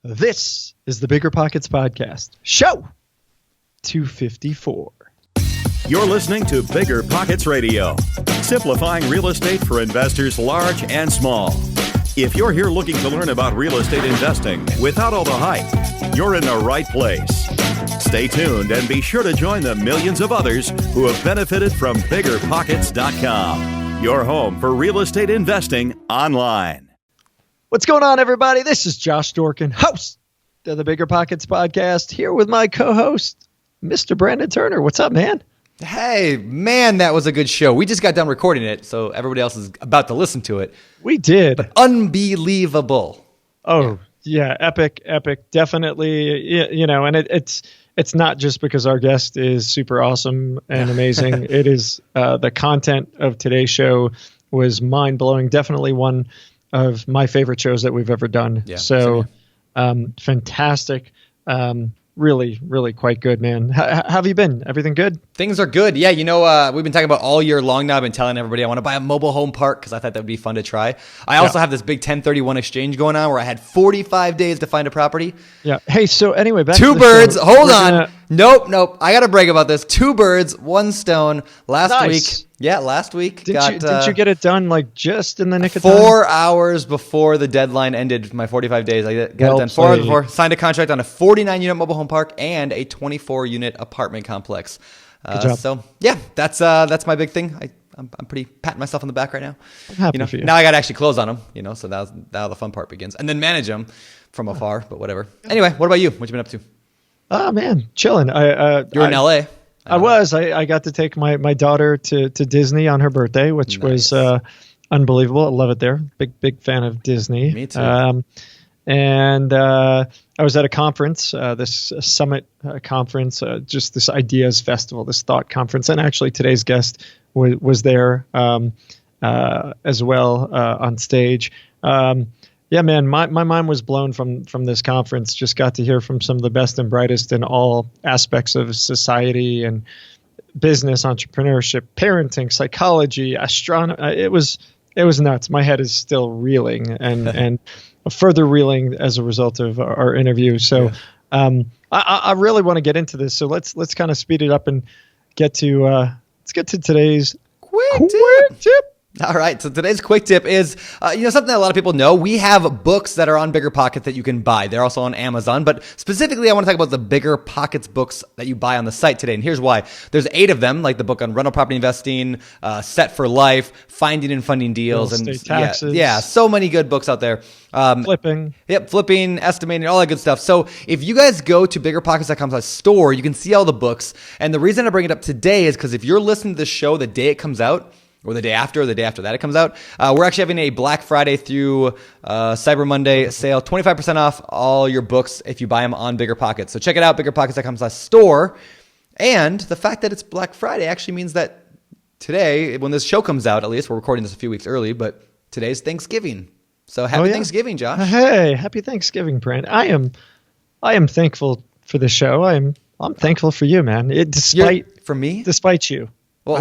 This is the BiggerPockets Podcast, show 254. You're listening to BiggerPockets Radio, simplifying real estate for investors large and small. If you're here looking to learn about real estate investing without all the hype, you're in the right place. Stay tuned and be sure to join the millions of others who have benefited from BiggerPockets.com, your home for real estate investing online. What's going on, everybody? This is Josh Dorkin, host of the BiggerPockets Podcast, here with my co-host, Mr. Brandon Turner. What's up, man? Hey, man, that was a good show. We just got done recording it, so everybody else is about to listen to it. We did. But unbelievable. Oh, yeah, epic. Definitely, you know, and it's not just because our guest is super awesome and amazing. It is the content of today's show was mind-blowing. Definitely one of my favorite shows that we've ever done. Yeah, so fantastic. Really, really quite good, man. How have you been? Everything good? Things are good. Yeah, you know, we've been talking about all year long now. I've been telling everybody I want to buy a mobile home park because I thought that would be fun to try. I also have this big 1031 exchange going on where I had 45 days to find a property. Yeah. Hey, so anyway, back Two to birds. Show. Hold on. Nope. I got to brag about this. 2 birds, 1 stone. Last week. Yeah, last week. Didn't you get it done like just in the nick of time? 4 hours before the deadline ended, my 45 days. I got it done 4 hours before. Signed a contract on a 49-unit mobile home park and a 24-unit apartment complex. Good job. So yeah, that's my big thing. I'm pretty patting myself on the back right now. I'm happy for you. Now I got to actually close on them. You know, so now the fun part begins, and then manage them from afar. But whatever. Anyway, what about you? What you been up to? Oh man, chilling. You're in LA. I got to take my daughter to Disney on her birthday, which was unbelievable. I love it there. Big fan of Disney. Me too. And I was at a conference, this summit conference, just this ideas festival, this thought conference. And actually today's guest was there as well on stage. Yeah, man, my mind was blown from this conference. Just got to hear from some of the best and brightest in all aspects of society and business, entrepreneurship, parenting, psychology, astronomy. It was nuts. My head is still reeling and further reeling as a result of our interview. So I really want to get into this. So let's kind of speed it up and get to today's quick tip. All right. So today's quick tip is, something that a lot of people know. We have books that are on BiggerPockets that you can buy. They're also on Amazon, but specifically I want to talk about the BiggerPockets books that you buy on the site today. And here's why. There's 8 of them, like the book on rental property investing, Set for Life, Finding and Funding Deals, Real estate taxes. Yeah, so many good books out there. Flipping. Yep, flipping, estimating, all that good stuff. So if you guys go to BiggerPockets.com/store, you can see all the books. And the reason I bring it up today is because if you're listening to the show the day it comes out, or the day after that it comes out, we're actually having a Black Friday through Cyber Monday sale, 25% off all your books if you buy them on BiggerPockets. So check it out, BiggerPockets.com/store. And the fact that it's Black Friday actually means that today, when this show comes out, at least, we're recording this a few weeks early, but today's Thanksgiving. So happy Thanksgiving, Josh. Hey, happy Thanksgiving, Brand. I am thankful for the show. I'm thankful for you, man. For me? Despite you. Well,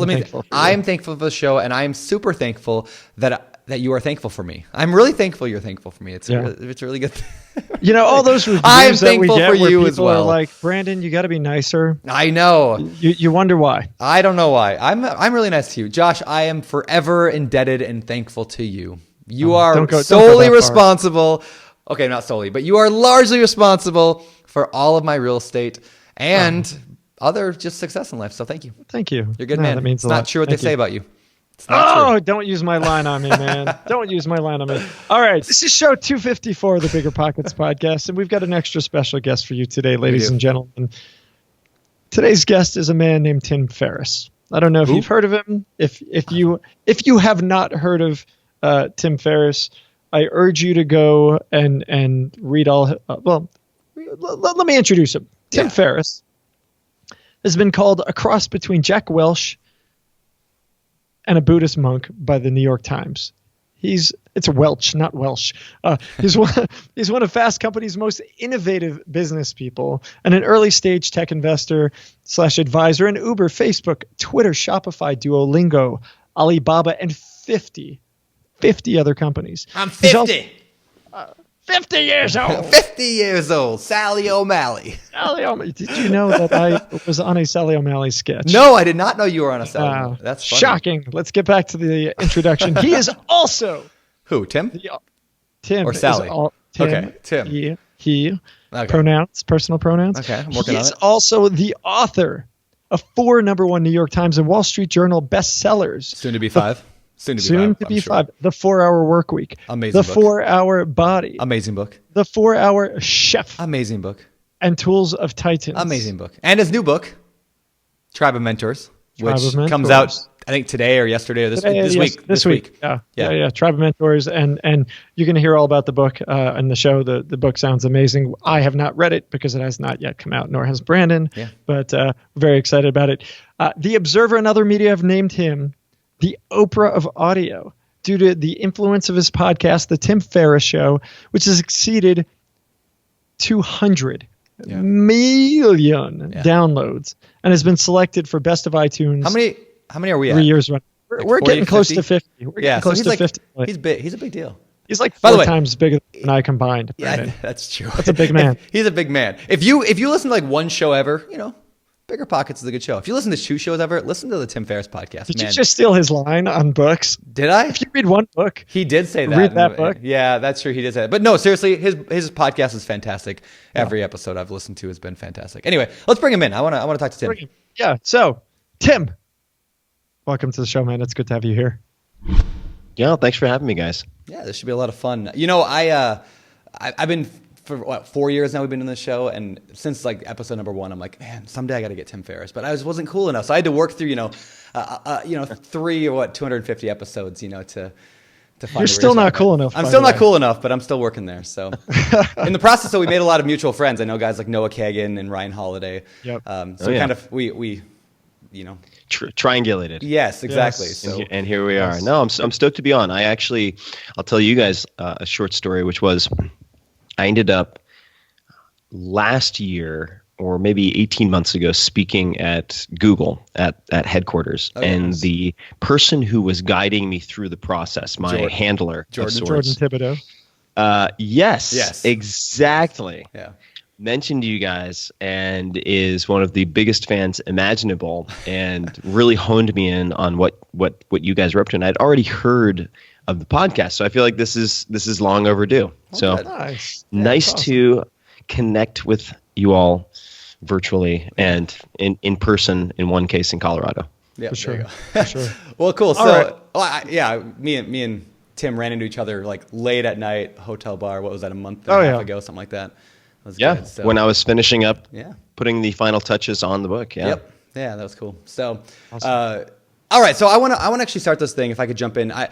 I'm thankful for the show, and I'm super thankful that you are thankful for me. I'm really thankful you're thankful for me. It's really good. You know, all those reviews I'm that we thankful get for where you people as well. are like, Brandon, you got to be nicer. I know. You wonder why. I don't know why. I'm really nice to you, Josh. I am forever indebted and thankful to you. You are solely responsible. Okay, not solely, but you are largely responsible for all of my real estate and other just success in life. So thank you. Thank you. You're a good man. That means it's not true what they say about you. It's not true. Don't use my line on me, man. Don't use my line on me. All right. This is show 254 of the BiggerPockets Podcast, and we've got an extra special guest for you today, ladies and gentlemen. Today's guest is a man named Tim Ferriss. I don't know if you've heard of him. If you have not heard of Tim Ferriss, I urge you to go and read all. Let me introduce him. Tim Ferriss has been called a cross between Jack Welch and a Buddhist monk by the New York Times. It's Welch, not Welsh. He's one of Fast Company's most innovative business people and an early stage tech investor / advisor in Uber, Facebook, Twitter, Shopify, Duolingo, Alibaba, and 50 other companies. I'm 50. 50 years old. 50 years old, Sally O'Malley. Sally O'Malley. Did you know that I was on a Sally O'Malley sketch? No, I did not know you were on a Sally O'Malley. That's funny. Shocking. Let's get back to the introduction. He is also... Who, Tim? Tim. Or Sally? Tim. Okay, Tim. He. Okay. Pronouns, personal pronouns. Okay, I'm working on it. He's also the author of 4 #1 New York Times and Wall Street Journal bestsellers. Soon to be 5. Soon to be 5. The 4-Hour Work Week. Amazing The book. 4-Hour Body. Amazing book. The 4-Hour Chef. Amazing book. And Tools of Titans. Amazing book. And his new book, Tribe of Mentors, Tribe which of Mentors. comes out, I think, today or yesterday or this week. This week. Yeah. Tribe of Mentors. And you're going to hear all about the book in the show. The book sounds amazing. I have not read it because it has not yet come out, nor has Brandon. Yeah. But very excited about it. The Observer and other media have named him the Oprah of audio due to the influence of his podcast, The Tim Ferriss Show, which has exceeded 200 million downloads and has been selected for Best of iTunes. How many are we at? 3 years running. We're 40, getting close 50? to 50. We're getting close to 50. He's big. He's a big deal. He's like By the 4 way- times bigger than I combined. Yeah, Brandon. that's true. That's a big man. He's a big man. If you listen to like one show ever, Bigger Pockets is a good show. If you listen to 2 shows ever, listen to the Tim Ferriss podcast. Did you just steal his line on books? Did I? If you read one book, He did say that. read that book. Yeah, that's true. He did say that. But no, seriously, his podcast is fantastic. Every episode I've listened to has been fantastic. Anyway, let's bring him in. I want to talk to Tim. Yeah. So, Tim, welcome to the show, man. It's good to have you here. Yeah, thanks for having me, guys. Yeah, this should be a lot of fun. I've been for 4 years now. We've been in this show, and since like episode #1, I'm like, man, someday I got to get Tim Ferriss, but I wasn't cool enough, so I had to work through 250 episodes, to find. You're still not cool enough. I'm still not cool enough, but I'm still working there. So in the process, we made a lot of mutual friends. I know guys like Noah Kagan and Ryan Holiday. Yep. We Triangulated. Yes, exactly. Yes. So And here we are. No, I'm stoked to be on. I'll tell you guys a short story, which was I ended up last year or maybe 18 months ago speaking at Google at headquarters. And the person who was guiding me through the process, my handler, Jordan Thibodeau. Yes, exactly. Yeah. Mentioned to you guys and is one of the biggest fans imaginable and really honed me in on what you guys were up to. And I'd already heard of the podcast, so I feel like this is long overdue. So nice to connect with you all virtually and in person, in one case in Colorado. Yeah, For sure. Well, cool. All right. Me and Tim ran into each other like late at night, hotel bar. What was that, a month and a half ago, something like that? That was good. So, when I was finishing up, Yeah. putting the final touches on the book. Yeah. Yep. Yeah, that was cool. So, all right. So I want to actually start this thing. If I could jump in, I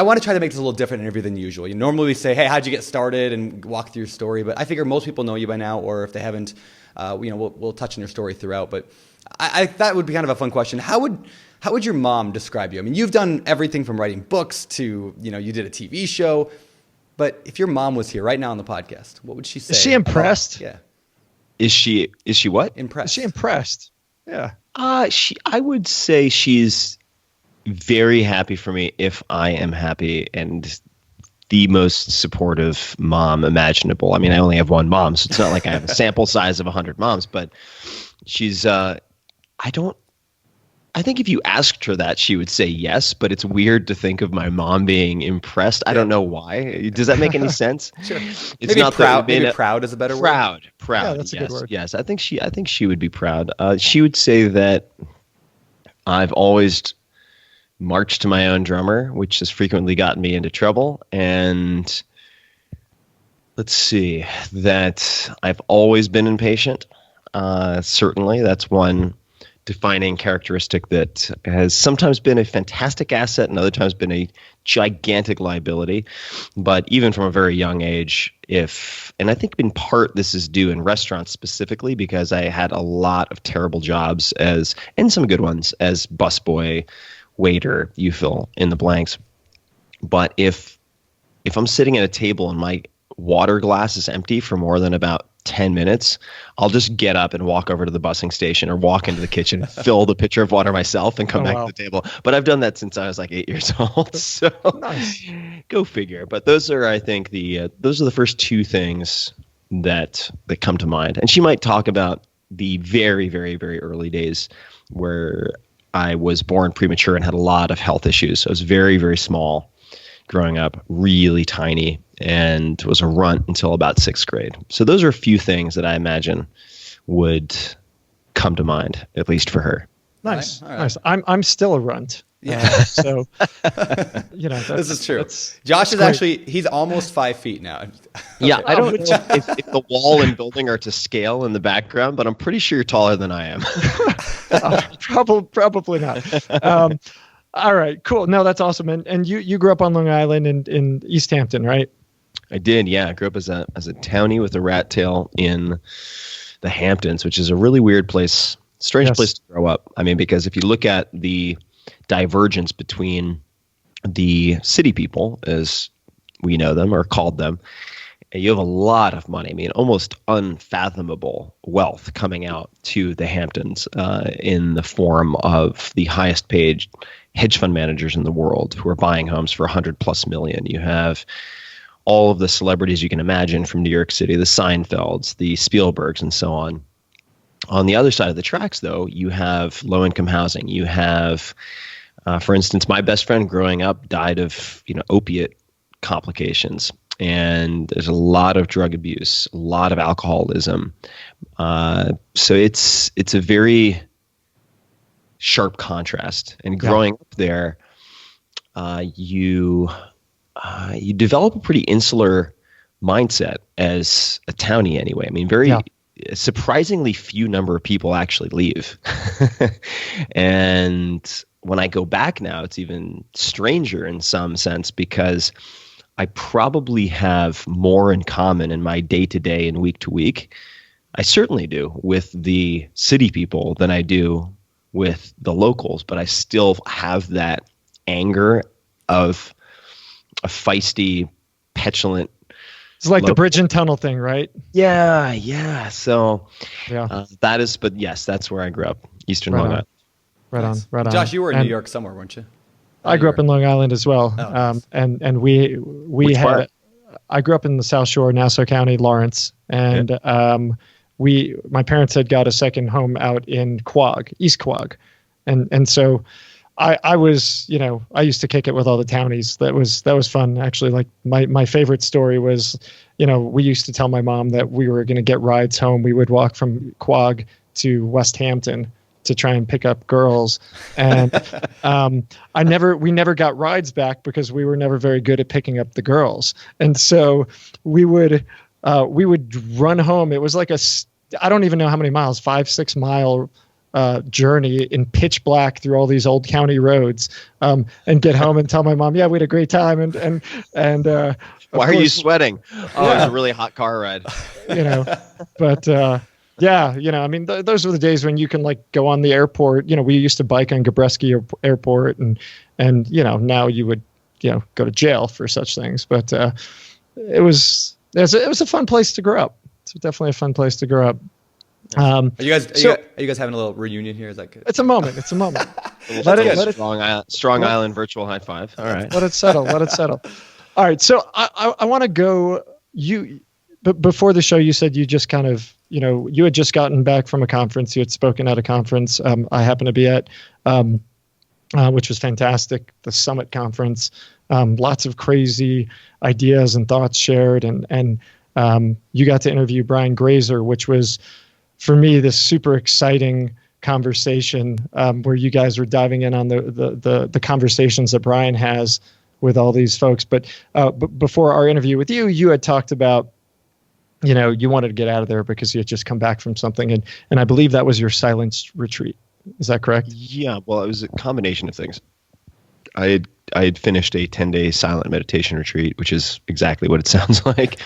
want to try to make this a little different interview than usual. Normally we say, hey, how'd you get started, and walk through your story. But I figure most people know you by now, or if they haven't, we'll touch on your story throughout. But I thought it would be kind of a fun question. How would your mom describe you? I mean, you've done everything from writing books to, you did a TV show. But if your mom was here right now on the podcast, what would she say? Is she impressed? Yeah. Is she what? Impressed. Is she impressed? Yeah. I would say she's very happy for me if I am happy, and the most supportive mom imaginable. I mean, I only have one mom, so it's not like I have a sample size of 100 moms, but she's I think if you asked her that, she would say yes, but it's weird to think of my mom being impressed. I don't know why. Does that make any sense? Sure. It's maybe not proud. that Maybe proud is a better word. Proud. Yeah, that's a good word. Yes, I think she would be proud. She would say that I've always marched to my own drummer, which has frequently gotten me into trouble. And let's see, that I've always been impatient. Certainly, that's one defining characteristic that has sometimes been a fantastic asset and other times been a gigantic liability. But even from a very young age, and I think in part this is due in restaurants specifically because I had a lot of terrible jobs and some good ones as busboy, waiter, you fill in the blanks. But if I'm sitting at a table and my water glass is empty for more than about 10 minutes, I'll just get up and walk over to the busing station or walk into the kitchen, fill the pitcher of water myself, and come back to the table. But I've done that since I was like 8 years old. So nice. Go figure. But those are, I think, those are the first two things that come to mind. And she might talk about the very, very, very early days where I was born premature and had a lot of health issues. I was very, very small growing up, really tiny, and was a runt until about 6th grade. So those are a few things that I imagine would come to mind, at least for her. Nice. All right. Nice. I'm still a runt. Yeah. So, this is true. Josh is actually, he's almost 5 feet now. Yeah. I don't know if the wall and building are to scale in the background, but I'm pretty sure you're taller than I am. Probably not. All right, cool. No, that's awesome. And you grew up on Long Island in East Hampton, right? I did. Yeah. I grew up as a townie with a rat tail in the Hamptons, which is a really weird place, strange place to grow up. I mean, because if you look at the divergence between the city people, as we know them or called them, you have a lot of money. I mean, almost unfathomable wealth coming out to the Hamptons in the form of the highest paid hedge fund managers in the world who are buying homes for $100+ million. You have all of the celebrities you can imagine from New York City, the Seinfelds, the Spielbergs, and so on. On the other side of the tracks, though, you have low-income housing. You have, for instance, my best friend growing up died of opiate complications. And there's a lot of drug abuse, a lot of alcoholism. So it's a very sharp contrast. And growing up there, you develop a pretty insular mindset as a townie anyway. I mean, surprisingly few number of people actually leave. And when I go back now, it's even stranger in some sense because I probably have more in common in my day-to-day and week-to-week. I certainly do with the city people than I do with the locals, but I still have that anger of a feisty, petulant. It's like the bridge and tunnel thing, right? Yeah. So that is, but yes, that's where I grew up, Eastern Long Island. Right on. Josh, you were in New York somewhere, weren't you? I grew up in Long Island as well. Oh, nice. And we had, I grew up in the South Shore, Nassau County, Lawrence. And my parents had got a second home out in Quogue, East Quogue. And so I was, I used to kick it with all the townies. That was fun. Actually, like my favorite story was, we used to tell my mom that we were going to get rides home. We would walk from Quogue to West Hampton to try and pick up girls. And we never got rides back because we were never very good at picking up the girls. And so we would run home. It was like I don't even know how many miles, 5-6 mile journey in pitch black through all these old county roads, and get home and tell my mom, we had a great time. And why are you sweating? Oh, it's a really hot car ride. But I mean, those were the days when you can go on the airport. We used to bike on Gabreski Airport, and now you would go to jail for such things. But it was a fun place to grow up. It's definitely a fun place to grow up. Are you guys having a little reunion here? Is that good? It's a moment. Let it Strong Island virtual high five. All right. Let it settle. All right. So I want to go. But before the show, you said you just kind of, you had just gotten back from a conference. You had spoken at a conference I happened to be at, which was fantastic. The Summit Conference, lots of crazy ideas and thoughts shared. And you got to interview Brian Grazer, which was, for me, this super exciting conversation where you guys were diving in on the conversations that Brian has with all these folks. But before our interview with you, you had talked about, you wanted to get out of there because you had just come back from something. And I believe that was your silence retreat. Is that correct? Yeah. Well, it was a combination of things. I had finished a 10-day silent meditation retreat, which is exactly what it sounds like,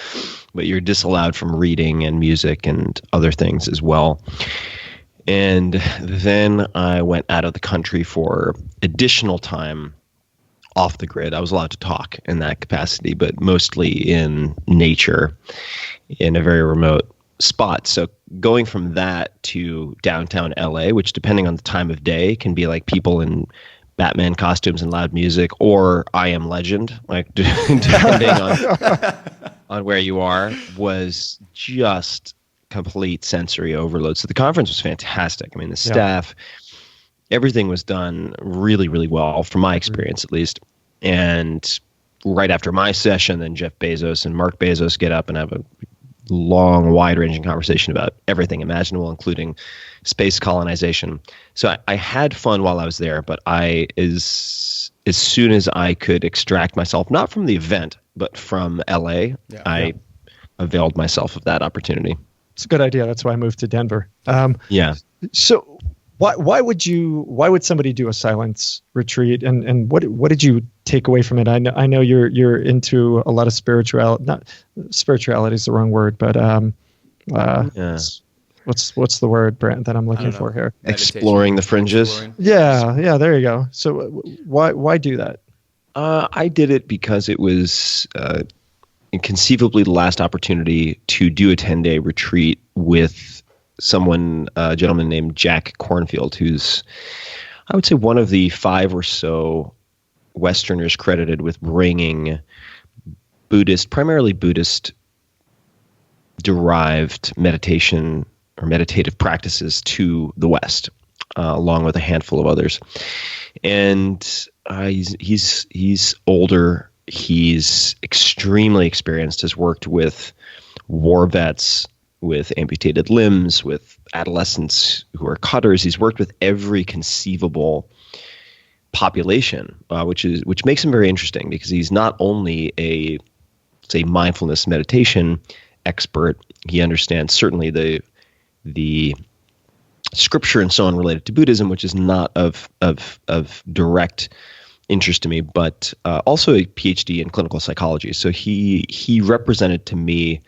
but you're disallowed from reading and music and other things as well. And then I went out of the country for additional time off the grid. I was allowed to talk in that capacity, but mostly in nature in a very remote spot. So going from that to downtown LA, which depending on the time of day can be like people in Batman costumes and loud music, or I Am Legend, like depending on where you are, was just complete sensory overload. So the conference was fantastic. I mean, the staff, everything was done really, really well, from my experience at least. And right after my session, then Jeff Bezos and Mark Bezos get up and have a long, wide-ranging conversation about everything imaginable, including space colonization. So I had fun while I was there, but as soon as I could extract myself, not from the event, but from LA, I availed myself of that opportunity. It's a good idea. That's why I moved to Denver. So why would somebody do a silence retreat, and what did you take away from it? I know you're into a lot of spirituality. Not spirituality is the wrong word, but what's the word, Brent, that I'm looking for here? Exploring the fringes. Yeah, there you go. So why do that? I did it because it was conceivably the last opportunity to do a 10-day retreat with a gentleman named Jack Kornfield, who's, I would say, one of the 5 or so Westerners credited with bringing primarily Buddhist derived meditation or meditative practices to the West, along with a handful of others. And he's older. He's extremely experienced, has worked with war vets, with amputated limbs, with adolescents who are cutters. He's worked with every conceivable population, which makes him very interesting, because he's not only a mindfulness meditation expert. He understands certainly the scripture and so on related to Buddhism, which is not of direct interest to me, but also a PhD in clinical psychology. So he represented to me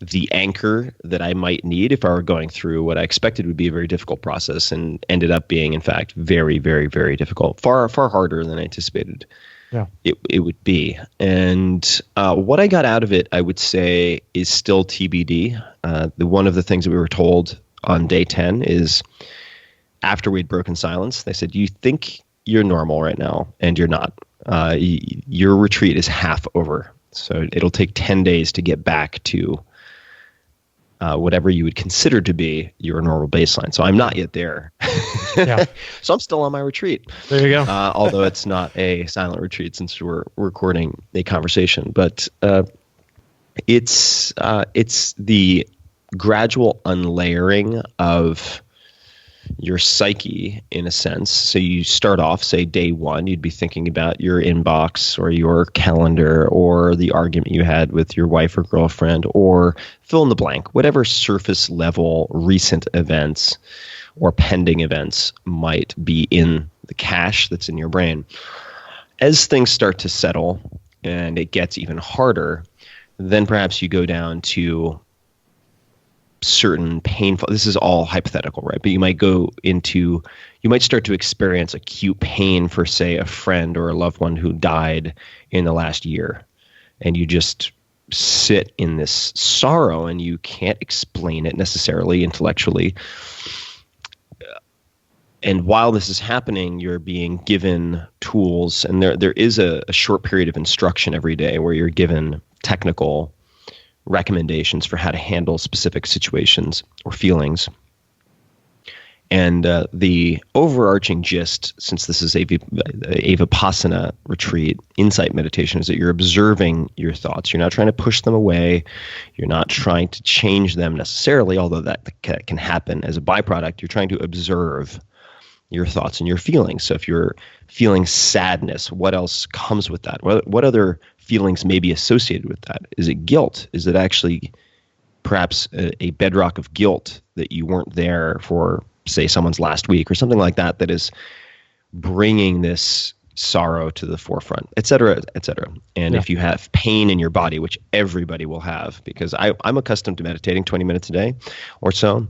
the anchor that I might need if I were going through what I expected would be a very difficult process, and ended up being, in fact, very, very, very difficult, far harder than I anticipated it would be. And what I got out of it, I would say, is still TBD. One of the things that we were told on day 10 is, after we'd broken silence, they said, "You think you're normal right now, and you're not. Your retreat is half over. So it'll take 10 days to get back to whatever you would consider to be your normal baseline." So I'm not yet there. So I'm still on my retreat. There you go. Although it's not a silent retreat, since we're recording a conversation. But it's the gradual unlayering of your psyche, in a sense. So you start off, say, day 1, you'd be thinking about your inbox or your calendar or the argument you had with your wife or girlfriend, or fill in the blank, whatever surface level recent events or pending events might be in the cache that's in your brain. As things start to settle and it gets even harder, then perhaps you go down to certain painful, this is all hypothetical, right? But you might start to experience acute pain for, say, a friend or a loved one who died in the last year. And you just sit in this sorrow, and you can't explain it necessarily intellectually. And while this is happening, you're being given tools, and there is a short period of instruction every day where you're given technical recommendations for how to handle specific situations or feelings. And the overarching gist, since this is a Vipassana retreat, insight meditation, is that you're observing your thoughts. You're not trying to push them away. You're not trying to change them necessarily, although that can happen as a byproduct. You're trying to observe your thoughts and your feelings. So if you're feeling sadness, what else comes with that? What other feelings may be associated with that? Is it guilt? Is it actually perhaps a bedrock of guilt that you weren't there for, say, someone's last week or something like that, that is bringing this sorrow to the forefront, et cetera, et cetera. And if you have pain in your body, which everybody will have, because I'm accustomed to meditating 20 minutes a day or so,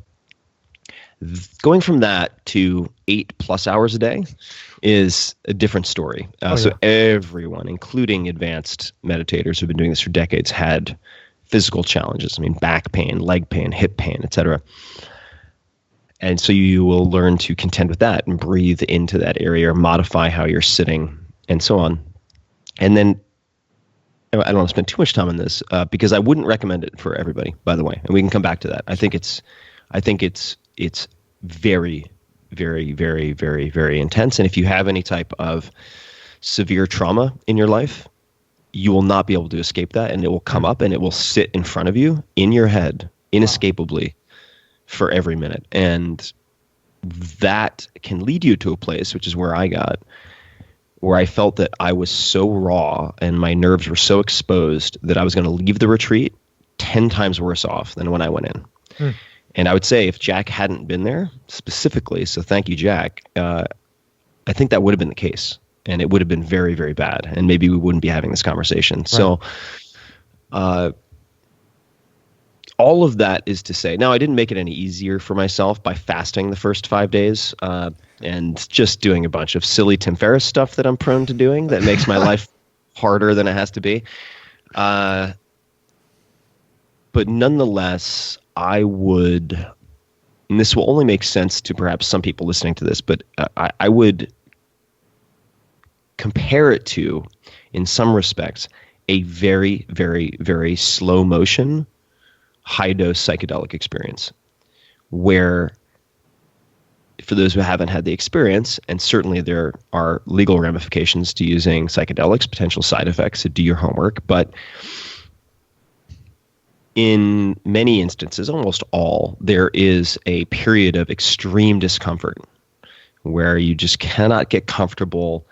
going from that to 8+ hours a day is a different story. So everyone, including advanced meditators who've been doing this for decades, had physical challenges. I mean, back pain, leg pain, hip pain, etc. And so you will learn to contend with that and breathe into that area or modify how you're sitting and so on. And then I don't want to spend too much time on this because I wouldn't recommend it for everybody, by the way. And we can come back to that. I think it's very, very, very, very, very intense. And if you have any type of severe trauma in your life, you will not be able to escape that, and it will come up and it will sit in front of you in your head inescapably for every minute. And that can lead you to a place, which is where I got, where I felt that I was so raw and my nerves were so exposed that I was going to leave the retreat 10 times worse off than when I went in. And I would say if Jack hadn't been there specifically, so thank you, Jack, I think that would have been the case. And it would have been very, very bad. And maybe we wouldn't be having this conversation. Right. So all of that is to say, now I didn't make it any easier for myself by fasting the first 5 days and just doing a bunch of silly Tim Ferriss stuff that I'm prone to doing that makes my life harder than it has to be. But nonetheless, I would, and this will only make sense to perhaps some people listening to this, but I would compare it to, in some respects, a very, very, very slow motion, high dose psychedelic experience, where for those who haven't had the experience, and certainly there are legal ramifications to using psychedelics, potential side effects, so do your homework, but in many instances, almost all, there is a period of extreme discomfort where you just cannot get comfortable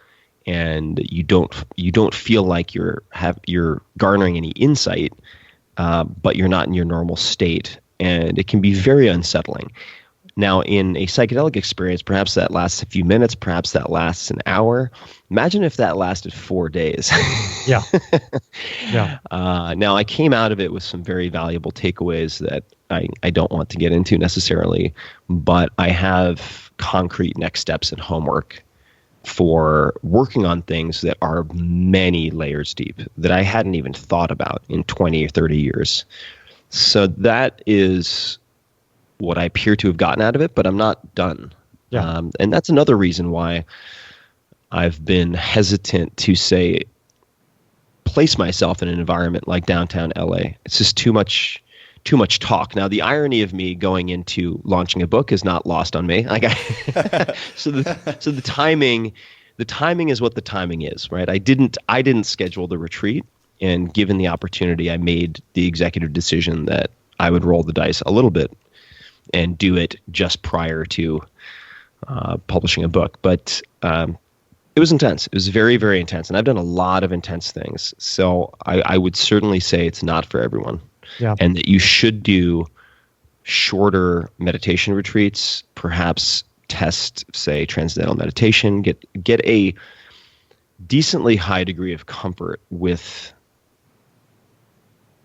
and you don't feel like you're garnering any insight, but you're not in your normal state, and it can be very unsettling. Now, in a psychedelic experience, perhaps that lasts a few minutes, perhaps that lasts an hour. Imagine if that lasted 4 days. Yeah. Yeah. Now, I came out of it with some very valuable takeaways that I don't want to get into necessarily, but I have concrete next steps and homework for working on things that are many layers deep that I hadn't even thought about in 20 or 30 years. So that is what I appear to have gotten out of it, but I'm not done. Yeah. And that's another reason why I've been hesitant to say, place myself in an environment like downtown LA. It's just too much talk. Now, the irony of me going into launching a book is not lost on me. So the timing is what the timing is, right? I didn't schedule the retreat, and given the opportunity, I made the executive decision that I would roll the dice a little bit and do it just prior to publishing a book. But it was intense. It was very, very intense, and I've done a lot of intense things. So I would certainly say it's not for everyone. Yeah. And that you should do shorter meditation retreats, perhaps test, say, transcendental meditation, get a decently high degree of comfort with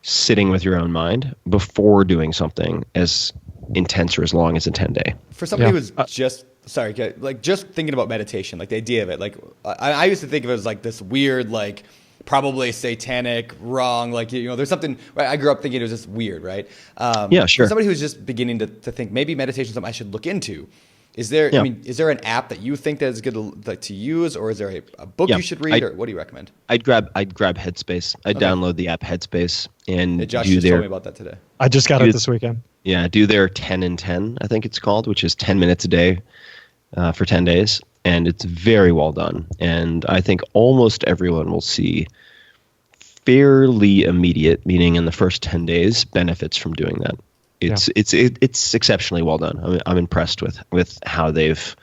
sitting with your own mind before doing something as intense or as long as a 10-day. For somebody who's just thinking about meditation, like the idea of it, like I used to think of it as like this weird, like probably satanic, wrong, like, there's something, right? I grew up thinking it was just weird, right? Yeah, sure. For somebody who's just beginning to think maybe meditation is something I should look into. Is there, is there an app that you think that is good to use, or is there a book you should read, or what do you recommend? I'd grab Headspace. I'd download the app Headspace and Josh just told me about that today. I just got it this weekend. Yeah, do their 10 and 10, I think it's called, which is 10 minutes a day for 10 days. And it's very well done. And I think almost everyone will see fairly immediate, meaning in the first 10 days, benefits from doing that. It's exceptionally well done. I'm impressed with how they've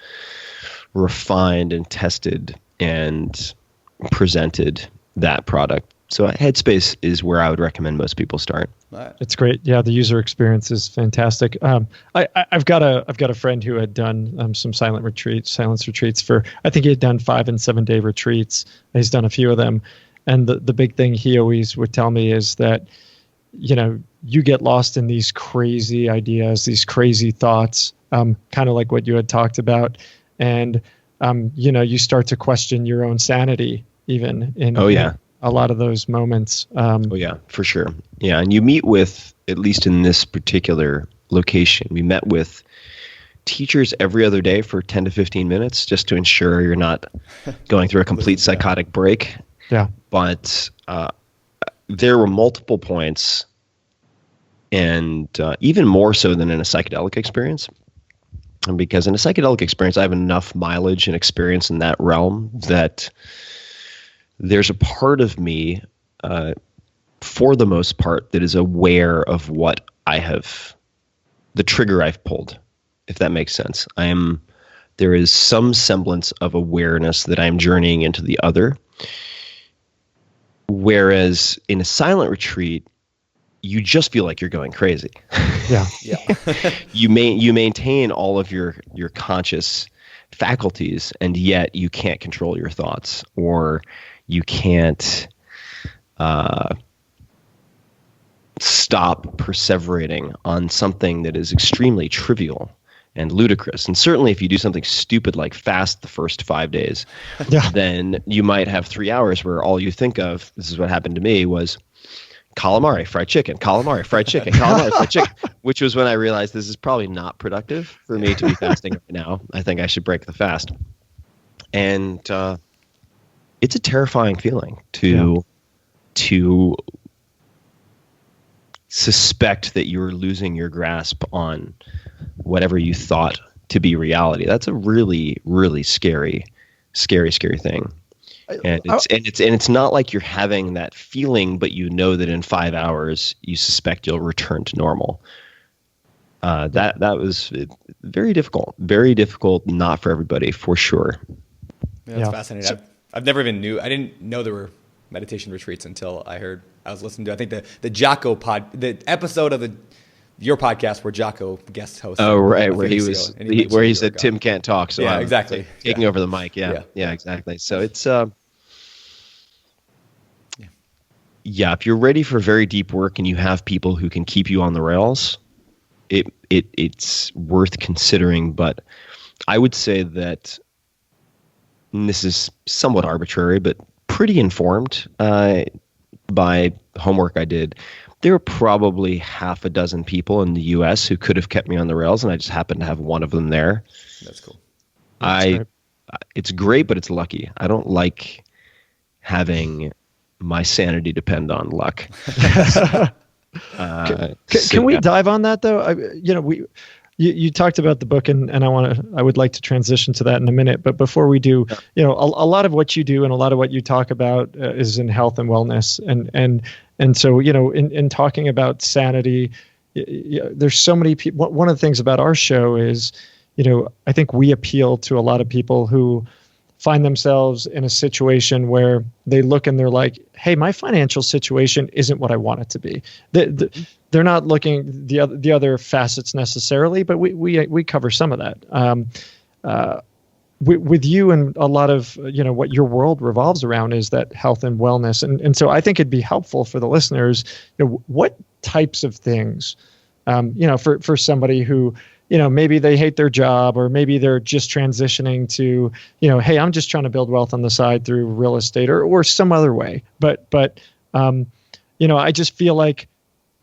refined and tested and presented that product. So Headspace is where I would recommend most people start. It's great. Yeah, the user experience is fantastic. I've got a friend who had done some silence retreats for, I think he had done 5 and 7 day retreats. He's done a few of them, and the big thing he always would tell me is that, you get lost in these crazy ideas, these crazy thoughts, kind of like what you had talked about, and you start to question your own sanity even a lot of those moments. Oh yeah, for sure. Yeah, and you meet with, at least in this particular location, we met with teachers every other day for 10 to 15 minutes just to ensure you're not going through a complete psychotic break. Yeah. But there were multiple points, and even more so than in a psychedelic experience. And because in a psychedelic experience, I have enough mileage and experience in that realm that there's a part of me, for the most part, that is aware of what I have, the trigger I've pulled, if that makes sense. There is some semblance of awareness that I'm journeying into the other. Whereas in a silent retreat, you just feel like you're going crazy. Yeah. You maintain all of your conscious faculties, and yet you can't control your thoughts, or you can't stop perseverating on something that is extremely trivial and ludicrous. And certainly if you do something stupid like fast the first 5 days, then you might have 3 hours where all you think of, this is what happened to me, was calamari, fried chicken, calamari, fried chicken, calamari, fried chicken, which was when I realized this is probably not productive for me to be fasting right now. I think I should break the fast. And it's a terrifying feeling to suspect that you're losing your grasp on whatever you thought to be reality. That's a really, really scary thing. And it's not like you're having that feeling, but you know that in 5 hours you suspect you'll return to normal. That was very difficult, not for everybody, for sure. Yeah, that's fascinating. I've never even I didn't know there were meditation retreats until I was listening to, I think the Jocko the episode of your podcast where Jocko guest host. Oh, right. Where he said Tim can't talk. So yeah, exactly. Taking over the mic. Yeah, exactly. So it's, if you're ready for very deep work and you have people who can keep you on the rails, it's worth considering. But I would say that, and this is somewhat arbitrary, but pretty informed by homework I did, there were probably half a dozen people in the U.S. who could have kept me on the rails, and I just happened to have one of them there. That's cool. It's great, but it's lucky. I don't like having my sanity depend on luck. Can we dive on that though? You talked about the book, and I would like to transition to that in a minute. But before we do, a lot of what you do and a lot of what you talk about is in health and wellness, and so in talking about sanity, there's so many people. One of the things about our show is, I think we appeal to a lot of people who find themselves in a situation where they look and they're like, hey, my financial situation isn't what I want it to be. They're not looking the other facets necessarily, but we cover some of that. With you, and a lot of what your world revolves around is that health and wellness, and so I think it'd be helpful for the listeners. What types of things, for somebody who maybe they hate their job, or maybe they're just transitioning to, hey, I'm just trying to build wealth on the side through real estate or some other way. But I just feel like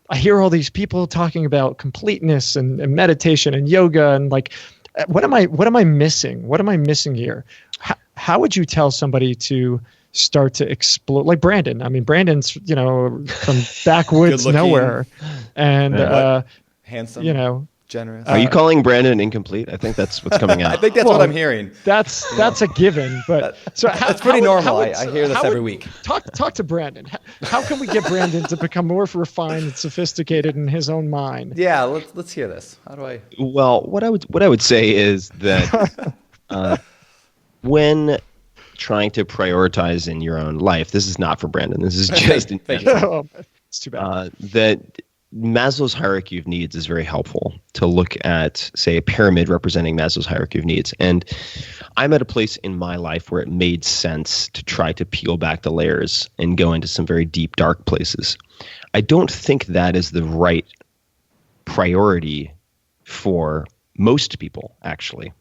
I hear all these people talking about completeness and meditation and yoga, and like, what am I missing? What am I missing here? How would you tell somebody to start to explore, like Brandon? I mean, Brandon's, from backwoods nowhere, and handsome, generous. Are you calling Brandon incomplete? I think that's what's coming out. I think that's what I'm hearing. That's a given. But so that's pretty normal. I hear this every week. Talk to Brandon. How can we get Brandon to become more refined and sophisticated in his own mind? Yeah, let's hear this. How do I? Well, what I would say is that when trying to prioritize in your own life, this is not for Brandon. This is just it's too bad. That Maslow's hierarchy of needs is very helpful to look at, say, a pyramid representing Maslow's hierarchy of needs. And I'm at a place in my life where it made sense to try to peel back the layers and go into some very deep, dark places. I don't think that is the right priority for most people, actually.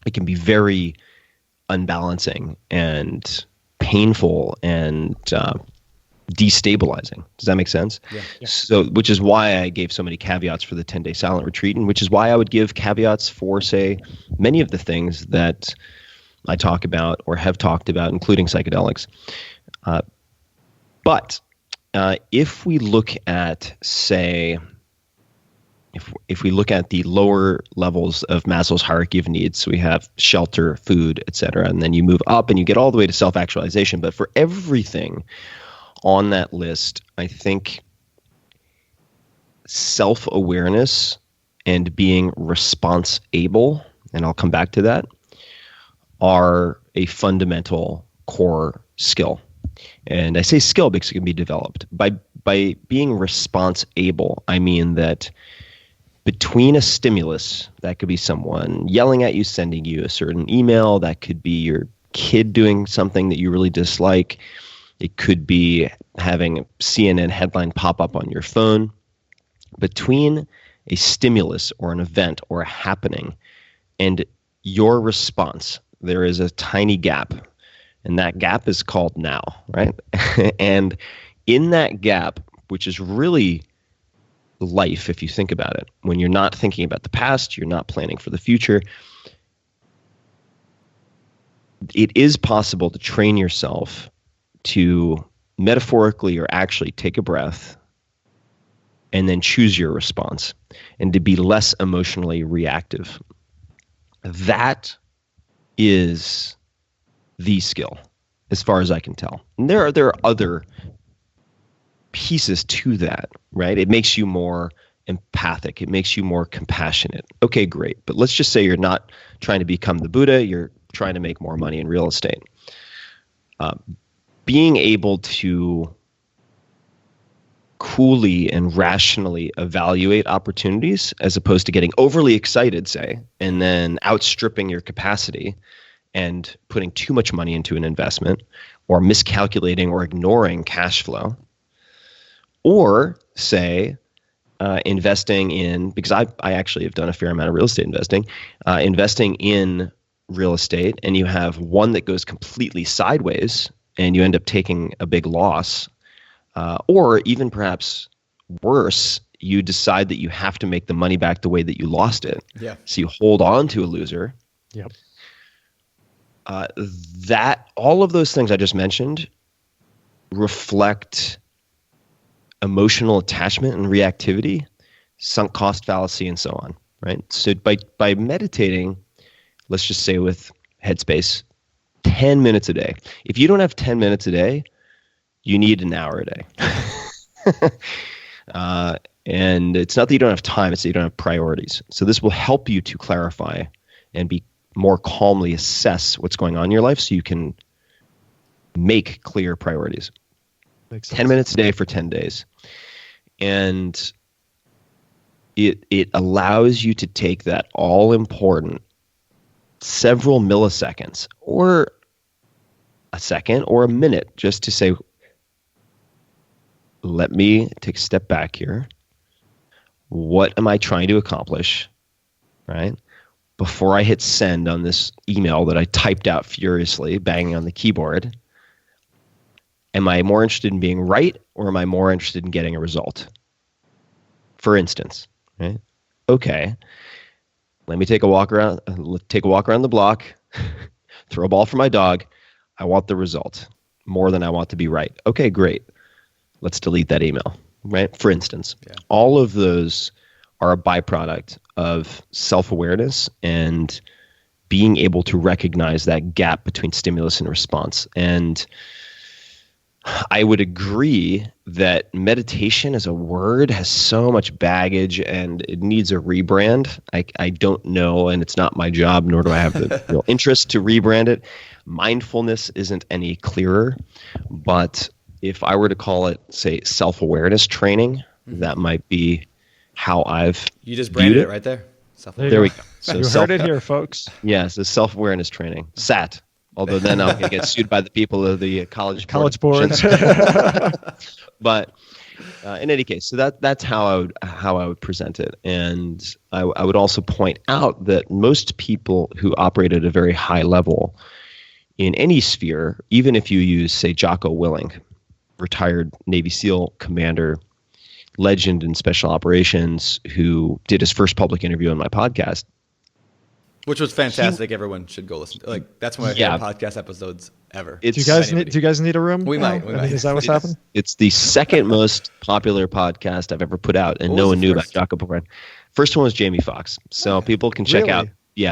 It can be very unbalancing and painful and destabilizing. Does that make sense? Yeah. So, which is why I gave so many caveats for the 10-day silent retreat, and which is why I would give caveats for, say, many of the things that I talk about or have talked about, including psychedelics. But if we look at, say, if we look at the lower levels of Maslow's hierarchy of needs, so we have shelter, food, etc., and then you move up and you get all the way to self-actualization. But for everything on that list, I think self-awareness and being response-able, and I'll come back to that, are a fundamental core skill. And I say skill because it can be developed. By being response-able, I mean that between a stimulus, that could be someone yelling at you, sending you a certain email, that could be your kid doing something that you really dislike, it could be having a CNN headline pop up on your phone. Between a stimulus or an event or a happening and your response, there is a tiny gap. And that gap is called now, right? And in that gap, which is really life, if you think about it, when you're not thinking about the past, you're not planning for the future, it is possible to train yourself to metaphorically or actually take a breath and then choose your response and to be less emotionally reactive. That is the skill, as far as I can tell. And there are other pieces to that, right? It makes you more empathic. It makes you more compassionate. Okay, great. But let's just say you're not trying to become the Buddha. You're trying to make more money in real estate. Being able to coolly and rationally evaluate opportunities as opposed to getting overly excited, say, and then outstripping your capacity and putting too much money into an investment, or miscalculating or ignoring cash flow, or say investing in, because I actually have done a fair amount of real estate investing, investing in real estate, and you have one that goes completely sideways and you end up taking a big loss, or even perhaps worse, you decide that you have to make the money back the way that you lost it. Yeah. So you hold on to a loser. Yep. That all of those things I just mentioned reflect emotional attachment and reactivity, sunk cost fallacy, and so on, right? So by meditating, let's just say with Headspace, 10 minutes a day. If you don't have 10 minutes a day, you need an hour a day. And it's not that you don't have time, it's that you don't have priorities. So this will help you to clarify and be more calmly assess what's going on in your life so you can make clear priorities. Makes sense. 10 minutes a day for 10 days. And it allows you to take that all important several milliseconds or a second or a minute just to say, let me take a step back here. What am I trying to accomplish, right? Before I hit send on this email that I typed out furiously, banging on the keyboard, am I more interested in being right or am I more interested in getting a result? For instance, right? Okay, let me take a walk around the block, throw a ball for my dog. I want the result more than I want to be right. Okay, great. Let's delete that email, right? For instance, all of those are a byproduct of self-awareness and being able to recognize that gap between stimulus and response. And I would agree that meditation as a word has so much baggage and it needs a rebrand. I don't know, and it's not my job, nor do I have the real interest to rebrand it. Mindfulness isn't any clearer, but if I were to call it, say, self-awareness training, that might be how I've You just branded it right there. There we go. So you heard it here, folks. Yeah, so self-awareness training. SAT. Although then I'm going to get sued by the people of the college board. But in any case, so that's how I would present it. And I would also point out that most people who operate at a very high level in any sphere, even if you use, say, Jocko Willink, retired Navy SEAL commander, legend in special operations, who did his first public interview on my podcast. Which was fantastic. Everyone should go listen to. Like, that's one of my favorite podcast episodes ever. Do you guys need a room? We might. Is that what's happening? It's the second most popular podcast I've ever put out, and no one knew about Jocko Willink. First one was Jamie Foxx. So people can check out,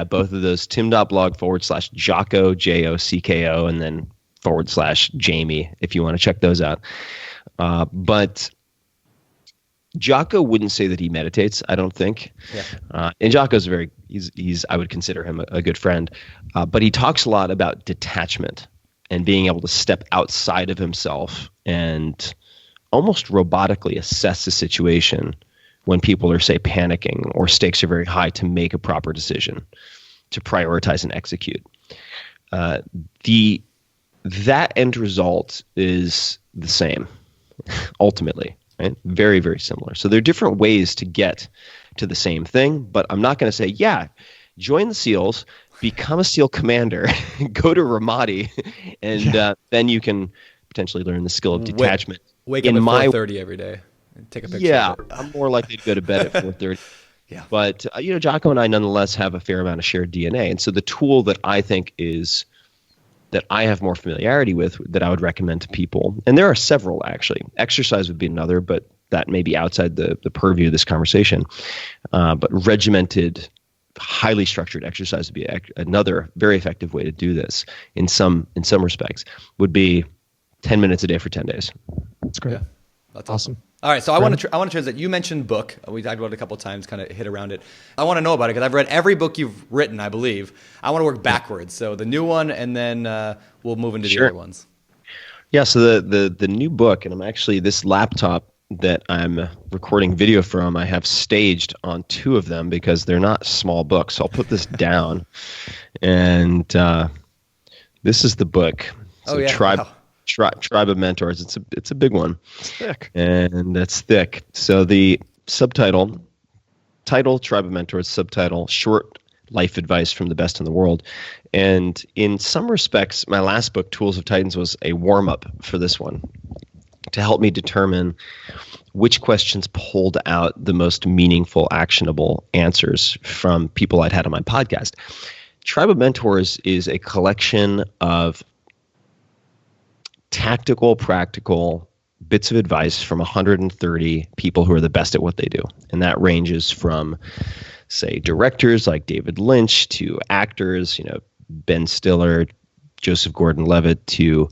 both of those, tim.blog/Jocko, Jocko, and then /Jamie, if you want to check those out. But Jocko wouldn't say that he meditates, I don't think. Yeah. And Jocko's he's I would consider him a good friend. But he talks a lot about detachment and being able to step outside of himself and almost robotically assess the situation when people are, say, panicking or stakes are very high, to make a proper decision, to prioritize and execute. That end result is the same, ultimately. Right? Very, very similar. So there are different ways to get to the same thing, but I'm not going to say, join the SEALs, become a SEAL commander, go to Ramadi, and then you can potentially learn the skill of detachment. Wake up at 4:30 every day and take a picture. Yeah, I'm more likely to go to bed at 4:30. Yeah. But Jocko and I nonetheless have a fair amount of shared DNA, and so the tool that I think is that I have more familiarity with, that I would recommend to people, and there are several actually. Exercise would be another, but that may be outside the purview of this conversation. But regimented, highly structured exercise would be another very effective way to do this. In some respects, would be 10 minutes a day for 10 days. That's great. Yeah, that's awesome. All right, so I want to translate. You mentioned book. We talked about it a couple of times, kind of hit around it. I want to know about it because I've read every book you've written, I believe. I want to work backwards. So the new one, and then we'll move into the other ones. Yeah, so the new book, and I'm actually, this laptop that I'm recording video from, I have staged on two of them because they're not small books. So I'll put this down, and this is the book. So Tribe of Mentors. It's a big one. It's thick. And that's thick. So the title, Tribe of Mentors, subtitle, Short Life Advice from the Best in the World. And in some respects, my last book, Tools of Titans, was a warm-up for this one to help me determine which questions pulled out the most meaningful, actionable answers from people I'd had on my podcast. Tribe of Mentors is a collection of tactical, practical bits of advice from 130 people who are the best at what they do. And that ranges from, say, directors like David Lynch to actors, Ben Stiller, Joseph Gordon-Levitt, to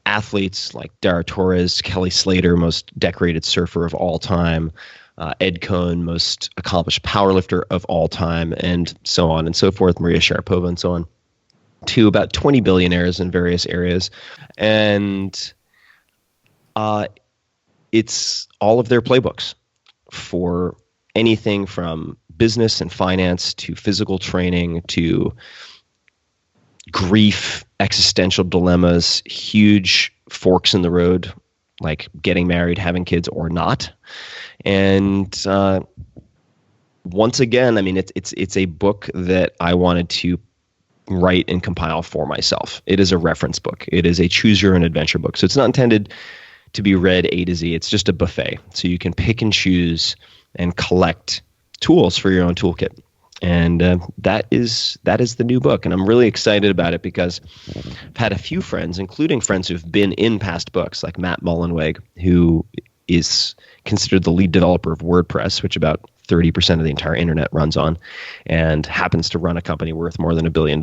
athletes like Dara Torres, Kelly Slater, most decorated surfer of all time, Ed Cohn, most accomplished powerlifter of all time, and so on and so forth, Maria Sharapova, and so on, to about 20 billionaires in various areas. And it's all of their playbooks for anything from business and finance to physical training to grief, existential dilemmas, huge forks in the road, like getting married, having kids, or not. And once again, I mean, it's a book that I wanted to write and compile for myself. It is a reference book. It is a choose your own adventure book. So it's not intended to be read A to Z. It's just a buffet. So you can pick and choose and collect tools for your own toolkit. And that is the new book. And I'm really excited about it because I've had a few friends, including friends who've been in past books, like Matt Mullenweg, who is considered the lead developer of WordPress, which about 30% of the entire internet runs on, and happens to run a company worth more than $1 billion.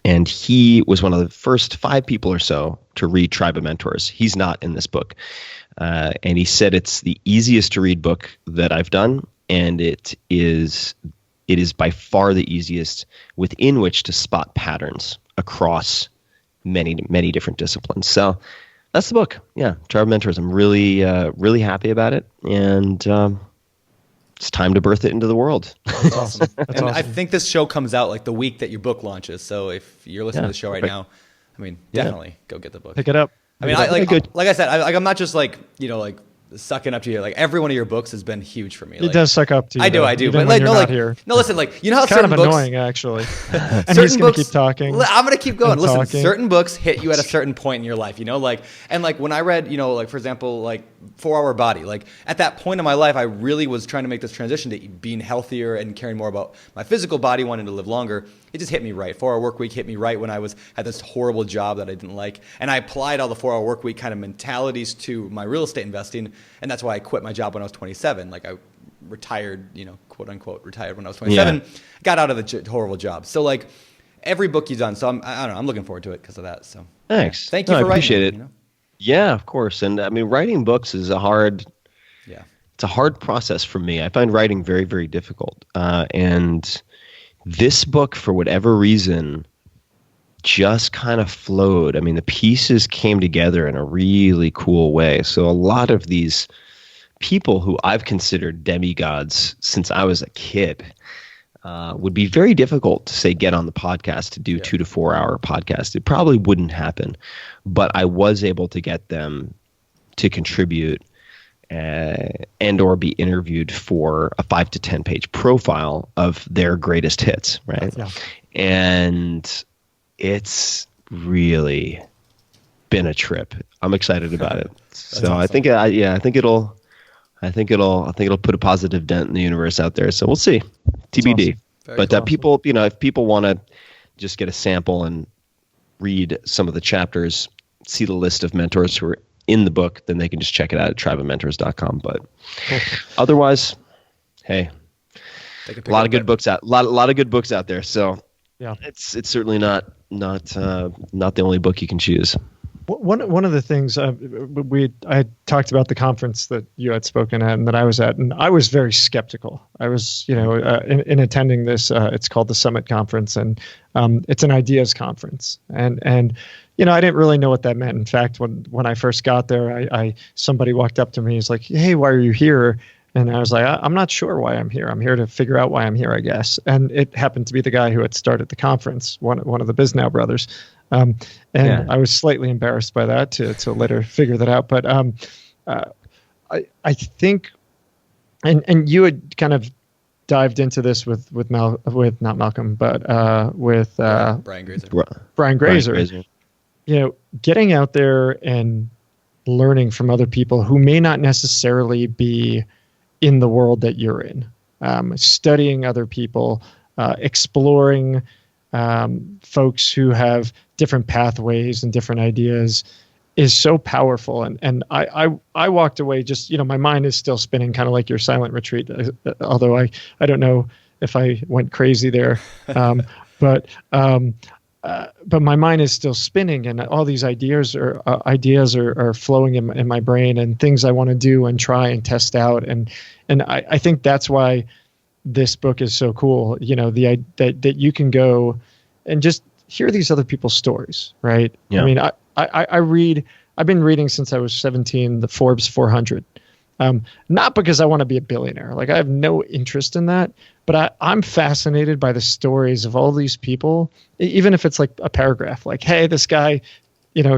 And he was one of the first 5 people or so to read Tribe of Mentors. He's not in this book. And he said it's the easiest to read book that I've done, and it is by far the easiest within which to spot patterns across many, many different disciplines. So that's the book. Yeah, Tribe of Mentors. I'm really, really happy about it. And it's time to birth it into the world. That's awesome. Awesome. I think this show comes out like the week that your book launches. So if you're listening to the show right now, I mean, definitely go get the book. Pick it up. I mean, like I said, I'm not just like, sucking up to you. Like every one of your books has been huge for me. It does suck up to you. I do. Even But when like, you're not here. no, listen, like, you know how It's kind certain of books, annoying, actually. And he's going to keep talking. I'm going to keep going. Listen, talking. certain books hit you at a certain point in your life, you know, like, and like when I read, you know, like for example, like 4 Hour Body, like at that point in my life, I really was trying to make this transition to being healthier and caring more about my physical body, wanting to live longer. It just hit me right. 4 Hour Work Week hit me right when I had this horrible job that I didn't like. And I applied all the 4 Hour Work Week kind of mentalities to my real estate investing. And that's why I quit my job when I was 27. Like I retired, you know, quote unquote, retired when I was 27, got out of the horrible job. So like every book you've done. So I don't know, I'm looking forward to it because of that. So thanks. Thank you for writing. I appreciate it. You know? Yeah, of course. And I mean, writing books is it's a hard process for me. I find writing very, very difficult. And this book, for whatever reason, just kind of flowed. I mean, the pieces came together in a really cool way. So a lot of these people who I've considered demigods since I was a kid would be very difficult to say get on the podcast to do 2 to 4 hour podcast. It probably wouldn't happen, but I was able to get them to contribute and or be interviewed for a 5 to 10 page profile of their greatest hits, right? Yeah. And it's really been a trip. I'm excited about it. So awesome. I think it'll put a positive dent in the universe out there. So we'll see. TBD. Awesome. But cool. People, you know, if people want to just get a sample and read some of the chapters, see the list of mentors who are in the book, then they can just check it out at tribeofmentors.com. But otherwise, hey, a lot of good books out. A lot of good books out there. So yeah, it's certainly not the only book you can choose. One of the things I had talked about the conference that you had spoken at and that I was at, and I was very skeptical. I was, in attending this. It's called the Summit Conference, and it's an ideas conference. And I didn't really know what that meant. In fact, when I first got there, somebody walked up to me. He's like, "Hey, why are you here?" And I was like, "I'm not sure why I'm here. I'm here to figure out why I'm here, I guess." And it happened to be the guy who had started the conference, one of the Bisnow brothers. I was slightly embarrassed by that to later figure that out. But I think, and you had kind of dived into this with not Malcolm, but with Brian Grazer. Brian Grazer. Getting out there and learning from other people who may not necessarily be in the world that you're in, studying other people, exploring folks who have different pathways and different ideas is so powerful. And I walked away just, my mind is still spinning, kind of like your silent retreat, although I don't know if I went crazy there. But my mind is still spinning, and all these ideas are flowing in my brain, and things I want to do and try and test out. And I think that's why this book is so cool. That you can go and just hear these other people's stories, right? Yeah. I mean, I've been reading since I was 17, the Forbes 400. Not because I want to be a billionaire. Like, I have no interest in that, but I'm fascinated by the stories of all these people, even if it's like a paragraph, like, hey, this guy,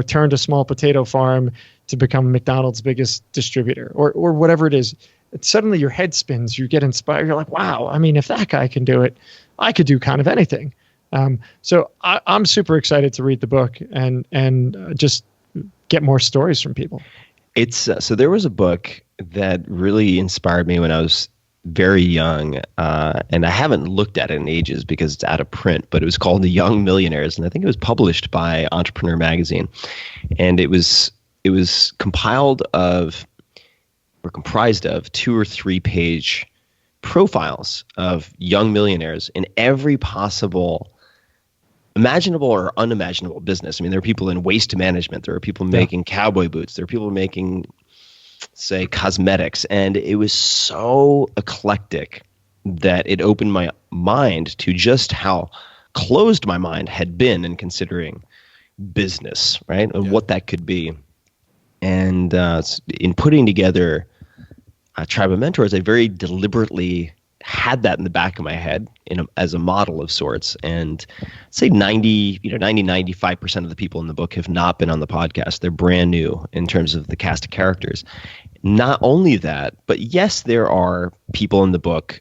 turned a small potato farm to become McDonald's biggest distributor, or whatever it is. Suddenly your head spins, you get inspired. You're like, wow, I mean, if that guy can do it, I could do kind of anything. So I'm super excited to read the book and just get more stories from people. It's so there was a book that really inspired me when I was very young, and I haven't looked at it in ages because it's out of print, but it was called The Young Millionaires, and I think it was published by Entrepreneur Magazine. And it was comprised of 2 or 3 page profiles of young millionaires in every possible imaginable or unimaginable business. I mean, there are people in waste management. There are people making cowboy boots. There are people making, say, cosmetics. And it was so eclectic that it opened my mind to just how closed my mind had been in considering business, right? And what that could be. And in putting together Tribe of Mentors, I very deliberately had that in the back of my head as a model of sorts. And say 95% of the people in the book have not been on the podcast. They're brand new in terms of the cast of characters. Not only that, but yes, there are people in the book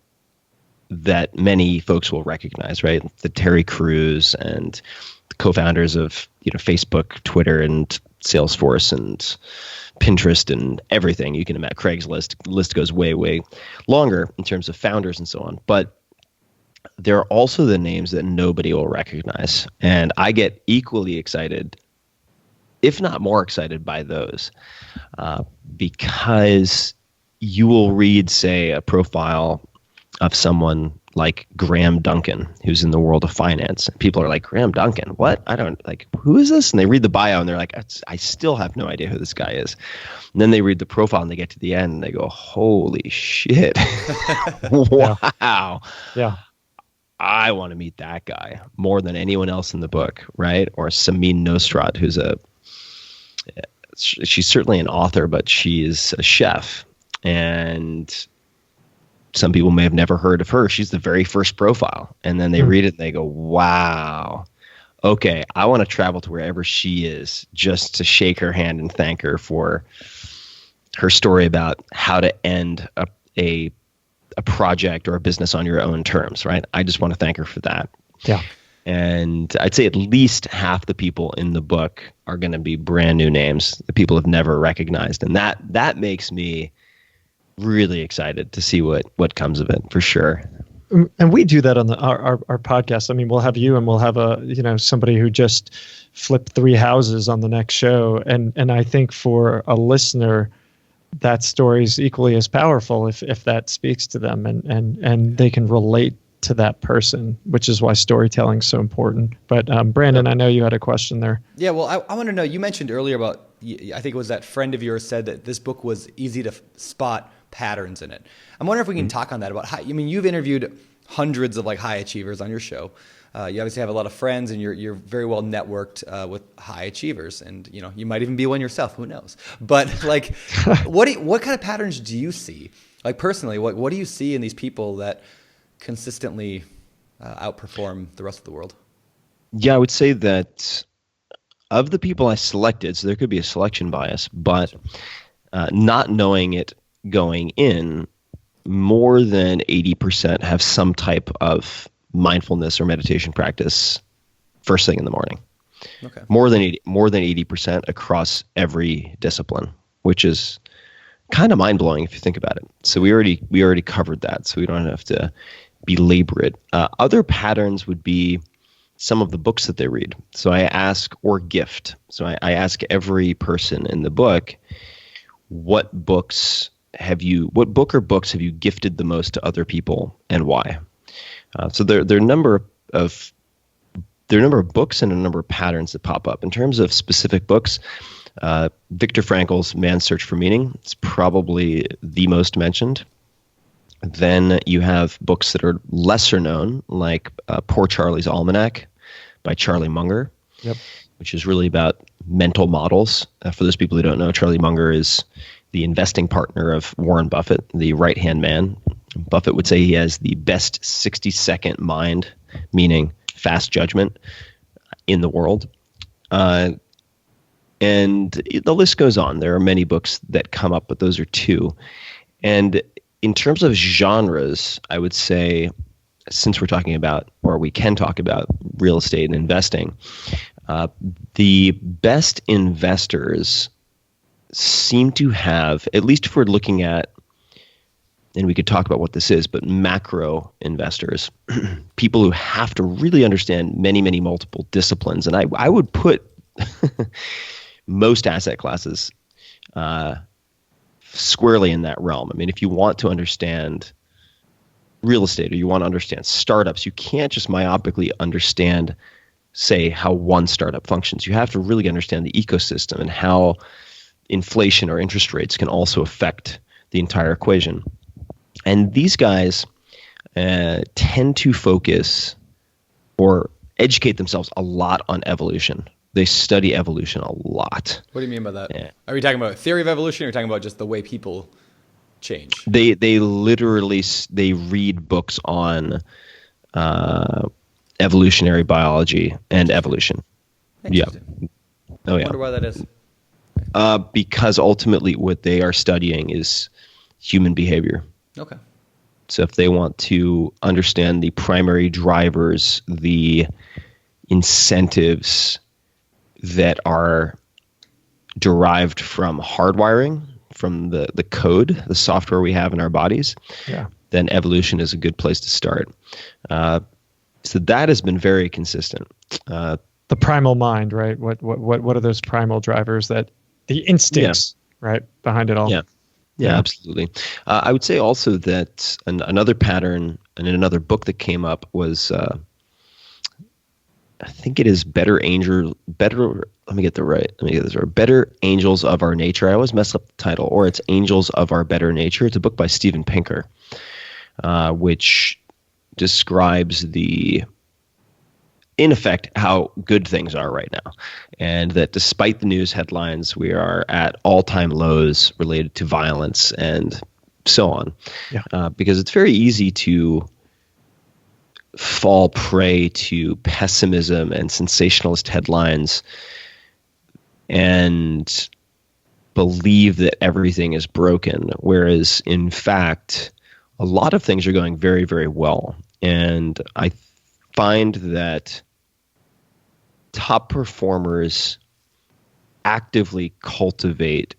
that many folks will recognize, right? The Terry Crews and the co-founders of Facebook, Twitter, and Salesforce, and Pinterest, and everything you can imagine. Craigslist, list goes way, way longer in terms of founders and so on. But there are also the names that nobody will recognize, and I get equally excited, if not more excited, by those, because you will read, say, a profile of someone like Graham Duncan, who's in the world of finance. People are like, Graham Duncan, what? I don't, like, who is this? And they read the bio and they're like, I still have no idea who this guy is. And then they read the profile and they get to the end and they go, holy shit. Wow. Yeah. I want to meet that guy more than anyone else in the book, right? Or Samin Nosrat, who's she's certainly an author, but she is a chef. And some people may have never heard of her. She's the very first profile. And then they read it and they go, wow, okay, I want to travel to wherever she is just to shake her hand and thank her for her story about how to end a project or a business on your own terms, right? I just want to thank her for that. Yeah. And I'd say at least half the people in the book are going to be brand new names that people have never recognized. And that makes me really excited to see what comes of it, for sure. And we do that on our podcast. I mean, we'll have you and we'll have somebody who just flipped 3 houses on the next show. And I think for a listener, that story is equally as powerful if that speaks to them and they can relate to that person, which is why storytelling is so important. But Brandon, I know you had a question there. Yeah, well, I want to know, you mentioned earlier about, I think it was that friend of yours said that this book was easy to spot patterns in it. I'm wondering if we can talk on that about how, you've interviewed hundreds of high achievers on your show. You obviously have a lot of friends and you're very well networked with high achievers, and you might even be one yourself, who knows. But what kind of patterns do you see? Personally, what do you see in these people that consistently outperform the rest of the world? Yeah, I would say that of the people I selected, so there could be a selection bias, but not knowing it going in, more than 80% have some type of mindfulness or meditation practice first thing in the morning. Okay. More than 80% across every discipline, which is kind of mind-blowing if you think about it. So we already covered that, so we don't have to belabor it. Other patterns would be some of the books that they read. So I ask, or gift. So I ask every person in the book, what book or books have you gifted the most to other people, and why? So there are a number of books and a number of patterns that pop up. In terms of specific books, Viktor Frankl's Man's Search for Meaning is probably the most mentioned. Then you have books that are lesser known, like Poor Charlie's Almanac by Charlie Munger, which is really about mental models. For those people who don't know, Charlie Munger is the investing partner of Warren Buffett, the right-hand man. Buffett would say he has the best 60-second mind, meaning fast judgment, in the world. And the list goes on. There are many books that come up, but those are 2. And in terms of genres, I would say, since we're talking about, or we can talk about, real estate and investing, the best investors seem to have, at least if we're looking at, and we could talk about what this is, but macro investors, people who have to really understand many, many multiple disciplines. And I would put most asset classes squarely in that realm. I mean, if you want to understand real estate or you want to understand startups, you can't just myopically understand, say, how one startup functions. You have to really understand the ecosystem and how inflation or interest rates can also affect the entire equation. And these guys tend to focus or educate themselves a lot on evolution. They study evolution a lot. What do you mean by that? Yeah. Are we talking about theory of evolution, or are we talking about just the way people change? They literally read books on evolutionary biology and evolution. Yeah. Oh yeah. I wonder why that is. Because ultimately what they are studying is human behavior. Okay. So if they want to understand the primary drivers, the incentives that are derived from hardwiring, from the code, the software we have in our bodies, then evolution is a good place to start. So that has been very consistent. The primal mind, right? What are those primal drivers, that the instincts, right, behind it all? Yeah, absolutely. I would say also that another pattern, and in another book that came up was, I think it is Better Angels of Our Nature. I always mess up the title, or it's Angels of Our Better Nature. It's a book by Steven Pinker, which describes in effect, how good things are right now. And that despite the news headlines, we are at all-time lows related to violence and so on. Because it's very easy to fall prey to pessimism and sensationalist headlines and believe that everything is broken, whereas in fact, a lot of things are going very, very well. And I find that top performers actively cultivate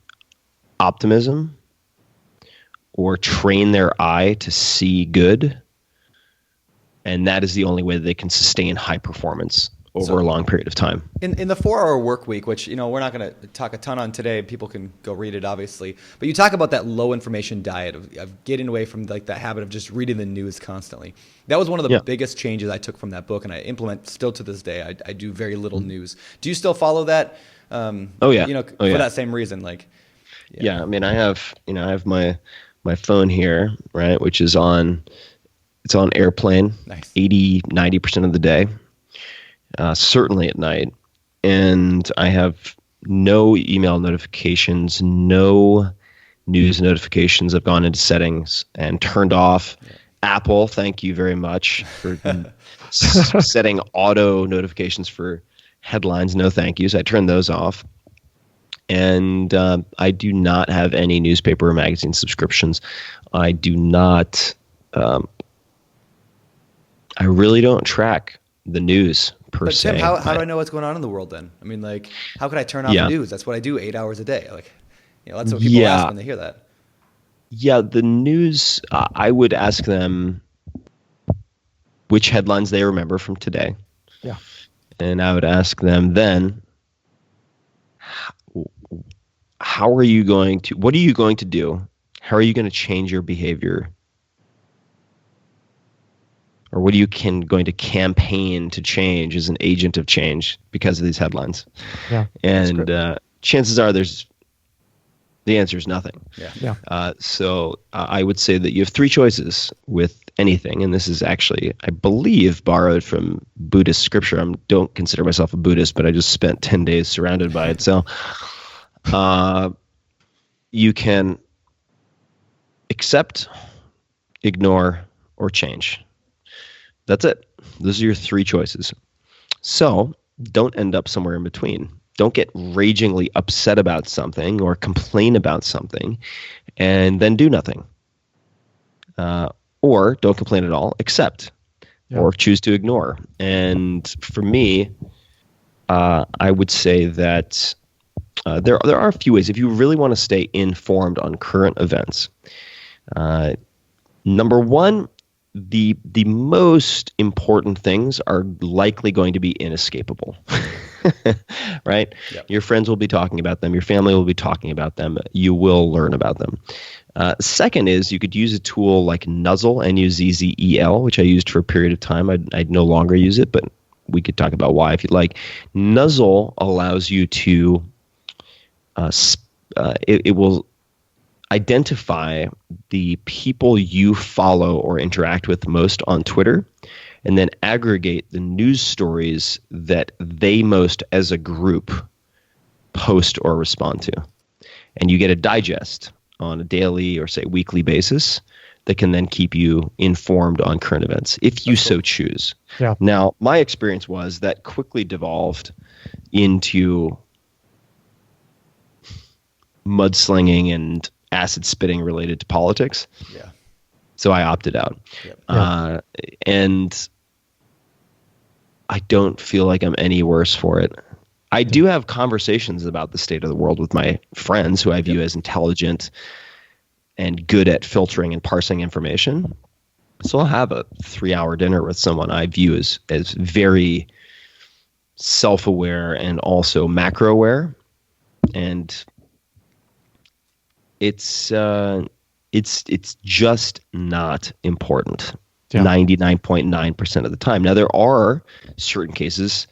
optimism or train their eye to see good. And that is the only way that they can sustain high performance over a long period of time. In the 4-hour work week, which we're not going to talk a ton on today, people can go read it obviously, but you talk about that low information diet of getting away from like that habit of just reading the news constantly. That was one of the biggest changes I took from that book, and I implement still to this day. I do very little news. Do you still follow that? For that same reason, like. Yeah, I mean, I have my phone here, right, which is on airplane, 80-90% of the day. Certainly at night, and I have no email notifications, no news notifications. I've gone into settings and turned off Apple. Thank you very much for setting auto notifications for headlines. No thank yous. I turned those off, and I do not have any newspaper or magazine subscriptions. I do not. I really don't track the news. But Tim, how do I know what's going on in the world then? I mean, like, how could I turn off the news? That's what I do 8 hours a day. Like, that's what people ask when they hear that. Yeah, the news, I would ask them which headlines they remember from today. Yeah. And I would ask them then, what are you going to do? How are you going to change your behavior? Or what are you going to campaign to change as an agent of change because of these headlines? Yeah, and chances are the answer is nothing. So I would say that you have 3 choices with anything, and this is actually, I believe, borrowed from Buddhist scripture. I don't consider myself a Buddhist, but I just spent 10 days surrounded by it. So you can accept, ignore, or change. That's it. Those are your 3 choices. So don't end up somewhere in between. Don't get ragingly upset about something or complain about something and then do nothing. Or don't complain at all, accept, or choose to ignore. And for me, I would say that there are a few ways. If you really want to stay informed on current events, number 1, the most important things are likely going to be inescapable, right? Yep. Your friends will be talking about them. Your family will be talking about them. You will learn about them. Second is you could use a tool like Nuzzle, N-U-Z-Z-E-L, which I used for a period of time. I'd no longer use it, but we could talk about why if you'd like. Nuzzle allows you to it will identify the people you follow or interact with most on Twitter, and then aggregate the news stories that they most as a group post or respond to. And you get a digest on a daily or say weekly basis that can then keep you informed on current events if you so choose. Yeah. Now, my experience was that quickly devolved into mudslinging and acid spitting related to politics. Yeah. So I opted out. Yep. And I don't feel like I'm any worse for it. I do have conversations about the state of the world with my friends who I view as intelligent and good at filtering and parsing information. So I'll have a 3-hour dinner with someone I view as very self-aware and also macro-aware. And it's just not important 99.9% of the time. Now, there are certain cases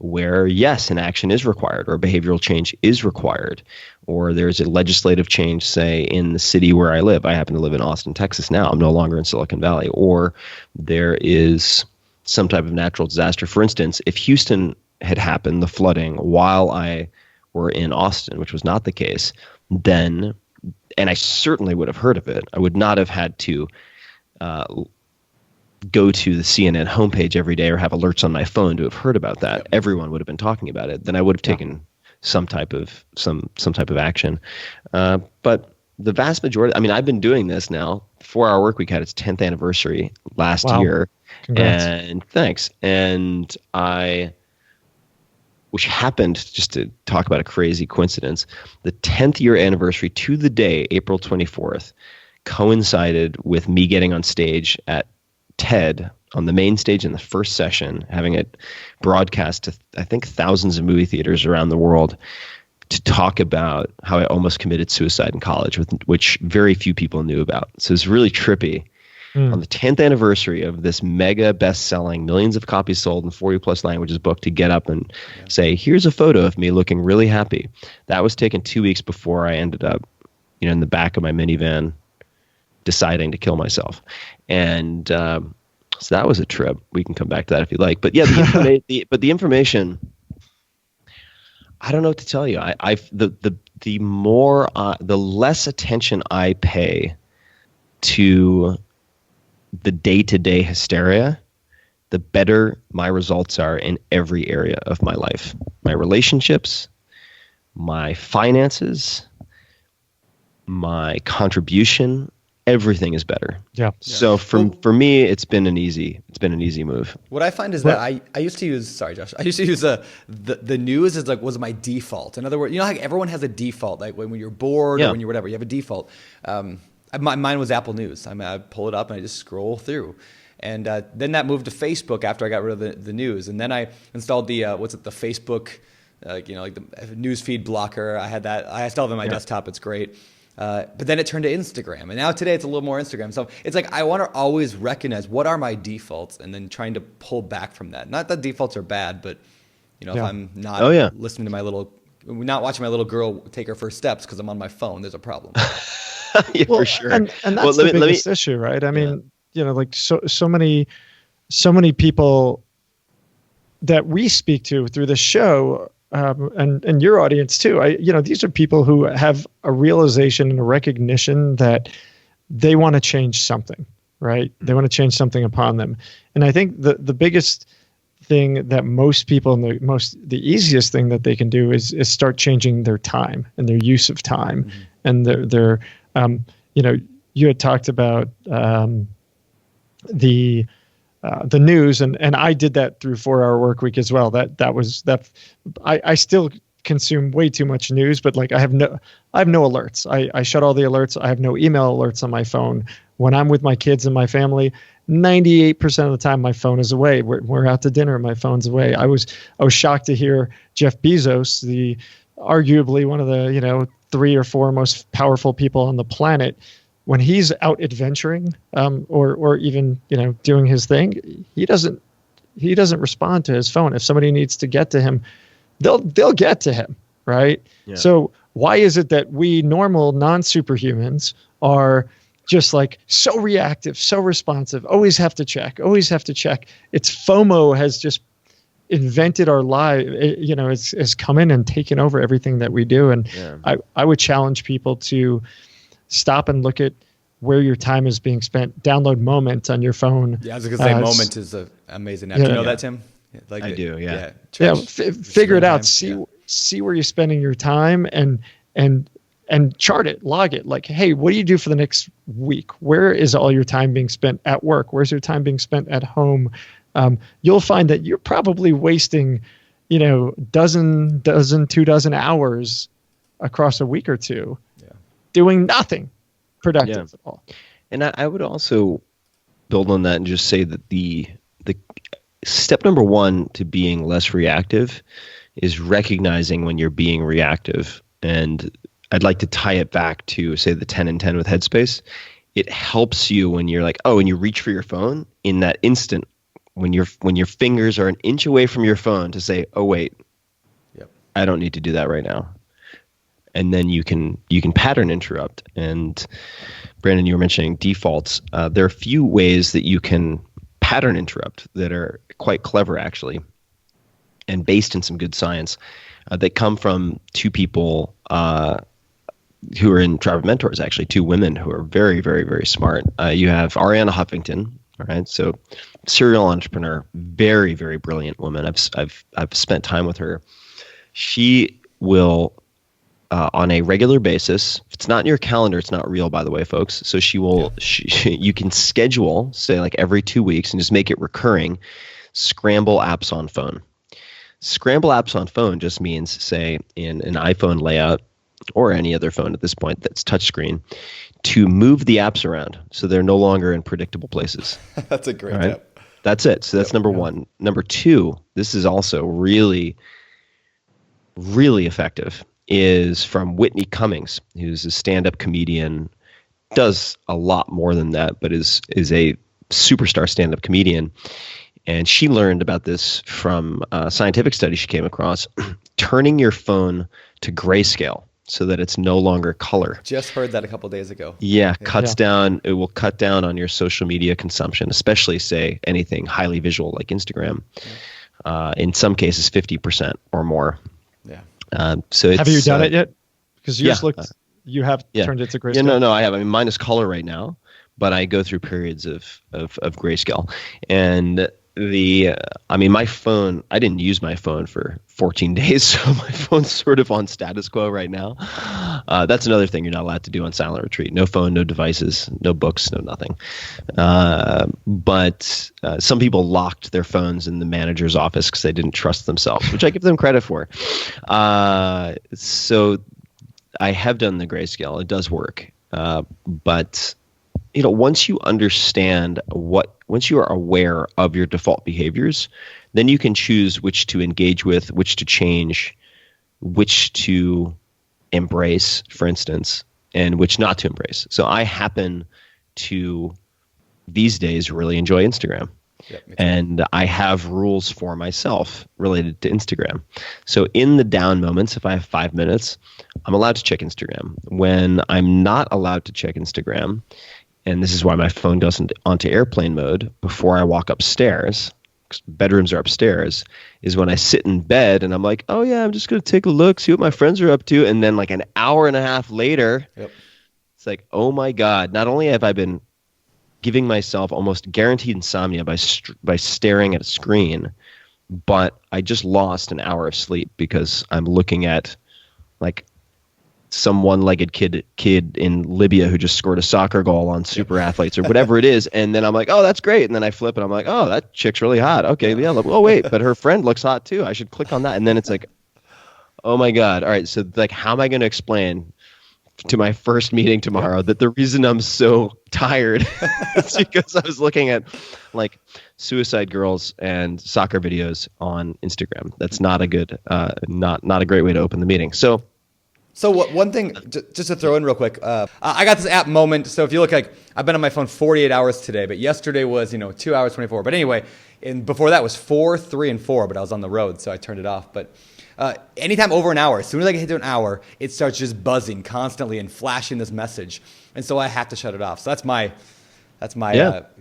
where, yes, an action is required or behavioral change is required, or there's a legislative change, say, in the city where I live. I happen to live in Austin, Texas now. I'm no longer in Silicon Valley. Or there is some type of natural disaster. For instance, if Houston had happened, the flooding, while I were in Austin, which was not the case, then, and I certainly would have heard of it, I would not have had to go to the CNN homepage every day or have alerts on my phone to have heard about that. Everyone would have been talking about it. Then I would have taken some type of action. But the vast majority, I mean, I've been doing this now. 4-Hour Workweek had its 10th anniversary last year. Congrats. And thanks. And which happened, just to talk about a crazy coincidence, the 10th year anniversary to the day, April 24th, coincided with me getting on stage at TED on the main stage in the first session, having it broadcast to, I think, thousands of movie theaters around the world to talk about how I almost committed suicide in college, which very few people knew about. So it's really trippy. On the 10th anniversary of this mega best-selling, millions of copies sold in 40-plus languages book, to get up and say, here's a photo of me looking really happy. That was taken 2 weeks before I ended up, in the back of my minivan deciding to kill myself. And so that was a trip. We can come back to that if you like. But yeah, the information, I don't know what to tell you. The less attention I pay to the day-to-day hysteria, the better my results are in every area of my life. My relationships, my finances, my contribution, everything is better. Yeah. So for me, it's been an easy move. What I find is that I used to use, sorry, Josh, I used to use the news was my default. In other words, how everyone has a default, like when you're bored or when you're whatever, you have a default. Mine was Apple News. I pull it up and I just scroll through. And then that moved to Facebook after I got rid of the news. And then I installed the Facebook, like the news feed blocker. I had that. I still have it on my desktop. It's great. But then it turned to Instagram. And now today it's a little more Instagram. So it's like I want to always recognize what are my defaults and then trying to pull back from that. Not that defaults are bad, but if I'm not listening to not watching my little girl take her first steps because I'm on my phone, there's a problem. For sure. And that's the biggest issue, right? I mean, like so many people that we speak to through the show, and your audience too. These are people who have a realization and a recognition that they want to change something, right? They want to change something upon them. And I think the biggest thing that most people, and the easiest thing that they can do is start changing their time and their use of time, and their you had talked about the news, and I did that through 4-Hour Workweek as well. I still consume way too much news, but like I have no alerts. I shut all the alerts. I have no email alerts on my phone. When I'm with my kids and my family, 98% of the time my phone is away. We're out to dinner, my phone's away. I was shocked to hear Jeff Bezos, arguably one of the 3 or 4 most powerful people on the planet, when he's out adventuring or even doing his thing, he doesn't respond to his phone. If somebody needs to get to him, they'll get to him, right? Yeah. So why is it that we normal non-superhumans are just like so reactive, so responsive, always have to check? It's FOMO has just invented our life, it's come in and taken over everything that we do. And I would challenge people to stop and look at where your time is being spent. Download Moment on your phone. Yeah, I was going to say Moment is an amazing app. Do you know that, Tim? Like I do, figure it out. See where you're spending your time and and chart it, log it. Like, hey, what do you do for the next week? Where is all your time being spent at work? Where's your time being spent at home? You'll find that you're probably wasting, 2 hours across a week or two doing nothing productive at all. And I would also build on that and just say that the step number one to being less reactive is recognizing when you're being reactive. And I'd like to tie it back to, say, the 10 and 10 with Headspace. It helps you when you're like, when you reach for your phone, in that instant, when your fingers are an inch away from your phone, to say, oh, wait, I don't need to do that right now. And then you can pattern interrupt. And Brandon, you were mentioning defaults. There are a few ways that you can pattern interrupt that are quite clever, actually, and based in some good science. That come from two people who are in Tribe of Mentors, actually, two women who are very, very, very smart. You have Arianna Huffington, all right? So serial entrepreneur, very, very brilliant woman. I've spent time with her. She will, on a regular basis, if it's not in your calendar, it's not real, by the way, folks. So she will, you can schedule, say, like every 2 weeks, and just make it recurring, scramble apps on phone. Scramble apps on phone just means, say, in an iPhone layout or any other phone at this point that's touchscreen, to move the apps around so they're no longer in predictable places. That's a great tip. That's it. So that's number one. Number two, this is also really, really effective, is from Whitney Cummings, who's a stand-up comedian, does a lot more than that, but is a superstar stand-up comedian. And she learned about this from a scientific study she came across, turning your phone to grayscale so that it's no longer color. Just heard that a couple days ago. Cuts down. It will cut down on your social media consumption, especially, say, anything highly visual like Instagram. In some cases, 50% or more. Yeah. So have you done it yet? Because you just looked. You have turned it to grayscale. Yeah, no, I have. I mean, mine is color right now, but I go through periods of grayscale. And my phone, I didn't use my phone for 14 days, so my phone's sort of on status quo right now. That's another thing you're not allowed to do on Silent Retreat. No phone, no devices, no books, no nothing. But some people locked their phones in the manager's office because they didn't trust themselves, which I give them credit for. So I have done the grayscale. It does work. But once you understand once you are aware of your default behaviors, then you can choose which to engage with, which to change, which to embrace, for instance, and which not to embrace. So I happen to, these days, really enjoy Instagram. And I have rules for myself related to Instagram. So in the down moments, if I have 5 minutes, I'm allowed to check Instagram. When I'm not allowed to check Instagram, and this is why my phone goes onto airplane mode before I walk upstairs, because bedrooms are upstairs, is when I sit in bed and I'm like, oh yeah, I'm just going to take a look, see what my friends are up to. And then like an hour and a half later, it's like, oh my God, not only have I been giving myself almost guaranteed insomnia by staring at a screen, but I just lost an hour of sleep because I'm looking at like some one-legged kid in Libya who just scored a soccer goal on Super Athletes or whatever it is. And then I'm like, oh, that's great. And then I flip and I'm like, oh, that chick's really hot. Okay, yeah. Oh, wait, but her friend looks hot too. I should click on that. And then it's like, oh my God. All right. So like, how am I going to explain to my first meeting tomorrow that the reason I'm so tired is because I was looking at like suicide girls and soccer videos on Instagram? That's not a good, not a great way to open the meeting. So one thing, just to throw in real quick, I got this app Moment. So if you look, like, I've been on my phone 48 hours today, but yesterday was 2 hours 24. But anyway, and before that was 4, 3, and 4. But I was on the road, so I turned it off. But anytime over an hour, as soon as I get to an hour, it starts just buzzing constantly and flashing this message, and so I have to shut it off. So that's my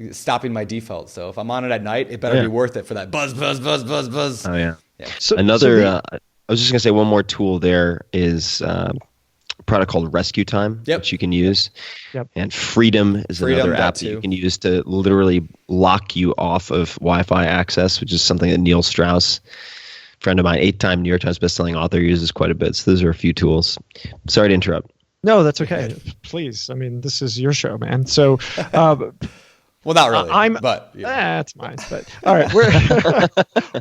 stopping my default. So if I'm on it at night, it better be worth it for that buzz. Oh yeah. So I was just going to say one more tool there is a product called Rescue Time, which you can use. And Freedom is another app that you can use to literally lock you off of Wi-Fi access, which is something that Neil Strauss, friend of mine, 8-time New York Times bestselling author, uses quite a bit. So those are a few tools. Sorry to interrupt. No, that's okay. Please. I mean, this is your show, man. So, well, not really. But that's mine. But all right,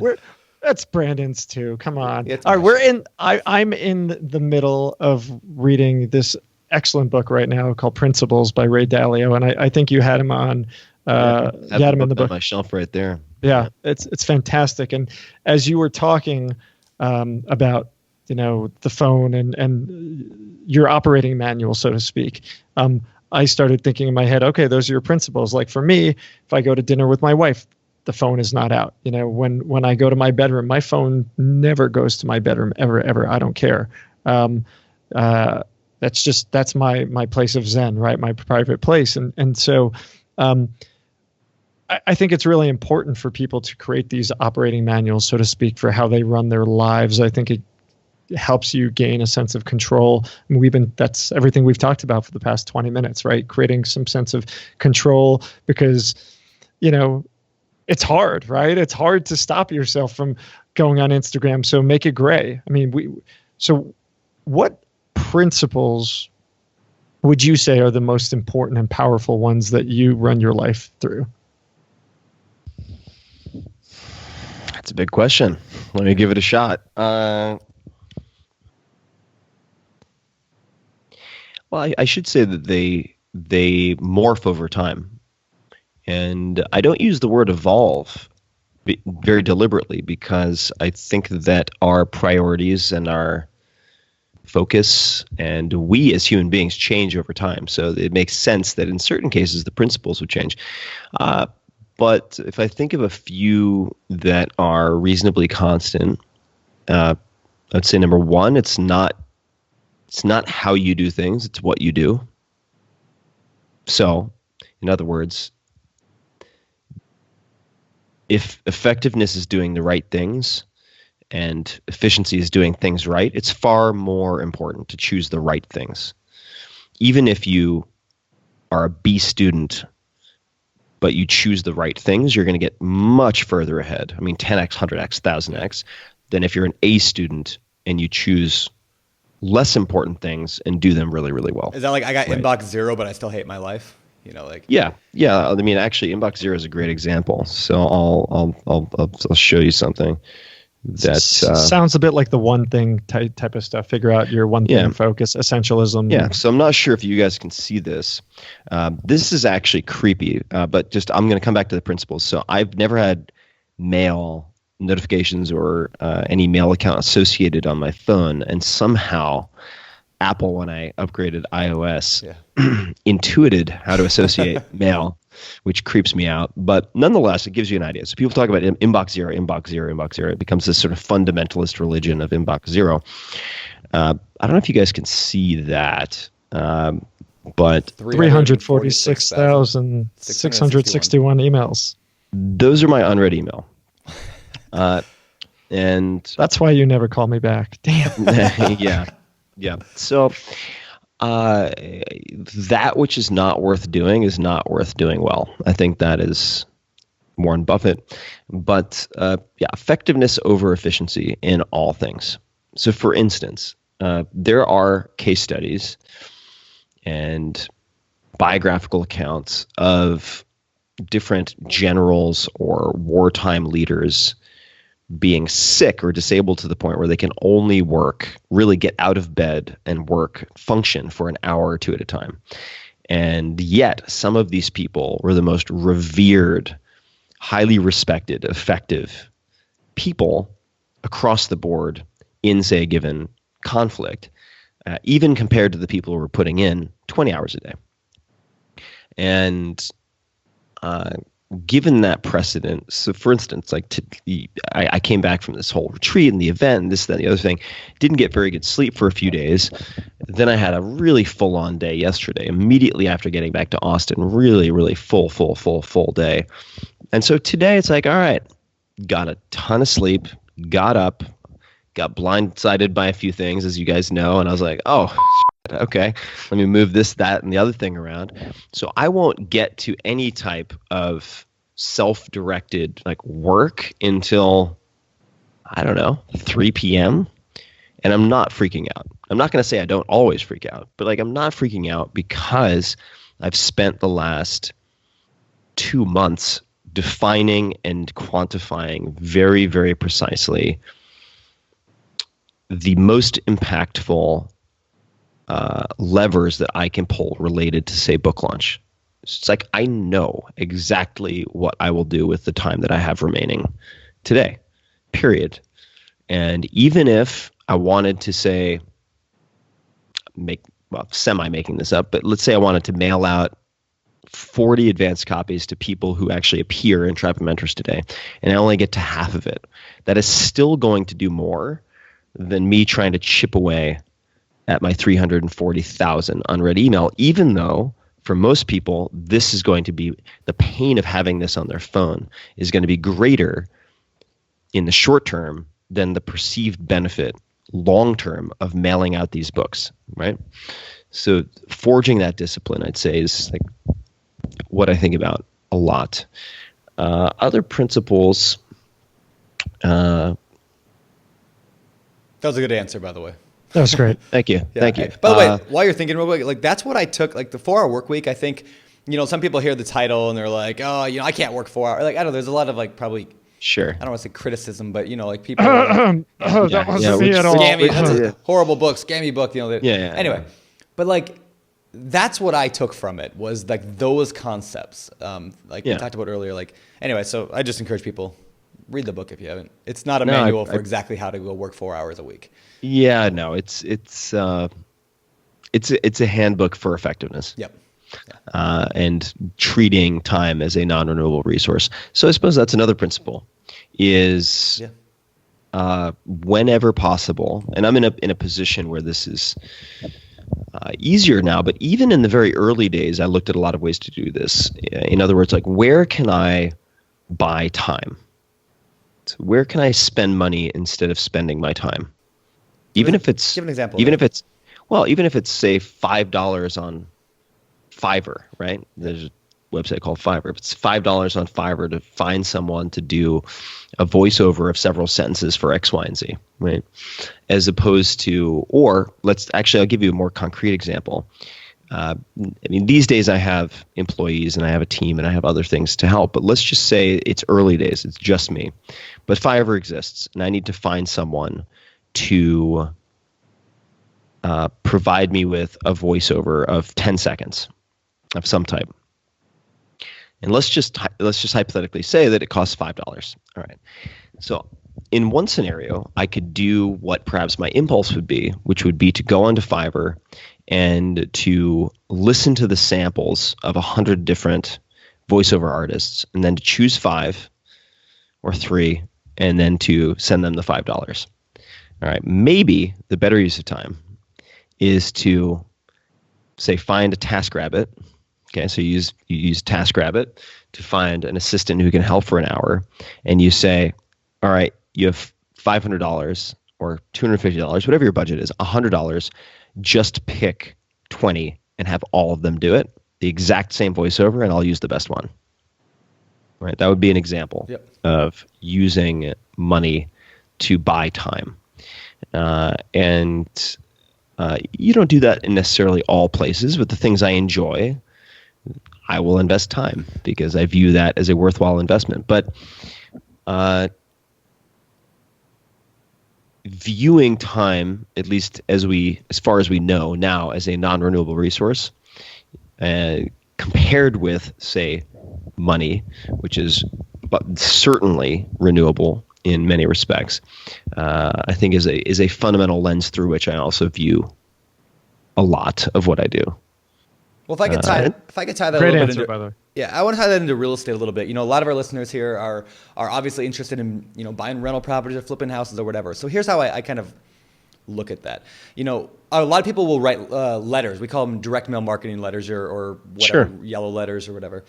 we're that's Brandon's too. Come on. All right, I'm in the middle of reading this excellent book right now called Principles by Ray Dalio, and I think you had him on. You had him in the book. On my shelf right there. Yeah, it's fantastic. And as you were talking about, the phone and your operating manual, so to speak, I started thinking in my head, okay, those are your principles. Like for me, if I go to dinner with my wife, the phone is not out. When I go to my bedroom, my phone never goes to my bedroom ever. I don't care. That's my place of Zen, right? My private place. And so I think it's really important for people to create these operating manuals, so to speak, for how they run their lives. I think it helps you gain a sense of control. And that's everything we've talked about for the past 20 minutes, right? Creating some sense of control because, it's hard, right? It's hard to stop yourself from going on Instagram. So make it gray. I mean, so what principles would you say are the most important and powerful ones that you run your life through? That's a big question. Let me give it a shot. Well, I should say that they morph over time. And I don't use the word evolve very deliberately because I think that our priorities and our focus and we as human beings change over time. So it makes sense that in certain cases the principles would change. But if I think of a few that are reasonably constant, I'd say number one, it's not how you do things, it's what you do. So, in other words, if effectiveness is doing the right things and efficiency is doing things right, it's far more important to choose the right things. Even if you are a B student, but you choose the right things, you're going to get much further ahead. I mean, 10x, 100x, 1000x, than if you're an A student and you choose less important things and do them really, really well. Is that like I got inbox 0, but I still hate my life? Yeah. I mean, actually, inbox 0 is a great example. So I'll show you something that sounds a bit like the one thing type of stuff. Figure out your one thing focus, essentialism. Yeah. So I'm not sure if you guys can see this. This is actually creepy, but I'm going to come back to the principles. So I've never had mail notifications or any mail account associated on my phone, and somehow Apple, when I upgraded iOS, intuited how to associate mail, which creeps me out. But nonetheless, it gives you an idea. So people talk about inbox 0, inbox 0, inbox 0. It becomes this sort of fundamentalist religion of inbox 0. I don't know if you guys can see that, but 346,661 emails. Those are my unread email. And that's why you never call me back. Damn. Yeah. So that which is not worth doing is not worth doing well. I think that is Warren Buffett. But effectiveness over efficiency in all things. So for instance, there are case studies and biographical accounts of different generals or wartime leaders being sick or disabled to the point where they can only really get out of bed and function for an hour or two at a time. And yet some of these people were the most revered, highly respected, effective people across the board in, say, a given conflict, even compared to the people who were putting in 20 hours a day. And given that precedent, so for instance, I came back from this whole retreat and the event and this, that, and the other thing, didn't get very good sleep for a few days. Then I had a really full-on day yesterday, immediately after getting back to Austin, really, really full day. And so today it's like, all right, got a ton of sleep, got up, got blindsided by a few things, as you guys know, and I was like, oh, okay, let me move this, that, and the other thing around. So I won't get to any type of self-directed work until, I don't know, 3 p.m. And I'm not freaking out. I'm not going to say I don't always freak out, but like I'm not freaking out because I've spent the last 2 months defining and quantifying very, very precisely the most impactful levers that I can pull related to, say, book launch. It's like I know exactly what I will do with the time that I have remaining today, period. And even if I wanted to say, semi-making this up, but let's say I wanted to mail out 40 advanced copies to people who actually appear in Tribe of Mentors today, and I only get to half of it, that is still going to do more than me trying to chip away at my 340,000 unread email, even though for most people, this is going to be the pain of having this on their phone is going to be greater in the short term than the perceived benefit long term of mailing out these books, right? So forging that discipline, I'd say, is like what I think about a lot. Other principles. That was a good answer, by the way. That was great. Thank you. Yeah. Thank you. By the way, while you're thinking real quick, like that's what I took, like the 4-hour work week. I think, some people hear the title and they're like, oh, I can't work 4 hours. Like, I don't know. There's a lot of like probably, sure. I don't want to say criticism, but like people. That wasn't me at all. Scammy, that's a horrible book, scammy book. Anyway, yeah. But like, that's what I took from it was like those concepts. We talked about earlier. Like, anyway, so I just encourage people. Read the book if you haven't. It's not a manual for exactly how to go work 4 hours a week. Yeah, no, it's a handbook for effectiveness. Yep. And treating time as a non-renewable resource. So I suppose that's another principle is whenever possible, and I'm in a position where this is easier now, but even in the very early days, I looked at a lot of ways to do this. In other words, like where can I buy time? Where can I spend money instead of spending my time? Even if it's give an example. Even if it's say $5 on Fiverr, right? There's a website called Fiverr. If it's $5 on Fiverr to find someone to do a voiceover of several sentences for X, Y, and Z, right? As opposed to, or I'll give you a more concrete example. These days I have employees and I have a team and I have other things to help, but let's just say it's early days. It's just me, but Fiverr exists and I need to find someone to provide me with a voiceover of 10 seconds of some type. And let's just hypothetically say that it costs $5. All right. So in one scenario, I could do what perhaps my impulse would be, which would be to go onto Fiverr and to listen to the samples of 100 different voiceover artists, and then to choose 5 or 3, and then to send them the $5. All right. Maybe the better use of time is to, say, find a TaskRabbit. Okay, so you use TaskRabbit to find an assistant who can help for an hour, and you say, all right, you have $500 or $250, whatever your budget is, $100. Just pick 20 and have all of them do it, the exact same voiceover, and I'll use the best one. Right? That would be an example of using money to buy time. And you don't do that in necessarily all places, but the things I enjoy, I will invest time because I view that as a worthwhile investment. But viewing time, at least as far as we know now, as a non-renewable resource, compared with, say, money, which is certainly renewable in many respects, I think is a fundamental lens through which I also view a lot of what I do. Well, if I could tie that great a little answer, bit by the way. Yeah, I want to tie that into real estate a little bit. A lot of our listeners here are obviously interested in buying rental properties or flipping houses or whatever. So here's how I kind of look at that. A lot of people will write letters. We call them direct mail marketing letters or whatever, Sure. yellow letters or whatever.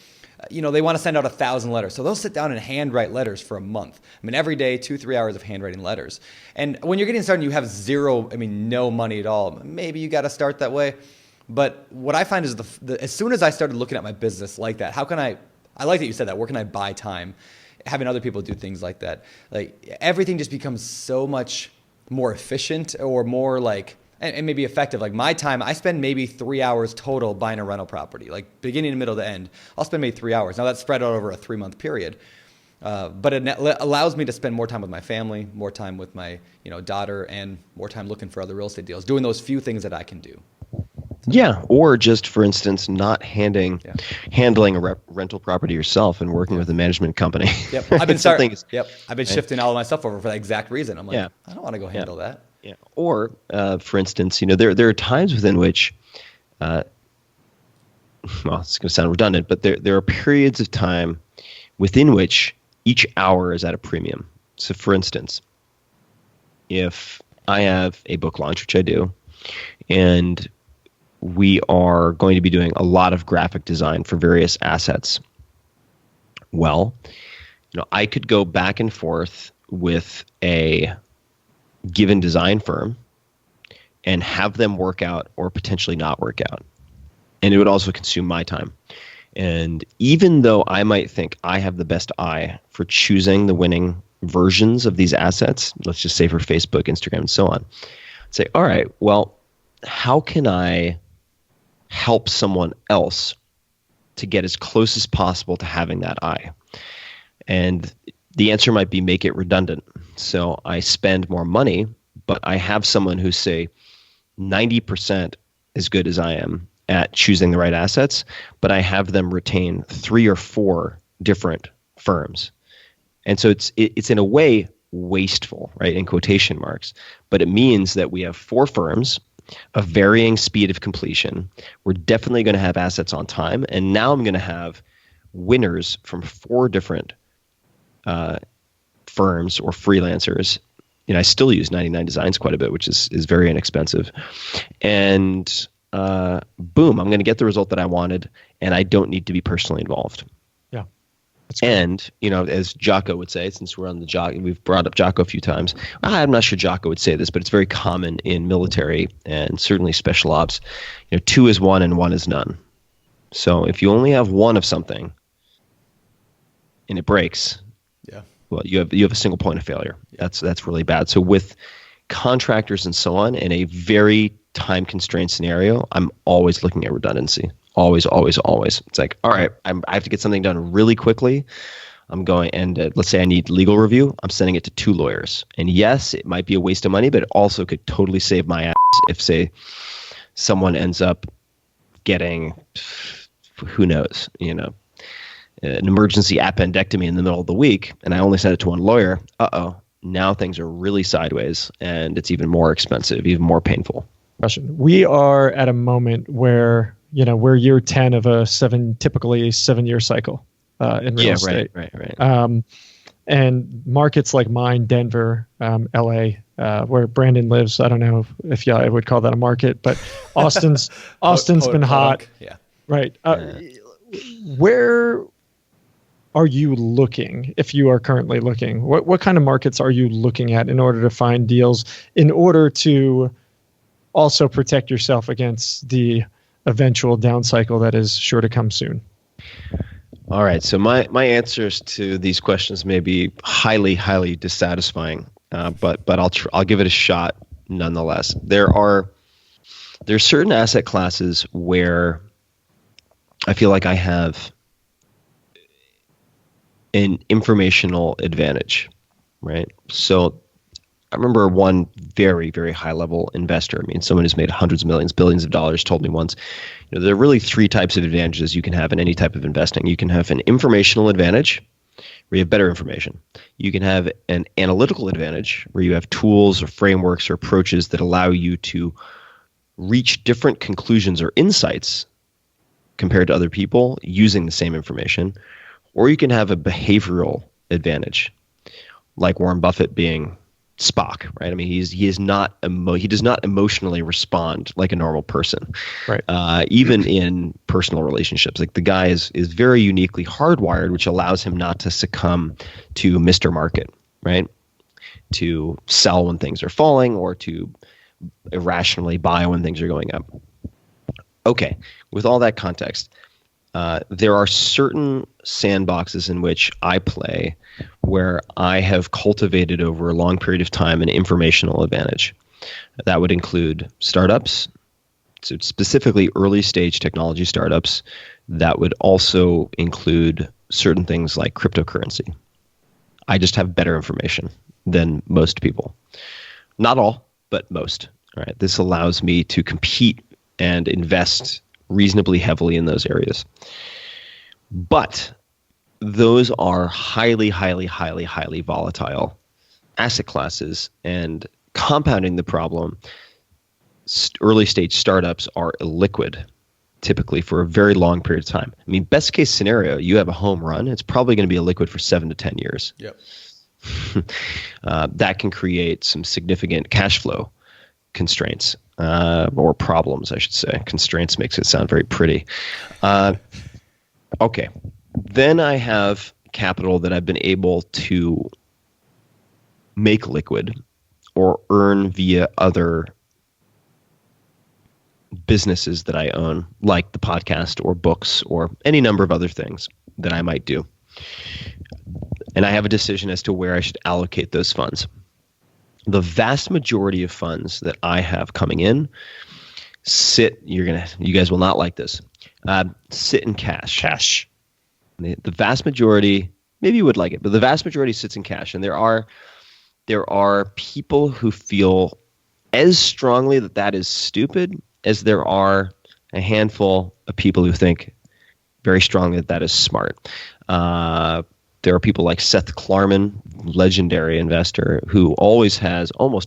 They want to send out 1,000 letters. So they'll sit down and handwrite letters for a month. Every day, 2-3 hours of handwriting letters. And when you're getting started, you have no money at all. Maybe you got to start that way. But what I find is as soon as I started looking at my business like that, how can I like that you said that, where can I buy time? Having other people do things like that. Like everything just becomes so much more efficient or more like, and maybe effective. Like my time, I spend maybe 3 hours total buying a rental property, like beginning to middle to end. I'll spend maybe 3 hours. Now that's spread out over a 3-month period. But it allows me to spend more time with my family, more time with my daughter, and more time looking for other real estate deals, doing those few things that I can do. Yeah, or just, for instance, not handling a rental property yourself and working with a management company. Yep, I've been shifting all of my stuff over for that exact reason. I'm like, I don't want to go handle that. Yeah. Or, for instance, there are times within which, well, it's going to sound redundant, but there are periods of time within which each hour is at a premium. So, for instance, if I have a book launch, which I do, and we are going to be doing a lot of graphic design for various assets, well, I could go back and forth with a given design firm and have them work out or potentially not work out. And it would also consume my time. And even though I might think I have the best eye for choosing the winning versions of these assets, let's just say for Facebook, Instagram, and so on, I'd say, all right, well, how can I help someone else to get as close as possible to having that eye? And the answer might be make it redundant. So I spend more money, but I have someone who's, say, 90% as good as I am at choosing the right assets, but I have them retain 3 or 4 different firms. And so it's in a way wasteful, right, in quotation marks, but it means that we have 4 firms of varying speed of completion. We're definitely going to have assets on time, and now I'm going to have winners from 4 different firms or freelancers. I still use 99 Designs quite a bit, which is very inexpensive. And boom, I'm going to get the result that I wanted, and I don't need to be personally involved. Yeah. And, as Jocko would say, since we're on the Jocko, we've brought up Jocko a few times. I'm not sure Jocko would say this, but it's very common in military and certainly special ops. 2 is 1 and 1 is none. So if you only have 1 of something and it breaks, well, you have a single point of failure. That's really bad. So with contractors and so on, in a very time-constrained scenario, I'm always looking at redundancy. Always, always, always. It's like, all right, I have to get something done really quickly. I'm going, and let's say I need legal review. I'm sending it to 2 lawyers. And yes, it might be a waste of money, but it also could totally save my ass if, say, someone ends up getting, who knows, an emergency appendectomy in the middle of the week, and I only sent it to 1 lawyer. Now things are really sideways, and it's even more expensive, even more painful. We are at a moment where, we're year 10 of a typically 7-year cycle in real estate. Right. And markets like mine, Denver, LA, where Brandon lives, I don't know if I would call that a market, but Austin's been hot. Yeah. Right. Where are you looking, if you are currently looking? What kind of markets are you looking at in order to find deals, in order to also protect yourself against the eventual down cycle that is sure to come soon? All right. So my answers to these questions may be highly, highly dissatisfying, but I'll give it a shot nonetheless. There are certain asset classes where I feel like I have an informational advantage, right? So I remember one very, very high level investor, someone who's made hundreds of millions, billions of dollars, told me once, there are really 3 types of advantages you can have in any type of investing. You can have an informational advantage where you have better information. You can have an analytical advantage where you have tools or frameworks or approaches that allow you to reach different conclusions or insights compared to other people using the same information. Or you can have a behavioral advantage, like Warren Buffett being Spock, right? He does not emotionally respond like a normal person, right? Even in personal relationships, like the guy is very uniquely hardwired, which allows him not to succumb to Mr. Market, right? To sell when things are falling or to irrationally buy when things are going up. Okay, with all that context, there are certain sandboxes in which I play where I have cultivated over a long period of time an informational advantage. That would include startups, so specifically early stage technology startups. That would also include certain things like cryptocurrency. I just have better information than most people. Not all, but most. All right. This allows me to compete and invest reasonably heavily in those areas. But those are highly, highly, highly, highly volatile asset classes, and compounding the problem, early stage startups are illiquid typically for a very long period of time. I mean, best case scenario, you have a home run, it's probably going to be illiquid for 7 to 10 years. Yep. That can create some significant cash flow constraints, or problems, I should say. Constraints makes it sound very pretty. Okay. Then I have capital that I've been able to make liquid or earn via other businesses that I own, like the podcast or books or any number of other things that I might do. And I have a decision as to where I should allocate those funds. The vast majority of funds that I have coming in you guys will not like this, sit in cash. Cash. The vast majority, maybe you would like it, but the vast majority sits in cash. And there are people who feel as strongly that that is stupid as there are a handful of people who think very strongly that that is smart. There are people like Seth Klarman, legendary investor, who almost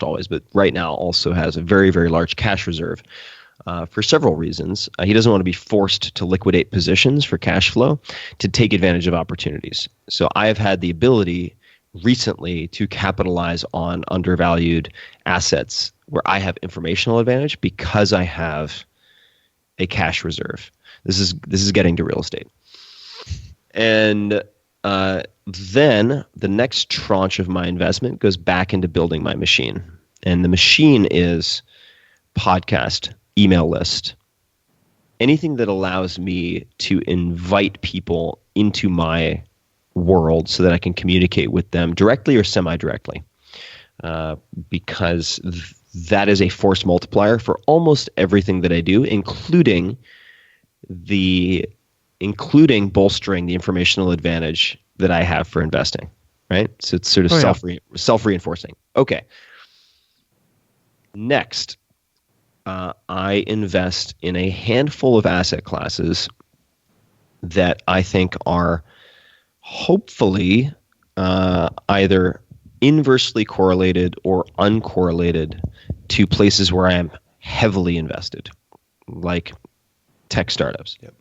always, but right now also has a very, very large cash reserve for several reasons. He doesn't want to be forced to liquidate positions for cash flow to take advantage of opportunities. So I have had the ability recently to capitalize on undervalued assets where I have informational advantage because I have a cash reserve. This is getting to real estate. And then the next tranche of my investment goes back into building my machine. And the machine is podcast, email list, anything that allows me to invite people into my world so that I can communicate with them directly or semi-directly. Because that is a force multiplier for almost everything that I do, including bolstering the informational advantage that I have for investing, right? So it's sort of self-reinforcing. Okay. Next, I invest in a handful of asset classes that I think are hopefully either inversely correlated or uncorrelated to places where I am heavily invested, like tech startups. Yep.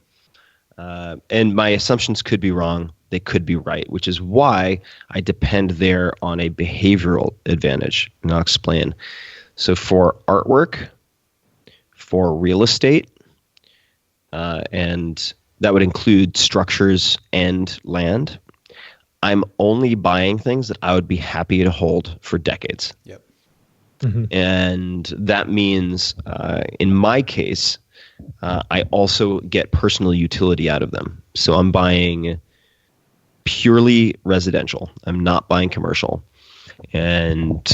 And my assumptions could be wrong. They could be right, which is why I depend there on a behavioral advantage. And I'll explain. So for artwork, for real estate, and that would include structures and land, I'm only buying things that I would be happy to hold for decades. Yep. Mm-hmm. And that means, in my case, I also get personal utility out of them. So I'm buying purely residential. I'm not buying commercial. And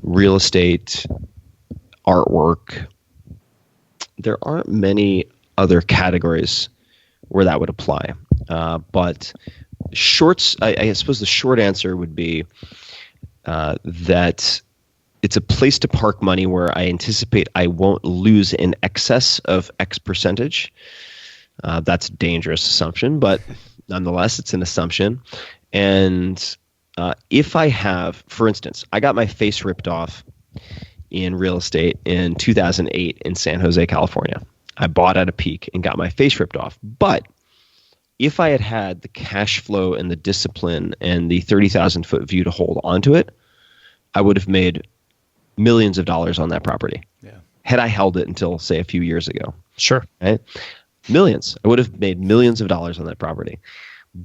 real estate, artwork, there aren't many other categories where that would apply. But shorts, I suppose the short answer would be that it's a place to park money where I anticipate I won't lose in excess of X percentage. That's a dangerous assumption, but nonetheless, it's an assumption. And if I have, for instance, I got my face ripped off in real estate in 2008 in San Jose, California. I bought at a peak and got my face ripped off. But if I had had the cash flow and the discipline and the 30,000 foot view to hold onto it, I would have made millions of dollars on that property. Yeah. Had I held it until, say, a few years ago. Sure. Right? Millions. I would have made millions of dollars on that property.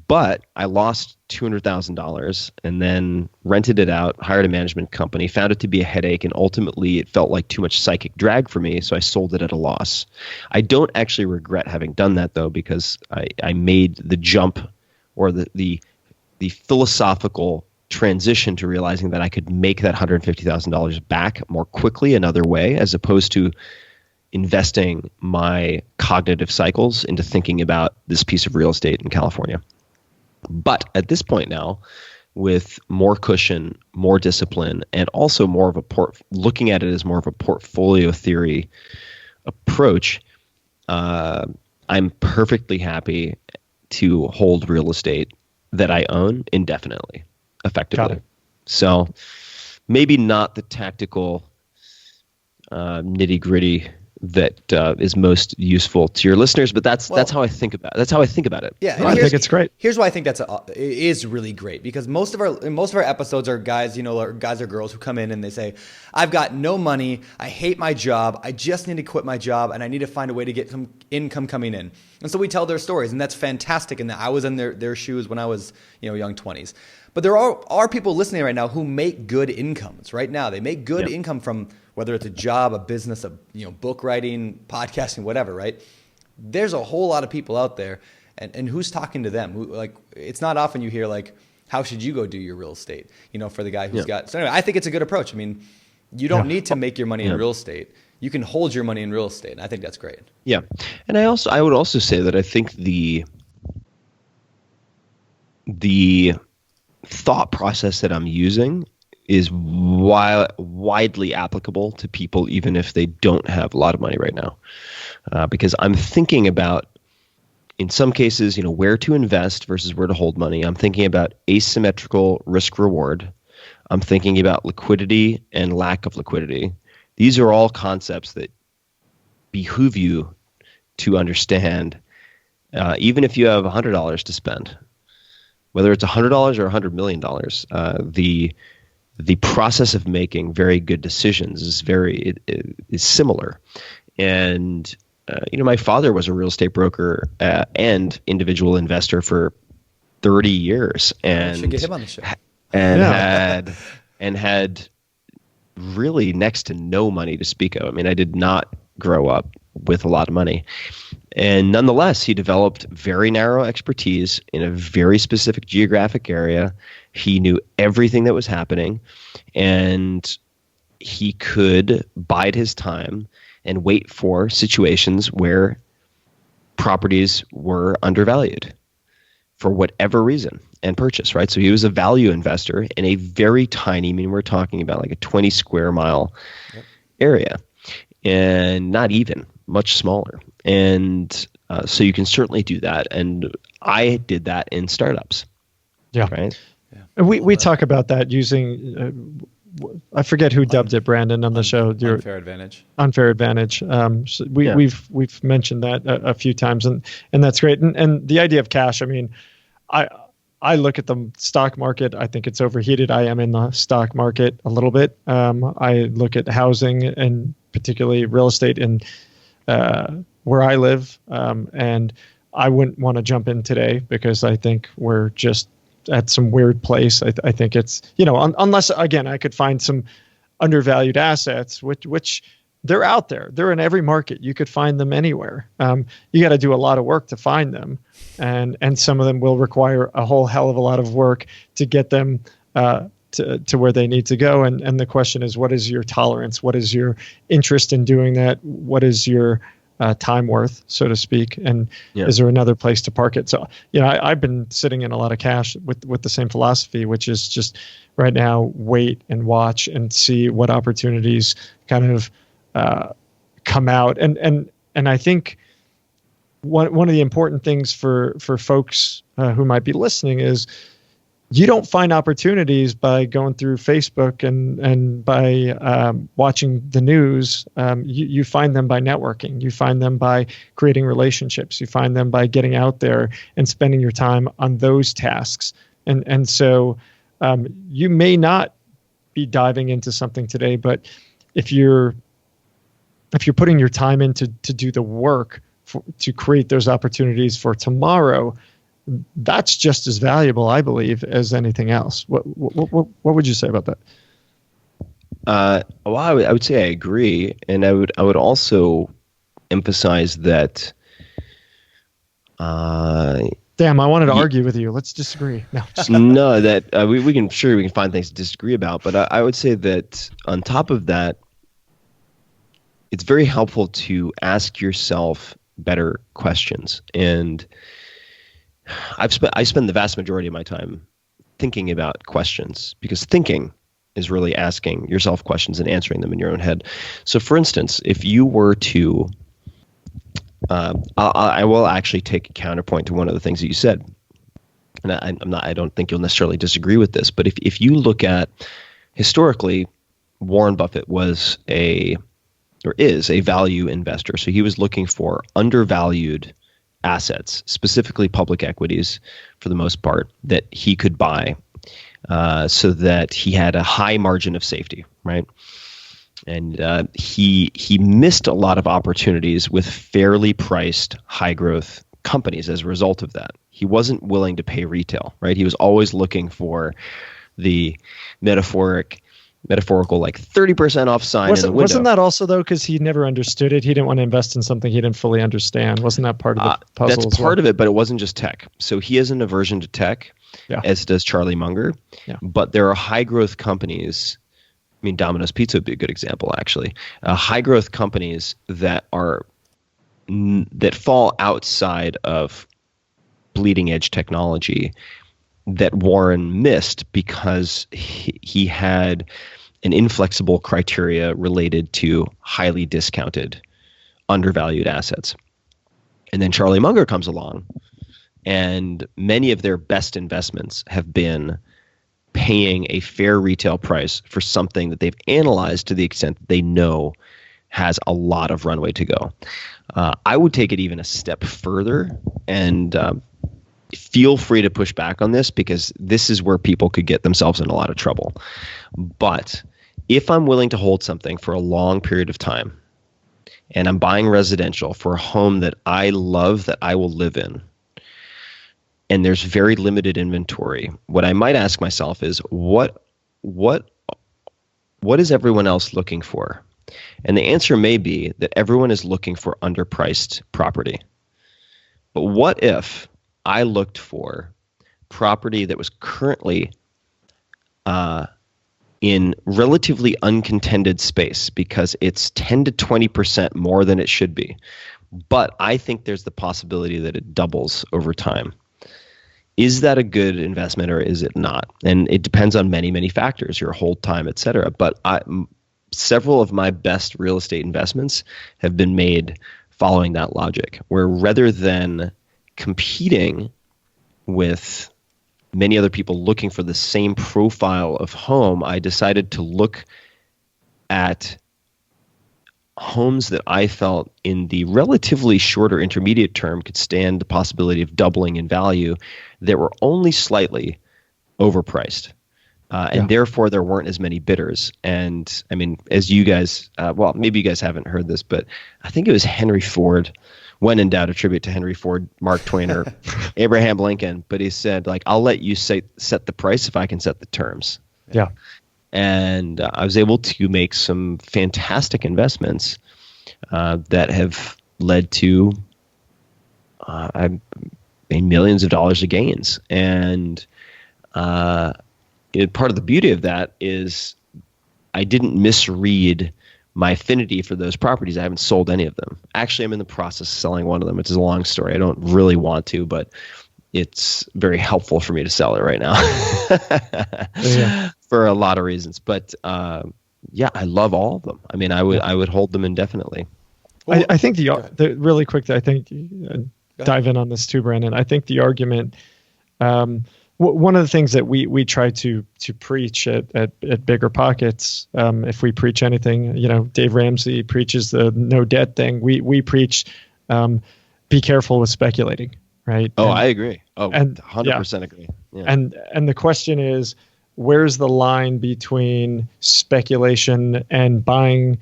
But I lost $200,000 and then rented it out, hired a management company, found it to be a headache, and ultimately it felt like too much psychic drag for me, so I sold it at a loss. I don't actually regret having done that, though, because I made the jump or the philosophical transition to realizing that I could make that $150,000 back more quickly another way, as opposed to investing my cognitive cycles into thinking about this piece of real estate in California. But at this point now, with more cushion, more discipline, and also more of a looking at it as more of a portfolio theory approach, I'm perfectly happy to hold real estate that I own indefinitely, effectively. So maybe not the tactical nitty-gritty that is most useful to your listeners, but that's how I think about it. That's how I think about it. Yeah, I think it's great. Here's why I think it is really great, because most of our episodes are guys, or guys or girls who come in and they say, "I've got no money, I hate my job, I just need to quit my job, and I need to find a way to get some income coming in." And so we tell their stories, and that's fantastic. And I was in their shoes when I was young 20s. But there are people listening right now who make good incomes right now. They make good income from whether it's a job, a business, book writing, podcasting, whatever, right? There's a whole lot of people out there, and who's talking to them? It's not often you hear how should you go do your real estate? For the guy who's got. So anyway, I think it's a good approach. I mean, you don't need to make your money in real estate. You can hold your money in real estate, and I think that's great. Yeah, and I would also say that I think the thought process that I'm using is widely applicable to people, even if they don't have a lot of money right now. Because I'm thinking about, in some cases, where to invest versus where to hold money. I'm thinking about asymmetrical risk reward. I'm thinking about liquidity and lack of liquidity. These are all concepts that behoove you to understand, even if you have $100 to spend. Whether it's $100 or $100 million, the process of making very good decisions is similar. And my father was a real estate broker and individual investor for 30 years, and should get him on the show. And had really next to no money to speak of. I mean, I did not grow up with a lot of money. And nonetheless, he developed very narrow expertise in a very specific geographic area. He knew everything that was happening, and he could bide his time and wait for situations where properties were undervalued for whatever reason and purchase, right? So he was a value investor in a very tiny, we're talking about like a 20 square mile area, and not even, much smaller. And so you can certainly do that. And I did that in startups. Yeah. Right. Yeah. And we talk about that using, I forget who dubbed it, Brandon, on the show. Unfair advantage. Unfair advantage. So we've mentioned that a few times, and that's great. And the idea of cash, I mean, I look at the stock market. I think it's overheated. I am in the stock market a little bit. I look at housing and particularly real estate in where I live, and I wouldn't want to jump in today because I think we're just at some weird place. I think it's, unless, again, I could find some undervalued assets, which they're out there. They're in every market. You could find them anywhere. You got to do a lot of work to find them. And some of them will require a whole hell of a lot of work to get them to where they need to go. And the question is, what is your tolerance? What is your interest in doing that? What is your time worth, so to speak? And is there another place to park it? So, I've been sitting in a lot of cash with the same philosophy, which is just right now, wait and watch and see what opportunities kind of come out. And I think one of the important things for folks who might be listening is, you don't find opportunities by going through Facebook and by watching the news. You find them by networking. You find them by creating relationships. You find them by getting out there and spending your time on those tasks. And so you may not be diving into something today, but if you're putting your time in to do the work to create those opportunities for tomorrow, that's just as valuable, I believe, as anything else. What would you say about that? Well, I would say I agree, and I would also emphasize that Damn, I wanted to argue with you. Let's disagree. No, no, that we can find things to disagree about, but I would say that on top of that, it's very helpful to ask yourself better questions. And I spend the vast majority of my time thinking about questions, because thinking is really asking yourself questions and answering them in your own head. So, for instance, if you were to I will actually take a counterpoint to one of the things that you said, and I don't think you'll necessarily disagree with this. But if you look at historically, Warren Buffett is a value investor. So he was looking for undervalued assets, specifically public equities, for the most part, that he could buy, so that he had a high margin of safety, right? And he missed a lot of opportunities with fairly priced high growth companies as a result of that. He wasn't willing to pay retail, right? He was always looking for the metaphorical like 30% off sign in the window. Wasn't that also though because he never understood it? He didn't want to invest in something he didn't fully understand. Wasn't that part of the puzzle? That's part of it, but it wasn't just tech. So he has an aversion to tech, as does Charlie Munger. Yeah. But there are high growth companies. I mean, Domino's Pizza would be a good example, actually. High growth companies that fall outside of bleeding edge technology that Warren missed because he had an inflexible criteria related to highly discounted, undervalued assets. And then Charlie Munger comes along, and many of their best investments have been paying a fair retail price for something that they've analyzed to the extent that they know has a lot of runway to go. I would take it even a step further, and feel free to push back on this, because this is where people could get themselves in a lot of trouble. But if I'm willing to hold something for a long period of time, and I'm buying residential for a home that I love, that I will live in, and there's very limited inventory, what I might ask myself is, what is everyone else looking for? And the answer may be that everyone is looking for underpriced property. But what if I looked for property that was currently in relatively uncontended space, because it's 10 to 20% more than it should be, but I think there's the possibility that it doubles over time? Is that a good investment or is it not? And it depends on many, many factors, your hold time, et cetera. But several of my best real estate investments have been made following that logic, where rather than competing with many other people looking for the same profile of home, I decided to look at homes that I felt in the relatively shorter intermediate term could stand the possibility of doubling in value, that were only slightly overpriced. And therefore there weren't as many bidders. And I mean, as you guys, well, maybe you guys haven't heard this, but I think it was Henry Ford, when in doubt, a tribute to Henry Ford, Mark Twain, or Abraham Lincoln. But he said, like, I'll let you set the price if I can set the terms. Yeah. And I was able to make some fantastic investments that have led to millions of dollars of gains. And part of the beauty of that is I didn't misread my affinity for those properties. I haven't sold any of them. Actually, I'm in the process of selling one of them, which is a long story. I don't really want to, but it's very helpful for me to sell it right now for a lot of reasons. But yeah, I love all of them. I mean, I would hold them indefinitely. Well, I think the really quick, I think dive in on this too, Brandon. I think the argument, one of the things that we try to preach at BiggerPockets, if we preach anything, Dave Ramsey preaches the no debt thing. We preach, be careful with speculating, right? Oh, I agree. Oh, and 100% agree. Yeah. And the question is, where's the line between speculation and buying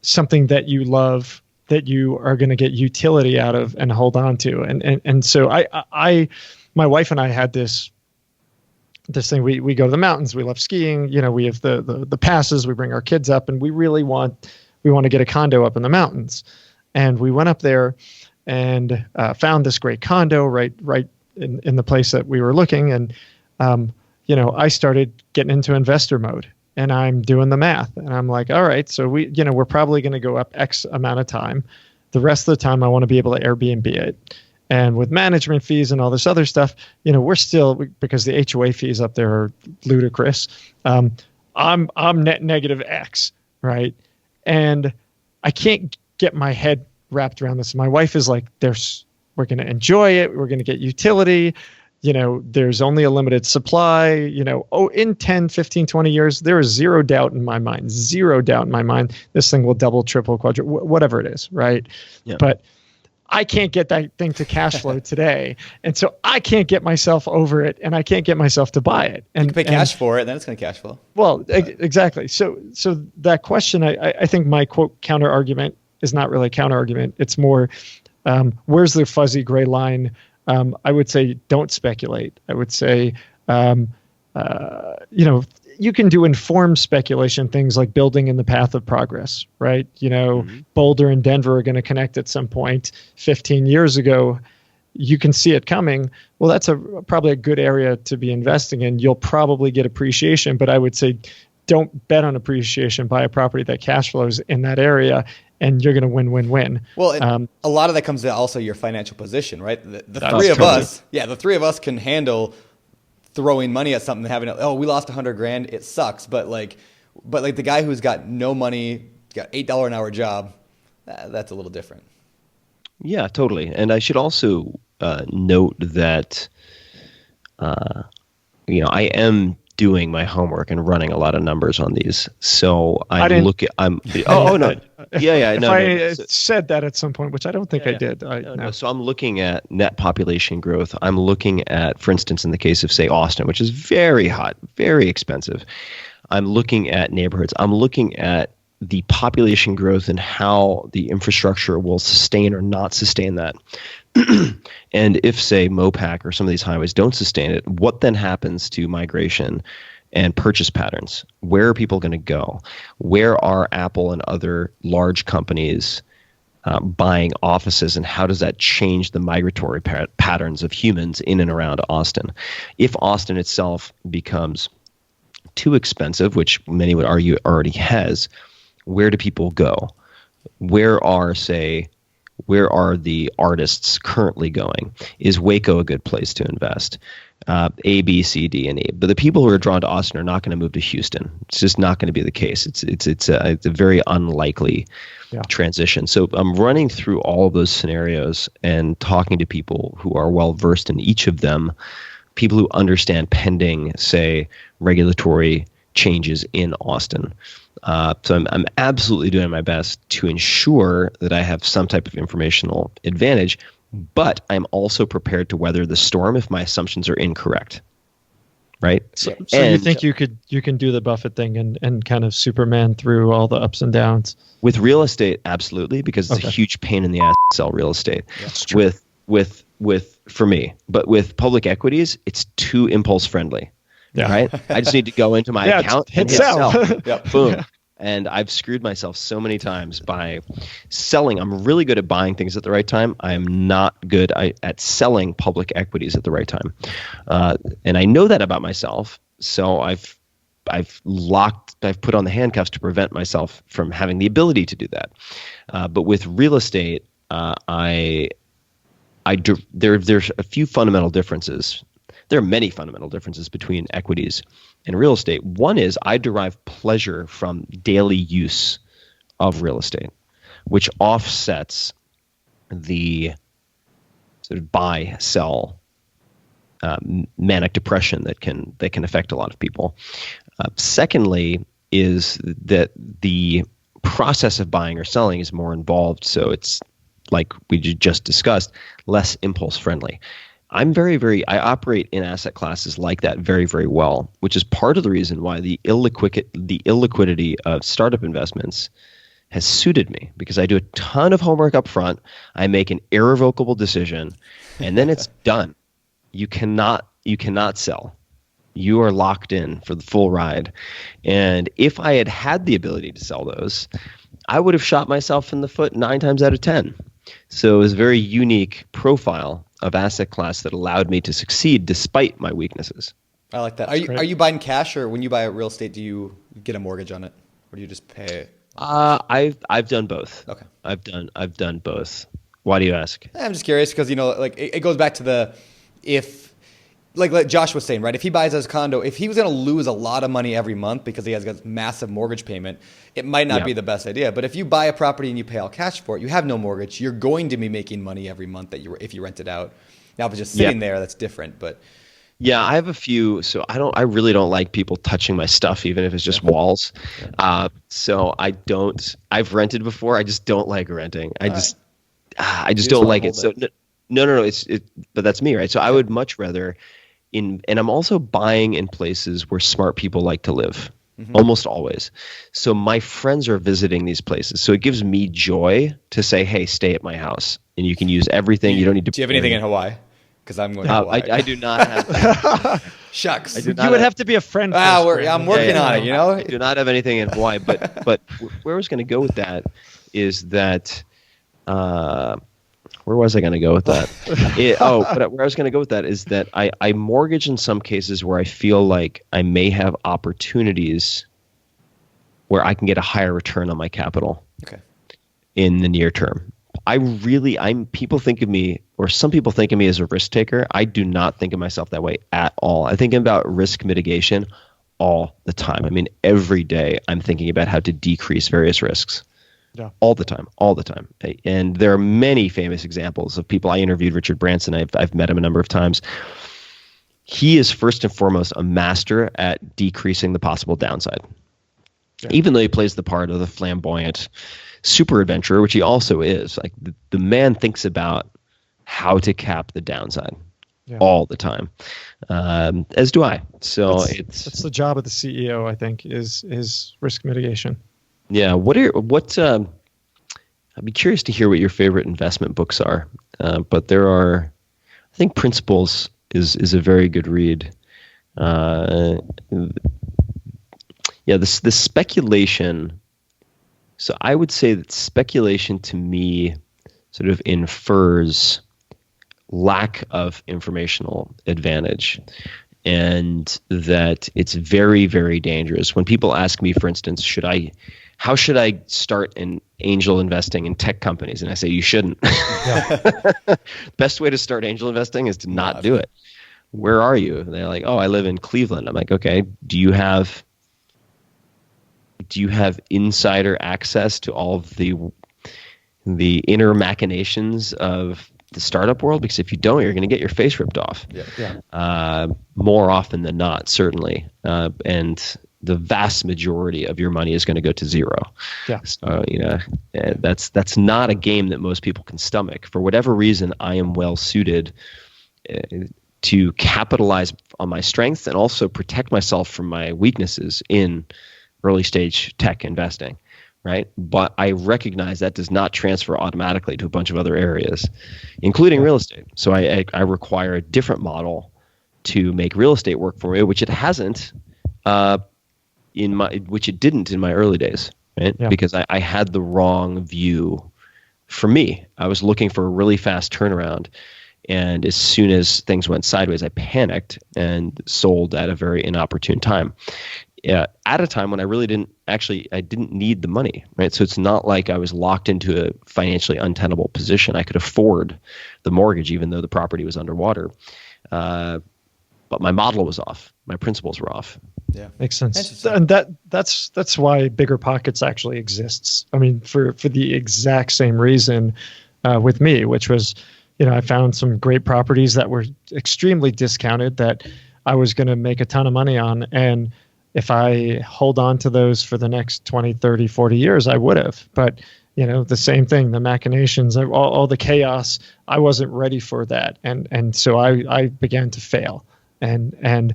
something that you love, that you are going to get utility out of and hold on to? And so my wife and I had this thing. We go to the mountains. We love skiing. We have the passes. We bring our kids up, and we want to get a condo up in the mountains. And we went up there, and found this great condo right in the place that we were looking. And, I started getting into investor mode, and I'm doing the math, and I'm like, all right, so we're probably going to go up X amount of time. The rest of the time I want to be able to Airbnb it. And with management fees and all this other stuff, we're still, because the HOA fees up there are ludicrous. I'm net negative X, right? And I can't get my head wrapped around this. My wife is like, we're going to enjoy it. We're going to get utility. There's only a limited supply. In 10, 15, 20 years, there is zero doubt in my mind. This thing will double, triple, quadruple, whatever it is, right? Yeah. But I can't get that thing to cash flow today. And so I can't get myself over it, and I can't get myself to buy it. And you can pay cash for it, then it's going to cash flow. Well, exactly. So that question, I think my quote counter argument is not really a counter argument. It's more, where's the fuzzy gray line? I would say don't speculate. I would say, you can do informed speculation, things like building in the path of progress, right? Boulder and Denver are going to connect at some point. 15 years ago, you can see it coming. Well, that's probably a good area to be investing in. You'll probably get appreciation, but I would say don't bet on appreciation. Buy a property that cash flows in that area, and you're going to win. Well, a lot of that comes to also your financial position, right? The three of us can handle throwing money at something, having we lost $100,000, it sucks. But the guy who's got no money, got $8 an hour job, that's a little different. Yeah, totally. And I should also note that I am doing my homework and running a lot of numbers on these. So I said that at some point, which I don't think I did. No. So I'm looking at net population growth. I'm looking at, for instance, in the case of, say, Austin, which is very hot, very expensive. I'm looking at neighborhoods. I'm looking at the population growth and how the infrastructure will sustain or not sustain that. And if, say, MoPac or some of these highways don't sustain it, what then happens to migration and purchase patterns? Where are people going to go? Where are Apple and other large companies buying offices, and how does that change the migratory patterns of humans in and around Austin? If Austin itself becomes too expensive, which many would argue it already has, where do people go? Where are the artists currently going? Is Waco a good place to invest? A, B, C, D, and E. But the people who are drawn to Austin are not going to move to Houston. It's just not going to be the case. It's a very unlikely transition. So I'm running through all of those scenarios and talking to people who are well versed in each of them, people who understand pending, say, regulatory changes in Austin. So I'm absolutely doing my best to ensure that I have some type of informational advantage, but I'm also prepared to weather the storm if my assumptions are incorrect. Right? So you think you can do the Buffett thing and kind of Superman through all the ups and downs? With real estate, absolutely, because it's a huge pain in the ass to sell real estate. That's true. With for me, but with public equities, it's too impulse friendly. Yeah. Right? I just need to go into my account and hit sell. Yep. Boom. Yeah. And I've screwed myself so many times by selling. I'm really good at buying things at the right time. I am not good at selling public equities at the right time. And I know that about myself. So I've put on the handcuffs to prevent myself from having the ability to do that. But with real estate, there's a few fundamental differences. There are many fundamental differences between equities and real estate. One is I derive pleasure from daily use of real estate, which offsets the sort of buy, sell, manic depression that can affect a lot of people. Secondly is that the process of buying or selling is more involved, so it's, like we just discussed, less impulse friendly. I operate in asset classes like that very, very well, which is part of the reason why the illiquidity of startup investments has suited me, because I do a ton of homework up front. I make an irrevocable decision, and then it's done. You cannot sell. You are locked in for the full ride. And if I had the ability to sell those, I would have shot myself in the foot 9 times out of 10. So it was a very unique profile of asset class that allowed me to succeed despite my weaknesses. I like that. Are you buying cash, or when you buy a real estate, do you get a mortgage on it, or do you just pay it? I've done both. Okay. I've done both. Why do you ask? I'm just curious because, like it goes back to like Josh was saying, right? If he buys his condo, if he was going to lose a lot of money every month because he has got massive mortgage payment, it might not be the best idea. But if you buy a property and you pay all cash for it, you have no mortgage, you're going to be making money every month if you rent it out. Now, if it's just sitting there, that's different. But yeah, I have a few. So I really don't like people touching my stuff, even if it's just walls. So I don't. I've rented before. I just don't like renting. I just don't like it. So no. But that's me, right? So I would much rather and I'm also buying in places where smart people like to live. Almost always. So my friends are visiting these places. So it gives me joy to say, hey, stay at my house and you can use everything. You don't need to. Do you have anything in Hawaii? Because I'm going to Hawaii. I do not have. Shucks. You would have to be a friend. I'm working on it, I do not have anything in Hawaii. But where I was going to go with that is that. Where was I going to go with that? Where I was going to go with that is that I mortgage in some cases where I feel like I may have opportunities where I can get a higher return on my capital in the near term. People think of me, or some people think of me as a risk taker. I do not think of myself that way at all. I think about risk mitigation all the time. I mean, every day I'm thinking about how to decrease various risks. Yeah. All the time. And there are many famous examples of people. I interviewed Richard Branson. I've met him a number of times. He is first and foremost a master at decreasing the possible downside. Yeah. Even though he plays the part of the flamboyant super adventurer, which he also is, like the man thinks about how to cap the downside all the time, as do I. So it's the job of the CEO, I think, is risk mitigation. Yeah. I'd be curious to hear what your favorite investment books are. But there are, I think Principles is a very good read. The speculation. So I would say that speculation to me sort of infers lack of informational advantage. And that it's very, very dangerous. When people ask me, for instance, how should I start in angel investing in tech companies? And I say, you shouldn't. Best way to start angel investing is to not do it. Where are you? And they're like, oh, I live in Cleveland. I'm like, okay, do you have insider access to all of the inner machinations of the startup world? Because if you don't, you're going to get your face ripped off. More often than not, certainly. And the vast majority of your money is going to go to zero. Yeah. So, that's not a game that most people can stomach. For whatever reason, I am well suited to capitalize on my strengths and also protect myself from my weaknesses in early stage tech investing. Right. But I recognize that does not transfer automatically to a bunch of other areas, including real estate. So I require a different model to make real estate work for me, which it hasn't. Which it didn't in my early days, right? Yeah. Because I had the wrong view. For me, I was looking for a really fast turnaround, and as soon as things went sideways, I panicked and sold at a very inopportune time. At a time when I really didn't need the money, right? So it's not like I was locked into a financially untenable position. I could afford the mortgage, even though the property was underwater. But my model was off. My principles were off. Yeah, makes sense. And that's why BiggerPockets actually exists. I mean, for the exact same reason with me, which was, I found some great properties that were extremely discounted that I was going to make a ton of money on. And if I hold on to those for the next 20, 30, 40 years, I would have. But, the same thing, the machinations, all the chaos, I wasn't ready for that. And so I began to fail. And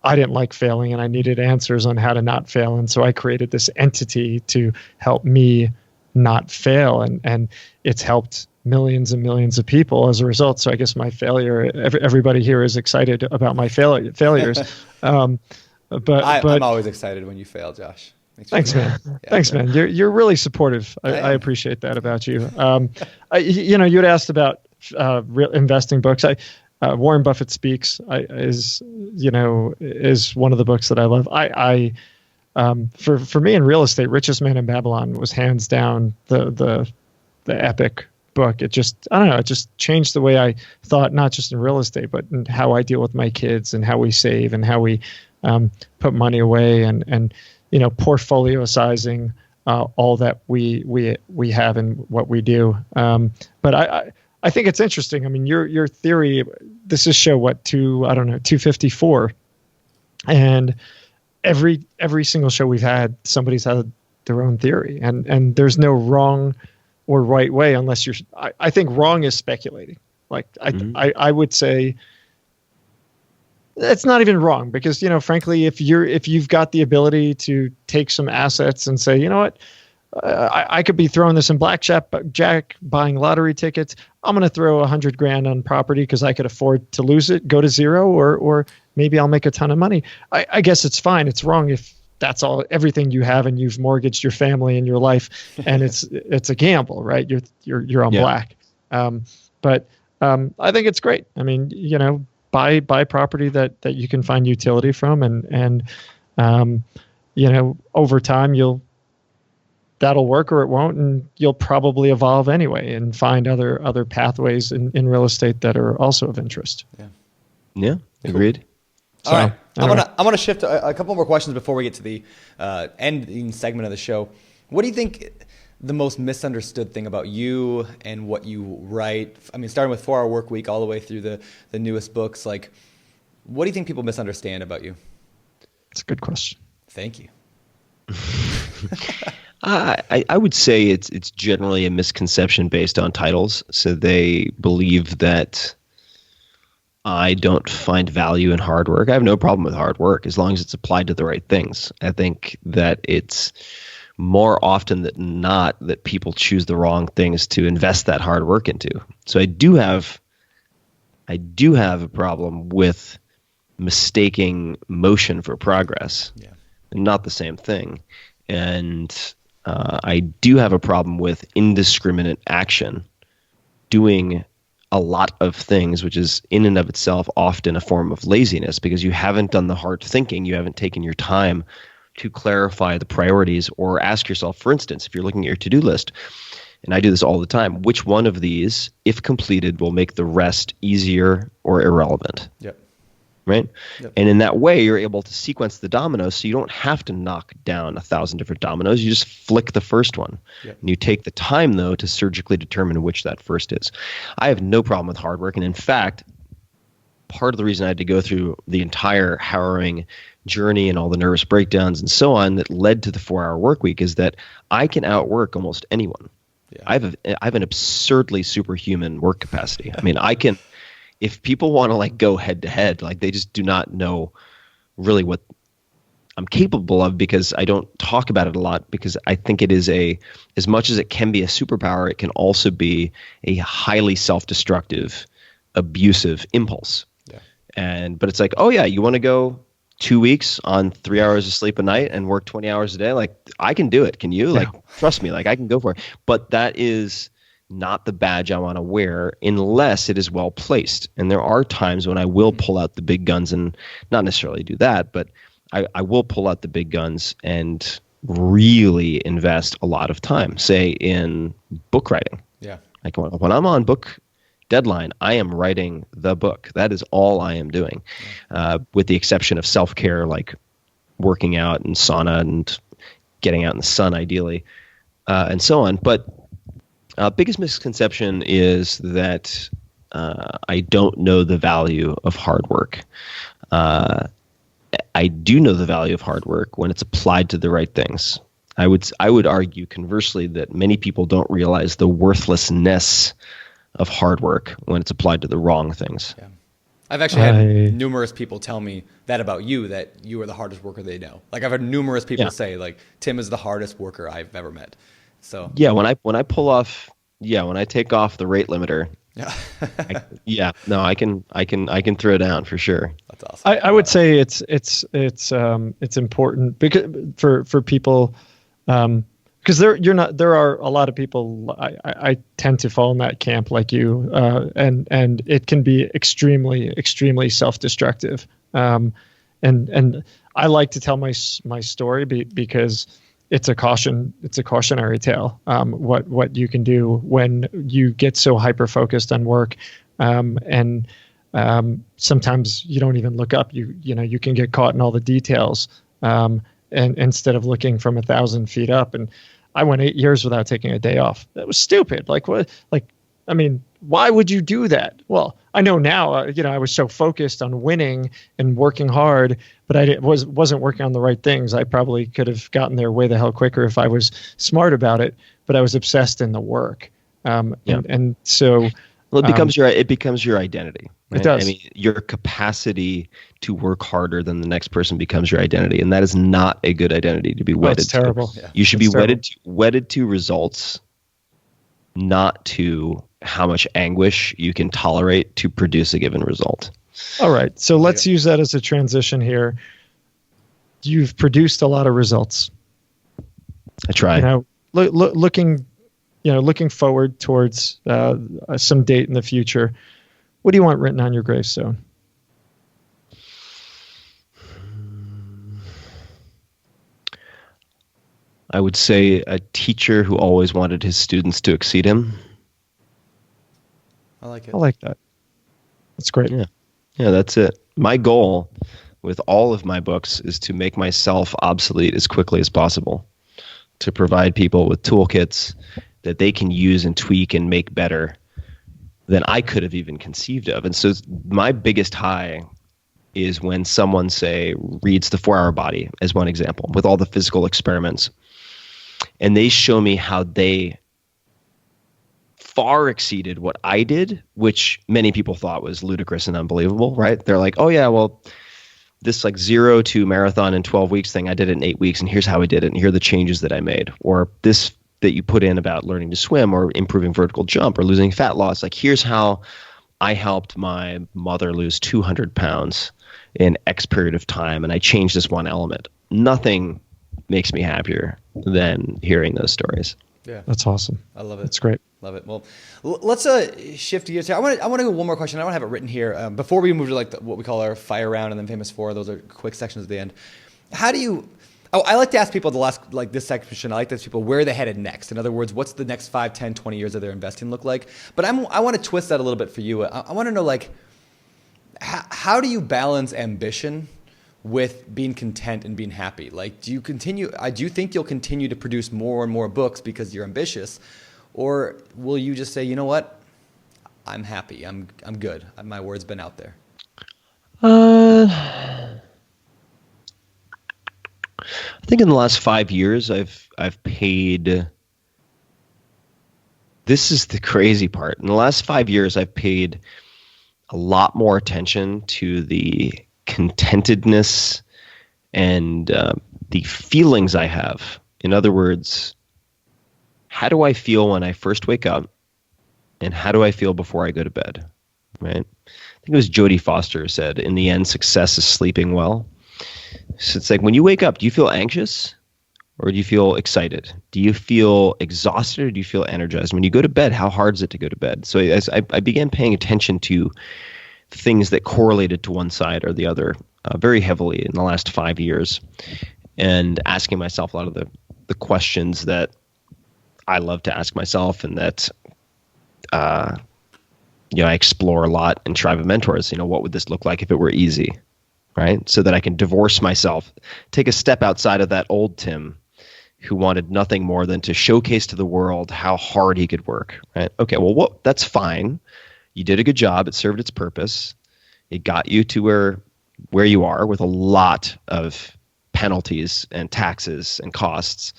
I didn't like failing, and I needed answers on how to not fail. And so I created this entity to help me not fail. And it's helped millions and millions of people as a result. So I guess my failure, everybody here is excited about my failures. But I'm always excited when you fail, Josh. Thanks, man. Thanks, man. You're really supportive. I appreciate that about you. You had asked about investing books. Warren Buffett Speaks is one of the books that I love. For me in real estate, Richest Man in Babylon was hands down the epic book. It just, I don't know, it just changed the way I thought, not just in real estate, but in how I deal with my kids and how we save and how we put money away and portfolio sizing, all that we have in what we do. But I think it's interesting. I mean, your theory, this is show 254. And every single show we've had, somebody's had their own theory, and there's no wrong or right way unless I think wrong is speculating. Like I would say it's not even wrong because, frankly, if you've got the ability to take some assets and say, you know what, I could be throwing this in blackjack, buying lottery tickets. I'm going to throw $100,000 on property because I could afford to lose it, go to zero, or maybe I'll make a ton of money. I guess it's fine. It's wrong if that's everything you have and you've mortgaged your family and your life, and it's a gamble, right? You're on black. But I think it's great. I mean, buy property that you can find utility from, and over time that'll work or it won't, and you'll probably evolve anyway and find other pathways in real estate that are also of interest. Yeah, agreed. All right, I'm gonna shift to a couple more questions before we get to the ending segment of the show. What do you think the most misunderstood thing about you and what you write? I mean, starting with 4 Hour Work Week all the way through the newest books. Like, what do you think people misunderstand about you? That's a good question. Thank you. I would say it's generally a misconception based on titles. So they believe that I don't find value in hard work. I have no problem with hard work as long as it's applied to the right things. I think that it's more often than not that people choose the wrong things to invest that hard work into. So I do have a problem with mistaking motion for progress. Yeah. Not the same thing. And I do have a problem with indiscriminate action, doing a lot of things, which is in and of itself often a form of laziness because you haven't done the hard thinking. You haven't taken your time to clarify the priorities or ask yourself, for instance, if you're looking at your to-do list, and I do this all the time, which one of these, if completed, will make the rest easier or irrelevant? Yep. Right? Yep. And in that way, you're able to sequence the dominoes so you don't have to knock down 1,000 different dominoes. You just flick the first one. Yep. And you take the time, though, to surgically determine which that first is. I have no problem with hard work. And in fact, part of the reason I had to go through the entire harrowing journey and all the nervous breakdowns and so on that led to the 4 Hour Work Week is that I can outwork almost anyone. Yeah. I have an absurdly superhuman work capacity. I mean, I can... If people want to go head to head, they just do not know really what I'm capable of because I don't talk about it a lot because I think it is as much as it can be a superpower, it can also be a highly self-destructive, abusive impulse. Yeah. But it's oh yeah, you want to go 2 weeks on 3 hours of sleep a night and work 20 hours a day? I can do it. Can you? Yeah. Trust me, I can go for it. But that is not the badge I want to wear unless it is well placed. And there are times when I will pull out the big guns and not necessarily do that, but I will pull out the big guns and really invest a lot of time, say in book writing. Yeah. When I'm on book deadline, I am writing the book. That is all I am doing, with the exception of self-care, like working out and sauna and getting out in the sun, ideally, and so on. But biggest misconception is that I don't know the value of hard work. I do know the value of hard work when it's applied to the right things. I would argue conversely that many people don't realize the worthlessness of hard work when it's applied to the wrong things. Yeah. I've actually had numerous people tell me that about you, that you are the hardest worker they know. I've had numerous people say Tim is the hardest worker I've ever met. So yeah, when I take off the rate limiter I can throw down for sure. That's awesome. I would say it's important because for people, because there are a lot of people. I tend to fall in that camp like you, and it can be extremely self-destructive. And I like to tell my story because it's a cautionary tale. What you can do when you get so hyper focused on work, and sometimes you don't even look up. You can get caught in all the details, and instead of looking from 1,000 feet up. And I went 8 years without taking a day off. That was stupid. Like what? I mean, why would you do that? Well, I know now, I was so focused on winning and working hard, but I wasn't working on the right things. I probably could have gotten there way the hell quicker if I was smart about it, but I was obsessed in the work. And so it becomes your identity. Right? It does. I mean, your capacity to work harder than the next person becomes your identity, and that is not a good identity to be wedded to. It's terrible. Yeah. You should be wedded to results, not to how much anguish you can tolerate to produce a given result. All right. So let's use that as a transition here. You've produced a lot of results. I try. Looking forward towards some date in the future. What do you want written on your gravestone? I would say a teacher who always wanted his students to exceed him. I like it. I like that. That's great. Yeah, that's it. My goal with all of my books is to make myself obsolete as quickly as possible, to provide people with toolkits that they can use and tweak and make better than I could have even conceived of. And so my biggest high is when someone, say, reads The 4-Hour Body as one example, with all the physical experiments, and they show me how they far exceeded what I did, which many people thought was ludicrous and unbelievable, right? They're like, oh yeah, well, this like 0 to marathon in 12 weeks thing, I did it in 8 weeks, and here's how I did it, and here are the changes that I made. Or this that you put in about learning to swim or improving vertical jump or losing fat loss, like here's how I helped my mother lose 200 pounds in X period of time, and I changed this one element. Nothing makes me happier than hearing those stories. Yeah, that's awesome. I love it. That's great. Love it. Well, let's shift gears here. I want to go one more question. I want to have it written here before we move to like what we call our fire round and then famous four. Those are quick sections at the end. How do you? I like to ask people this section. I like to ask people where they're headed next. In other words, what's the next 5, 10, 20 years of their investing look like? But I want to twist that a little bit for you. I want to know how do you balance ambition with being content and being happy? Like, do you think you'll continue to produce more and more books because you're ambitious? Or will you just say, you know what, I'm happy, I'm good, my word's been out there? I think in the last 5 years, I've paid. This is the crazy part. In the last 5 years, I've paid a lot more attention to the contentedness and the feelings I have. In other words, how do I feel when I first wake up, and how do I feel before I go to bed, right? I think it was Jodie Foster said, in the end, success is sleeping well. So it's like when you wake up, do you feel anxious or do you feel excited? Do you feel exhausted or do you feel energized? When you go to bed, how hard is it to go to bed? So as I began paying attention to things that correlated to one side or the other very heavily in the last 5 years, and asking myself a lot of the questions that I love to ask myself, and that I explore a lot in Tribe of Mentors. What would this look like if it were easy, right? So that I can divorce myself, take a step outside of that old Tim who wanted nothing more than to showcase to the world how hard he could work, right? Okay, well, that's fine. You did a good job. It served its purpose. It got you to where you are with a lot of penalties and taxes and costs.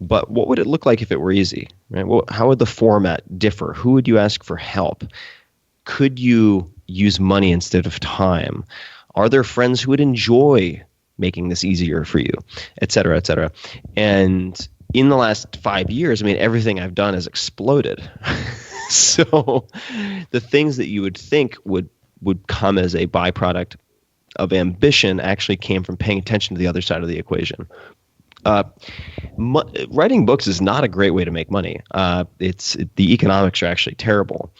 But what would it look like if it were easy, right? How would the format differ? Who would you ask for help? Could you use money instead of time? Are there friends who would enjoy making this easier for you, et cetera, et cetera? And in the last 5 years, everything I've done has exploded. So the things that you would think would come as a byproduct of ambition actually came from paying attention to the other side of the equation. Writing books is not a great way to make money. The economics are actually terrible.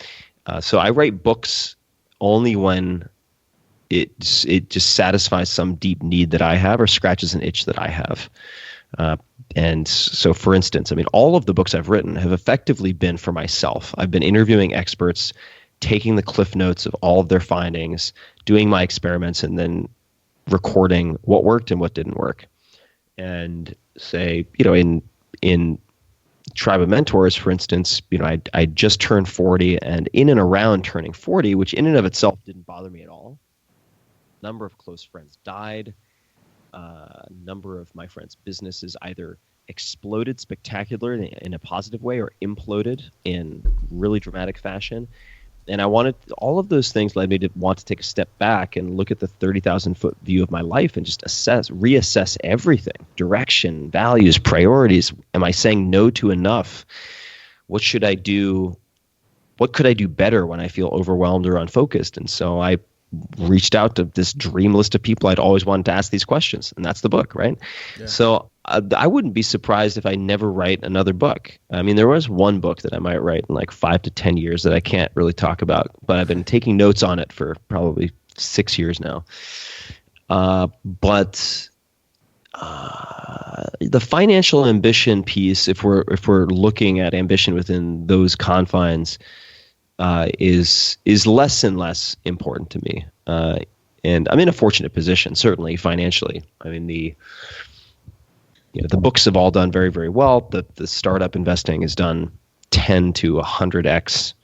So I write books only when it just satisfies some deep need that I have or scratches an itch that I have. And so, for instance, I mean, all of the books I've written have effectively been for myself. I've been interviewing experts, taking the cliff notes of all of their findings, doing my experiments, and then recording what worked and what didn't work. And say, in Tribe of Mentors, for instance, I just turned 40, and in and around turning 40, which in and of itself didn't bother me at all. A number of close friends died. A number of my friends' businesses either exploded spectacularly in a positive way or imploded in really dramatic fashion. And all of those things led me to want to take a step back and look at the 30,000-foot view of my life and just reassess everything: direction, values, priorities. Am I saying no to enough? What should I do? What could I do better when I feel overwhelmed or unfocused? And so I reached out to this dream list of people I'd always wanted to ask these questions, and that's the book, right? Yeah. So I wouldn't be surprised if I never write another book. I mean, there was one book that I might write in like 5 to 10 years that I can't really talk about, but I've been taking notes on it for probably 6 years now. But the financial ambition piece, if we're looking at ambition within those confines, is less and less important to me. And I'm in a fortunate position, certainly financially. I mean, the books have all done very, very well. The startup investing has done 10 to 100x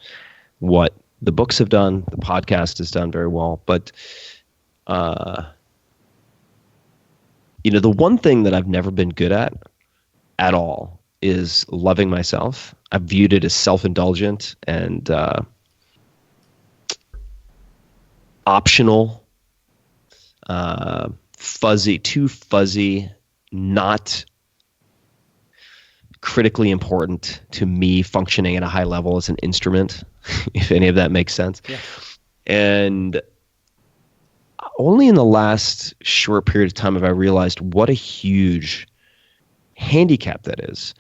what the books have done. The podcast has done very well. But, the one thing that I've never been good at all is loving myself. I've viewed it as self-indulgent and optional, too fuzzy, not critically important to me functioning at a high level as an instrument, if any of that makes sense. Yeah. And only in the last short period of time have I realized what a huge handicap that is.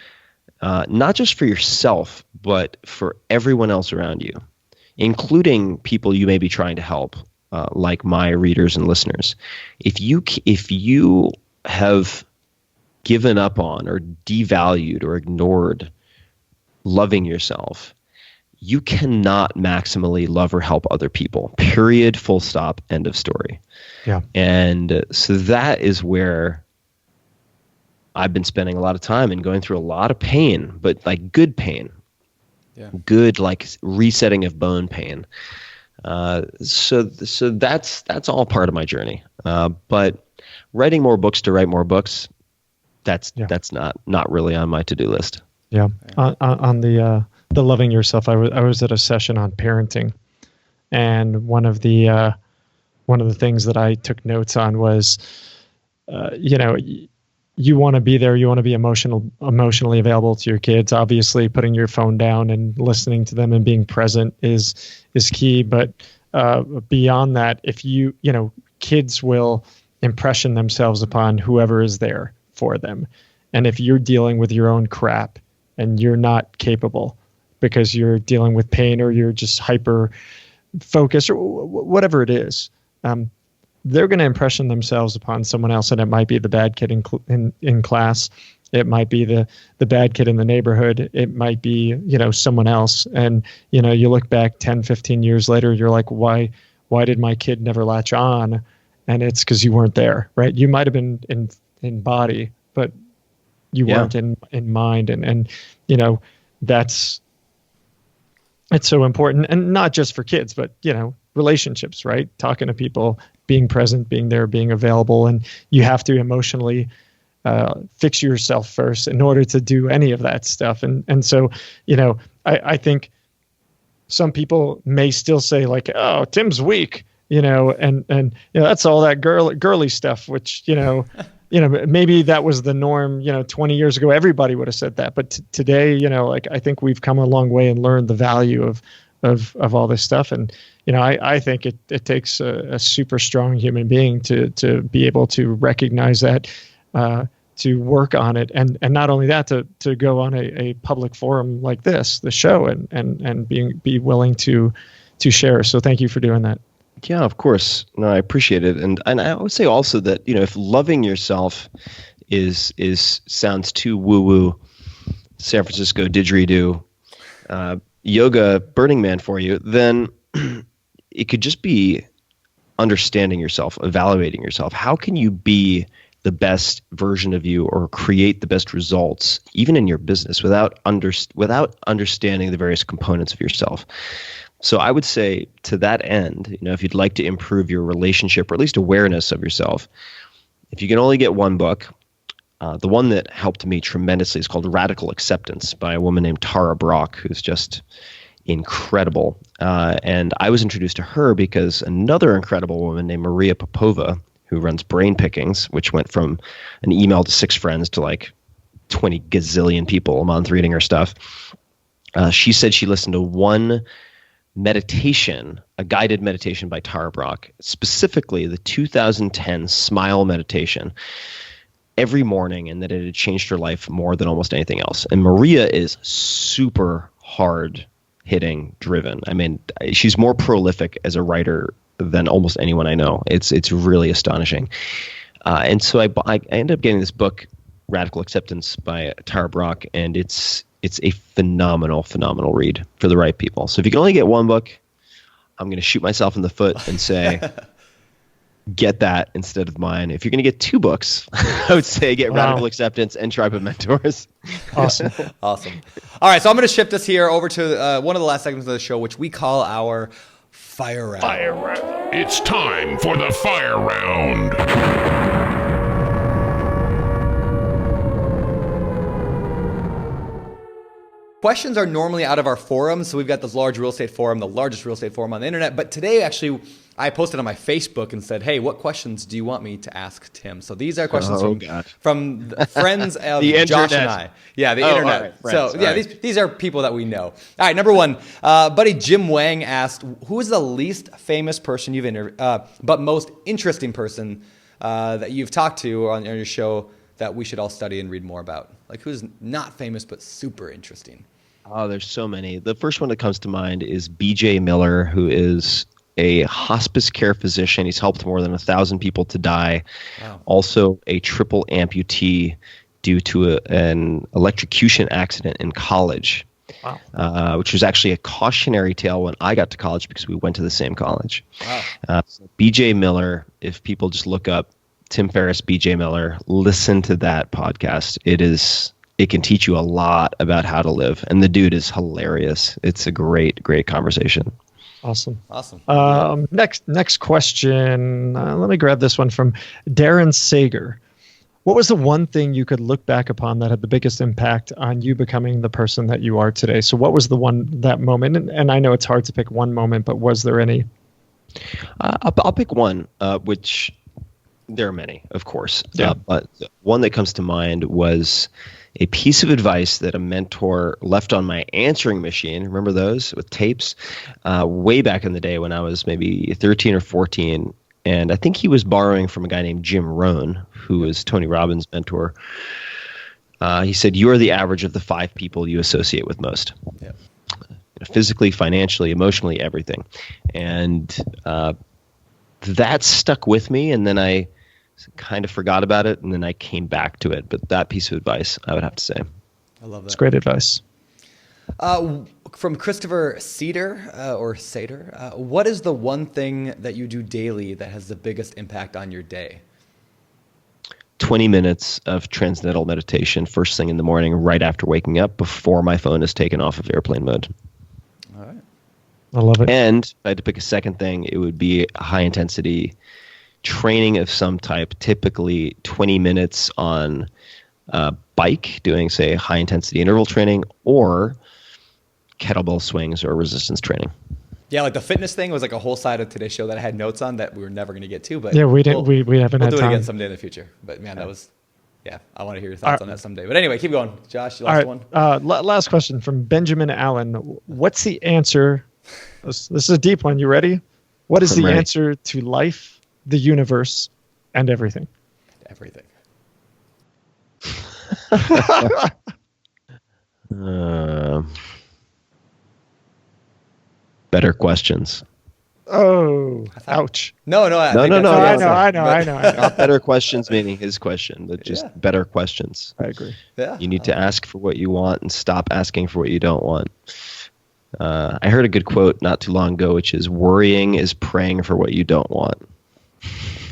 Not just for yourself, but for everyone else around you, including people you may be trying to help, like my readers and listeners. If you have given up on or devalued or ignored loving yourself, you cannot maximally love or help other people. Period. Full stop. End of story. Yeah. And so that is where I've been spending a lot of time and going through a lot of pain, but like good pain. Yeah. Good, like resetting of bone pain. So that's all part of my journey. But writing more books to write more books, that's not really on my to-do list. Yeah. On the loving yourself, I was at a session on parenting, and one of the things that I took notes on was, you want to be there. You want to be emotionally available to your kids. Obviously, putting your phone down and listening to them and being present is key. But beyond that, if kids will impression themselves upon whoever is there for them. And if you're dealing with your own crap and you're not capable because you're dealing with pain or you're just hyper focused or whatever it is, they're going to impression themselves upon someone else, and it might be the bad kid in class. It might be the bad kid in the neighborhood. It might be, someone else. And, you look back 10, 15 years later, you're like, why did my kid never latch on? And it's because you weren't there, right? You might have been in body, but you weren't in mind. And it's so important, and not just for kids, but, relationships, right? Talking to people, being present, being there, being available. And you have to emotionally fix yourself first in order to do any of that stuff. And so, I think some people may still say like, oh, Tim's weak, and that's all that girly stuff, which, maybe that was the norm, 20 years ago, everybody would have said that. But today, like, I think we've come a long way and learned the value of all this stuff. And, I think it takes a super strong human being to be able to recognize that, to work on it. And not only that, to go on a public forum like this, the show, and be willing to share. So thank you for doing that. Yeah, of course. No, I appreciate it. And I would say also that, if loving yourself sounds too woo-woo, San Francisco didgeridoo, yoga Burning Man for you, then it could just be understanding yourself, evaluating yourself. How can you be the best version of you or create the best results, even in your business, without understanding the various components of yourself? So I would say to that end, if you'd like to improve your relationship or at least awareness of yourself, if you can only get one book, the one that helped me tremendously is called Radical Acceptance by a woman named Tara Brach, who's just incredible. And I was introduced to her because another incredible woman named Maria Popova, who runs Brain Pickings, which went from an email to 6 friends to like 20 gazillion people a month reading her stuff. She said she listened to one meditation, a guided meditation by Tara Brach, specifically the 2010 Smile meditation, every morning, and that it had changed her life more than almost anything else. And Maria is super hard hitting driven. I mean, she's more prolific as a writer than almost anyone I know. It's really astonishing. And so I ended up getting this book, Radical Acceptance by Tara Brach, and it's a phenomenal read for the right people. So if you can only get one book, I'm going to shoot myself in the foot and say, get that instead of mine. If you're going to get 2 books, I would say get Radical Acceptance and Tribe of Mentors. Awesome. Awesome. All right, so I'm going to shift us here over to one of the last segments of the show, which we call our Fire Round. Fire Round. It's time for the Fire Round. Questions are normally out of our forums. So we've got this large real estate forum, the largest real estate forum on the internet. But today, actually, I posted on my Facebook and said, hey, what questions do you want me to ask Tim? So these are questions from friends of Josh and I. Yeah, the internet. Right, friends, so, yeah, these are people that we know. All right, number one, buddy Jim Wang asked, who is the least famous person you've interviewed, but most interesting person that you've talked to on your show that we should all study and read more about? Like, who's not famous but super interesting? Oh, there's so many. The first one that comes to mind is B.J. Miller, who is a hospice care physician. He's helped more than 1,000 people to die. Wow. Also a triple amputee due to an electrocution accident in college. Wow. Which was actually a cautionary tale when I got to college because we went to the same college. Wow. So B.J. Miller, if people just look up Tim Ferriss, B.J. Miller, listen to that podcast. It can teach you a lot about how to live. And the dude is hilarious. It's a great conversation. Awesome. Next question. Let me grab this one from Darren Sager. What was the one thing you could look back upon that had the biggest impact on you becoming the person that you are today? So what was that moment? And I know it's hard to pick one moment, but was there any? I'll pick one, which there are many, of course. Yeah. But one that comes to mind was a piece of advice that a mentor left on my answering machine. Remember those with tapes? Way back in the day when I was maybe 13 or 14. And I think he was borrowing from a guy named Jim Rohn, who was Tony Robbins' mentor. He said, you are the average of the 5 people you associate with most. Yeah. Physically, financially, emotionally, everything. And that stuck with me. And then I kind of forgot about it, and then I came back to it. But that piece of advice, I would have to say. I love that. It's great advice. From Christopher Seder, what is the one thing that you do daily that has the biggest impact on your day? 20 minutes of transcendental meditation first thing in the morning, right after waking up, before my phone is taken off of airplane mode. All right. I love it. And if I had to pick a second thing, it would be a high-intensity training of some type, typically 20 minutes on a bike, doing, say, high-intensity interval training, or kettlebell swings or resistance training. Yeah, like the fitness thing was like a whole side of today's show that I had notes on that we were never going to get to. But yeah, we didn't. We haven't we'll had do time. it again someday in the future. But man, that was, yeah, I want to hear your thoughts on that someday. But anyway, keep going. Josh, you last one? Last question from Benjamin Allen. What's the answer? This is a deep one. You ready? What is the answer to life, the universe, and everything? Everything. Better questions. Oh, ouch. No. I know. Not better questions, meaning his question, but just better questions. I agree. Yeah. You need to ask for what you want and stop asking for what you don't want. I heard a good quote not too long ago, which is, worrying is praying for what you don't want.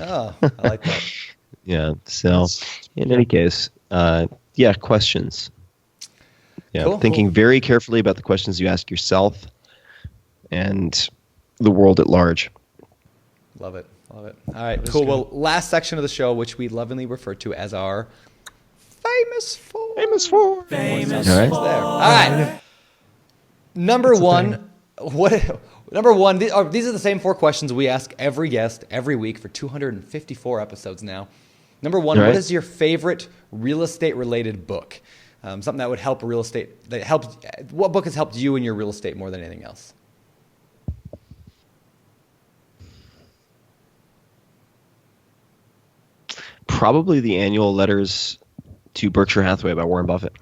Oh, I like that. Yeah. So in any case, questions. Yeah. Cool, Thinking very carefully about the questions you ask yourself and the world at large. Love it. All right, cool. Well, last section of the show, which we lovingly refer to as our famous four. All right. Number one, these are the same 4 questions we ask every guest every week for 254 episodes now. Number one, what is your favorite real estate related book? Something that would help real estate. What book has helped you in your real estate more than anything else? Probably the annual letters to Berkshire Hathaway by Warren Buffett.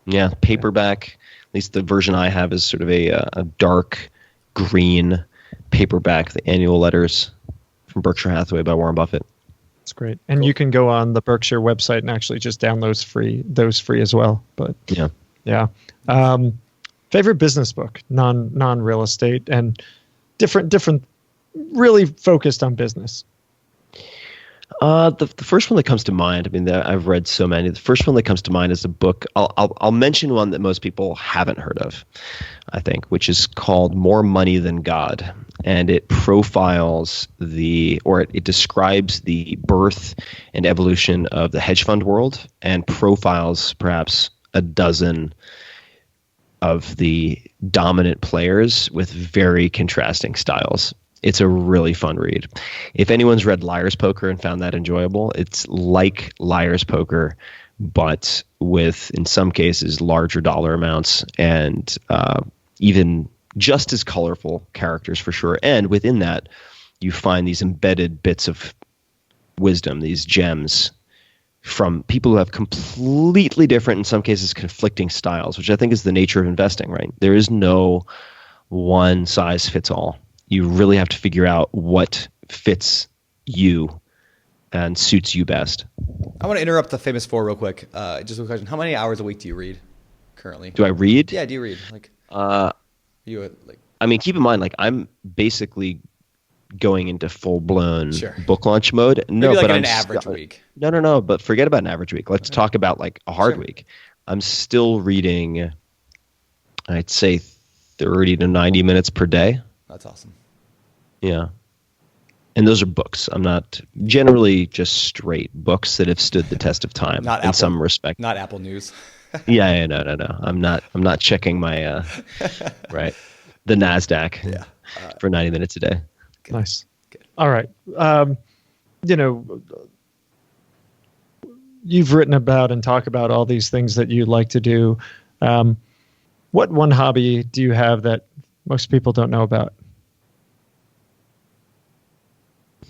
Yeah, paperback. At least the version I have is sort of a dark green paperback. The annual letters from Berkshire Hathaway by Warren Buffett. That's great, and you can go on the Berkshire website and actually just download those free as well. But yeah. Favorite business book, non real estate, and different, really focused on business. The first one that comes to mind, I mean, I've read so many. The first one that comes to mind is a book. I'll mention one that most people haven't heard of, I think, which is called More Money Than God. And it profiles it describes the birth and evolution of the hedge fund world and profiles perhaps a dozen of the dominant players with very contrasting styles. It's a really fun read. If anyone's read Liar's Poker and found that enjoyable, it's like Liar's Poker, but with, in some cases, larger dollar amounts and even just as colorful characters for sure. And within that, you find these embedded bits of wisdom, these gems from people who have completely different, in some cases, conflicting styles, which I think is the nature of investing, right? There is no one size fits all. You really have to figure out what fits you and suits you best. I want to interrupt the famous four real quick. Just a question. How many hours a week do you read currently? Do I read? Yeah, do you read? I mean, keep in mind, I'm basically going into full-blown book launch mode. Maybe but an average week. No. But forget about an average week. Let's talk about a hard week. I'm still reading, I'd say 30 to 90 minutes per day. That's awesome. Yeah. And those are books. I'm not generally just straight books that have stood the test of time some respect. Not Apple News. Yeah, no. I'm not checking my the NASDAQ for 90 minutes a day. Good. Nice. Good. All right. You've written about and talk about all these things that you like to do. What one hobby do you have that most people don't know about?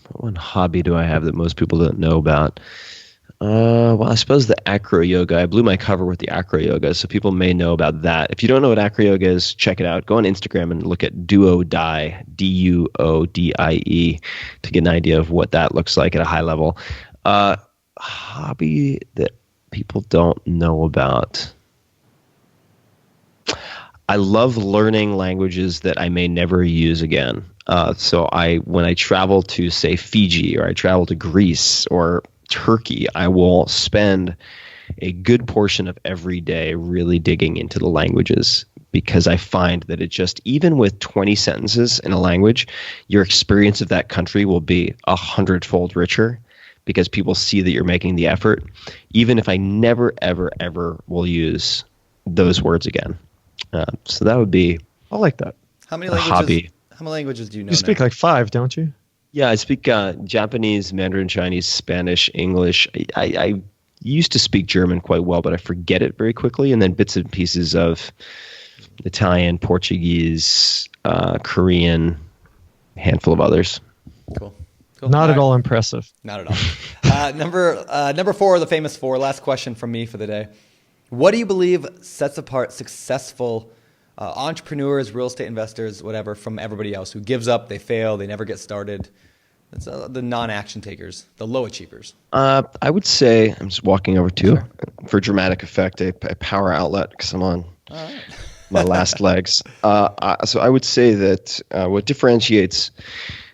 What one hobby do I have that most people don't know about? Well, I suppose the acro yoga. I blew my cover with the acro yoga, so people may know about that. If you don't know what acro yoga is, check it out. Go on Instagram and look at Duodie, Duodie, to get an idea of what that looks like at a high level. Hobby that people don't know about. I love learning languages that I may never use again. So when I travel to, say, Fiji, or I travel to Greece or Turkey, I will spend a good portion of every day really digging into the languages, because I find that it just, even with 20 sentences in a language, your experience of that country will be 100-fold richer, because people see that you're making the effort, even if I never, ever, ever will use those words again. So that would be... I like that. How many a languages? hobby. How many languages do you know? You speak now? like 5, don't you? Yeah, I speak Japanese, Mandarin, Chinese, Spanish, English. I used to speak German quite well, but I forget it very quickly. And then bits and pieces of Italian, Portuguese, Korean, a handful of others. Cool. Not at all impressive. Not at all. Number 4, the famous 4. Last question from me for the day. What do you believe sets apart successful entrepreneurs, real estate investors, whatever, from everybody else who gives up, they fail, they never get started? That's the non-action takers, the low achievers. I would say, I'm just walking over to, for dramatic effect, a power outlet because I'm on my last legs. So I would say that what differentiates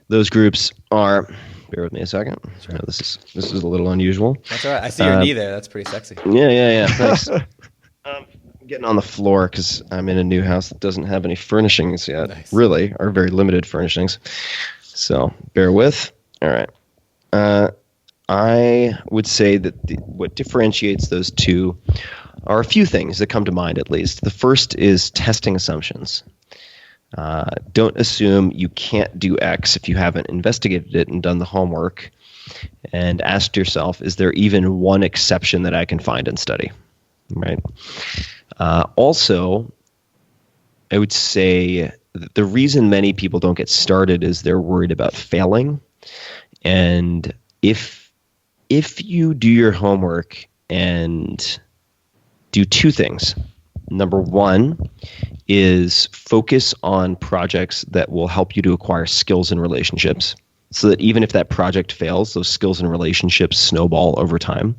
those groups are, bear with me a second. Sure. This is a little unusual. That's all right. I see your knee there. That's pretty sexy. Yeah. Thanks. I'm getting on the floor because I'm in a new house that doesn't have any furnishings yet. Nice. Really, or very limited furnishings. So bear with. All right. I would say that what differentiates those two are a few things that come to mind, at least. The first is testing assumptions. Don't assume you can't do X if you haven't investigated it and done the homework. And ask yourself, is there even one exception that I can find and study? Right. Also, I would say the reason many people don't get started is they're worried about failing. And if you do your homework and do 2 things. Number 1 is focus on projects that will help you to acquire skills and relationships so that even if that project fails, those skills and relationships snowball over time.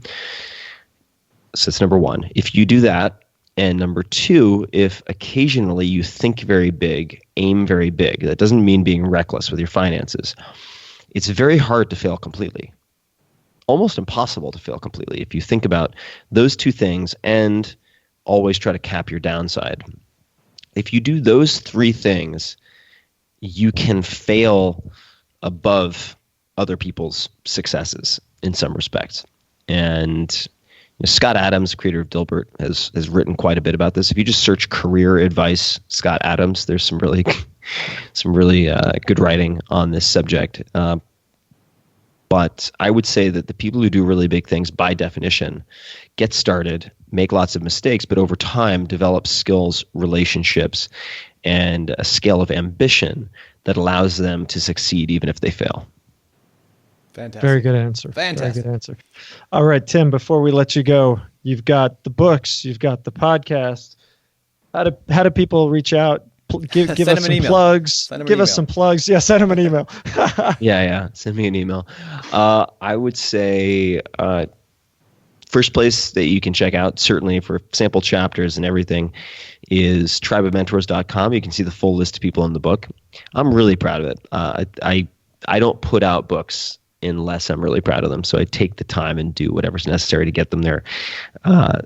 So that's number 1. If you do that, and number 2, if occasionally you think very big, aim very big, that doesn't mean being reckless with your finances. It's very hard to fail completely. Almost impossible to fail completely if you think about those 2 things and always try to cap your downside. If you do those 3 things, you can fail above other people's successes in some respects. And Scott Adams, creator of Dilbert, has written quite a bit about this. If you just search career advice, Scott Adams, there's some really good writing on this subject. But I would say that the people who do really big things, by definition, get started, make lots of mistakes, but over time develop skills, relationships, and a scale of ambition that allows them to succeed even if they fail. Fantastic. Very good answer. Fantastic. Very good answer. All right, Tim, before we let you go, you've got the books, you've got the podcast. How do people reach out? Give us some plugs. Give us some plugs. Yeah, send them an email. Yeah. Send me an email. I would say first place that you can check out, certainly for sample chapters and everything, is tribeofmentors.com. You can see the full list of people in the book. I'm really proud of it. I don't put out books unless I'm really proud of them. So I take the time and do whatever's necessary to get them there.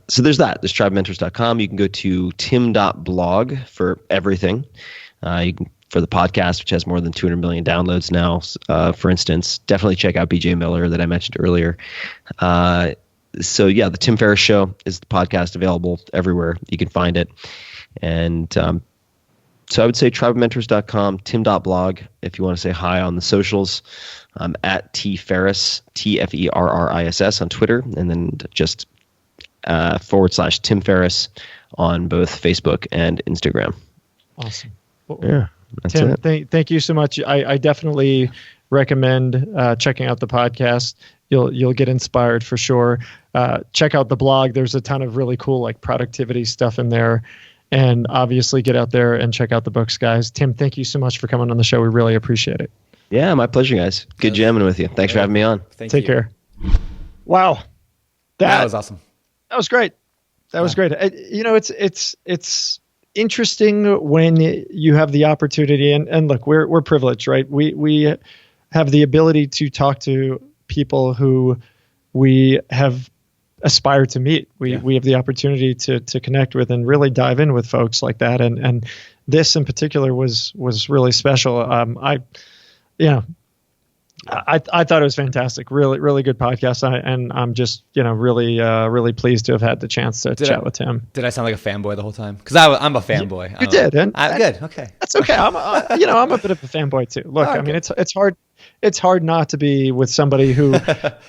So there's that. There's tribeofmentors.com. You can go to tim.blog for everything. You can, for the podcast, which has more than 200 million downloads now, for instance. Definitely check out BJ Miller that I mentioned earlier. So yeah, the Tim Ferriss Show is the podcast, available everywhere. You can find it. And so I would say tribeofmentors.com, tim.blog, if you want to say hi on the socials. I'm at tferriss, TFERRISS on Twitter, and then just / Tim Ferriss on both Facebook and Instagram. Awesome. Well, yeah, that's Tim, it. Thank you so much. I definitely recommend checking out the podcast. You'll get inspired for sure. Check out the blog. There's a ton of really cool like productivity stuff in there. And obviously get out there and check out the books, guys. Tim, thank you so much for coming on the show. We really appreciate it. Yeah, my pleasure, guys. Good jamming with you. Thanks for having me on. Take care. Wow. That was awesome. That was great. That was great. It's interesting when you have the opportunity and look, we're privileged, right? We have the ability to talk to people who we have aspire to meet. We have the opportunity to connect with and really dive in with folks like that. And this in particular was really special. I thought it was fantastic. Really, really good podcast. And I'm just, really pleased to have had the chance to chat with Tim. Did I sound like a fanboy the whole time? Because I'm a fanboy. You did. And good. Okay. That's okay. I'm a bit of a fanboy too. Look, I mean, it's hard not to be with somebody who, for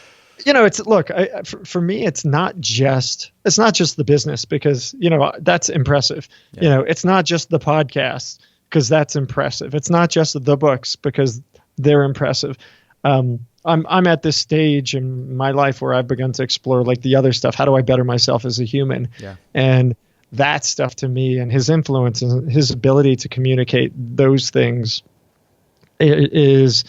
me, it's not just the business because, that's impressive. Yeah. It's not just the podcast because that's impressive. It's not just the books because they're impressive. I'm at this stage in my life where I've begun to explore like the other stuff. How do I better myself as a human? Yeah. And that stuff to me and his influence and his ability to communicate those things is,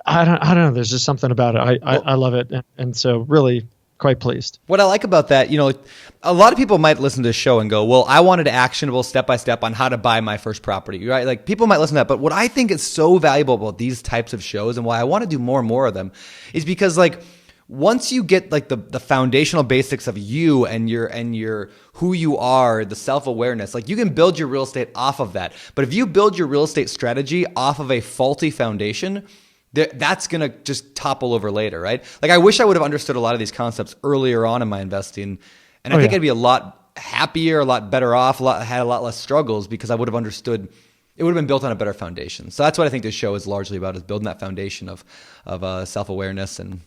I don't know. There's just something about it. I love it. And so really quite pleased. What I like about that, a lot of people might listen to this show and go, well, I wanted actionable step-by-step on how to buy my first property, right? Like people might listen to that. But what I think is so valuable about these types of shows and why I want to do more and more of them is because like once you get like the foundational basics of you and your who you are, the self-awareness, like you can build your real estate off of that. But if you build your real estate strategy off of a faulty foundation, that's going to just topple over later, right? Like I wish I would have understood a lot of these concepts earlier on in my investing. And I think I'd be a lot happier, a lot better off, had a lot less struggles because I would have understood it would have been built on a better foundation. So that's what I think this show is largely about, is building that foundation of self-awareness and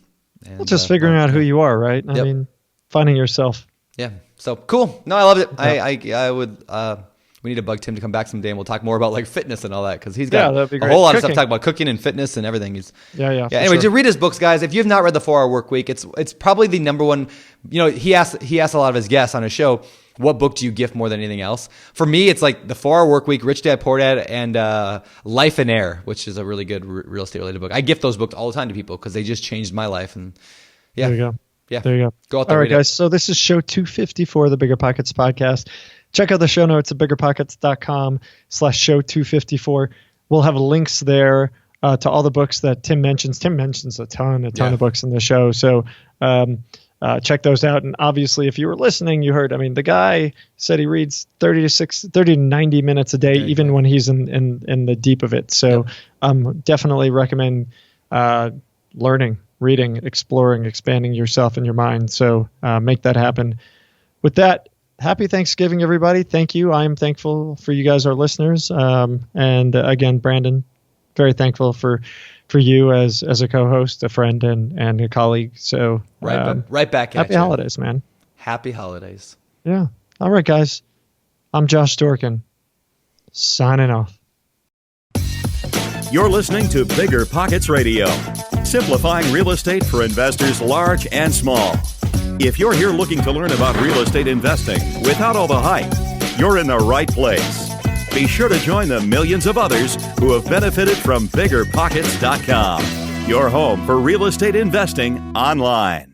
just figuring out who you are, right? I mean, finding yourself. Yeah. So cool. No, I loved it. Yep. I would, we need to bug Tim to come back someday and we'll talk more about like fitness and all that because he's got a whole lot of stuff to talk about cooking and fitness and everything. Anyway, just read his books, guys. If you've not read The 4 Hour Work Week, it's probably the number one. He asks a lot of his guests on his show, what book do you gift more than anything else? For me, it's like The 4 Hour Work Week, Rich Dad Poor Dad, and Life in Air, which is a really good real estate related book. I gift those books all the time to people because they just changed my life. And there you go. Yeah, there you go. Go out there. All right, guys. So this is show 254 of the Bigger Pockets podcast. Check out the show notes at biggerpockets.com/show 254. We'll have links there to all the books that Tim mentions. Tim mentions a ton of books in the show. So check those out. And obviously, if you were listening, you heard, the guy said he reads 30 to 90 minutes a day, even when he's in the deep of it. So definitely recommend learning, reading, exploring, expanding yourself and your mind. So make that happen. With that, happy Thanksgiving, everybody. Thank you. I am thankful for you guys, our listeners. And again, Brandon, very thankful for you as a co-host, a friend, and a colleague. So right back at happy holidays, man. Happy holidays. Yeah. All right, guys. I'm Josh Dorkin, signing off. You're listening to Bigger Pockets Radio, simplifying real estate for investors large and small. If you're here looking to learn about real estate investing without all the hype, you're in the right place. Be sure to join the millions of others who have benefited from BiggerPockets.com, your home for real estate investing online.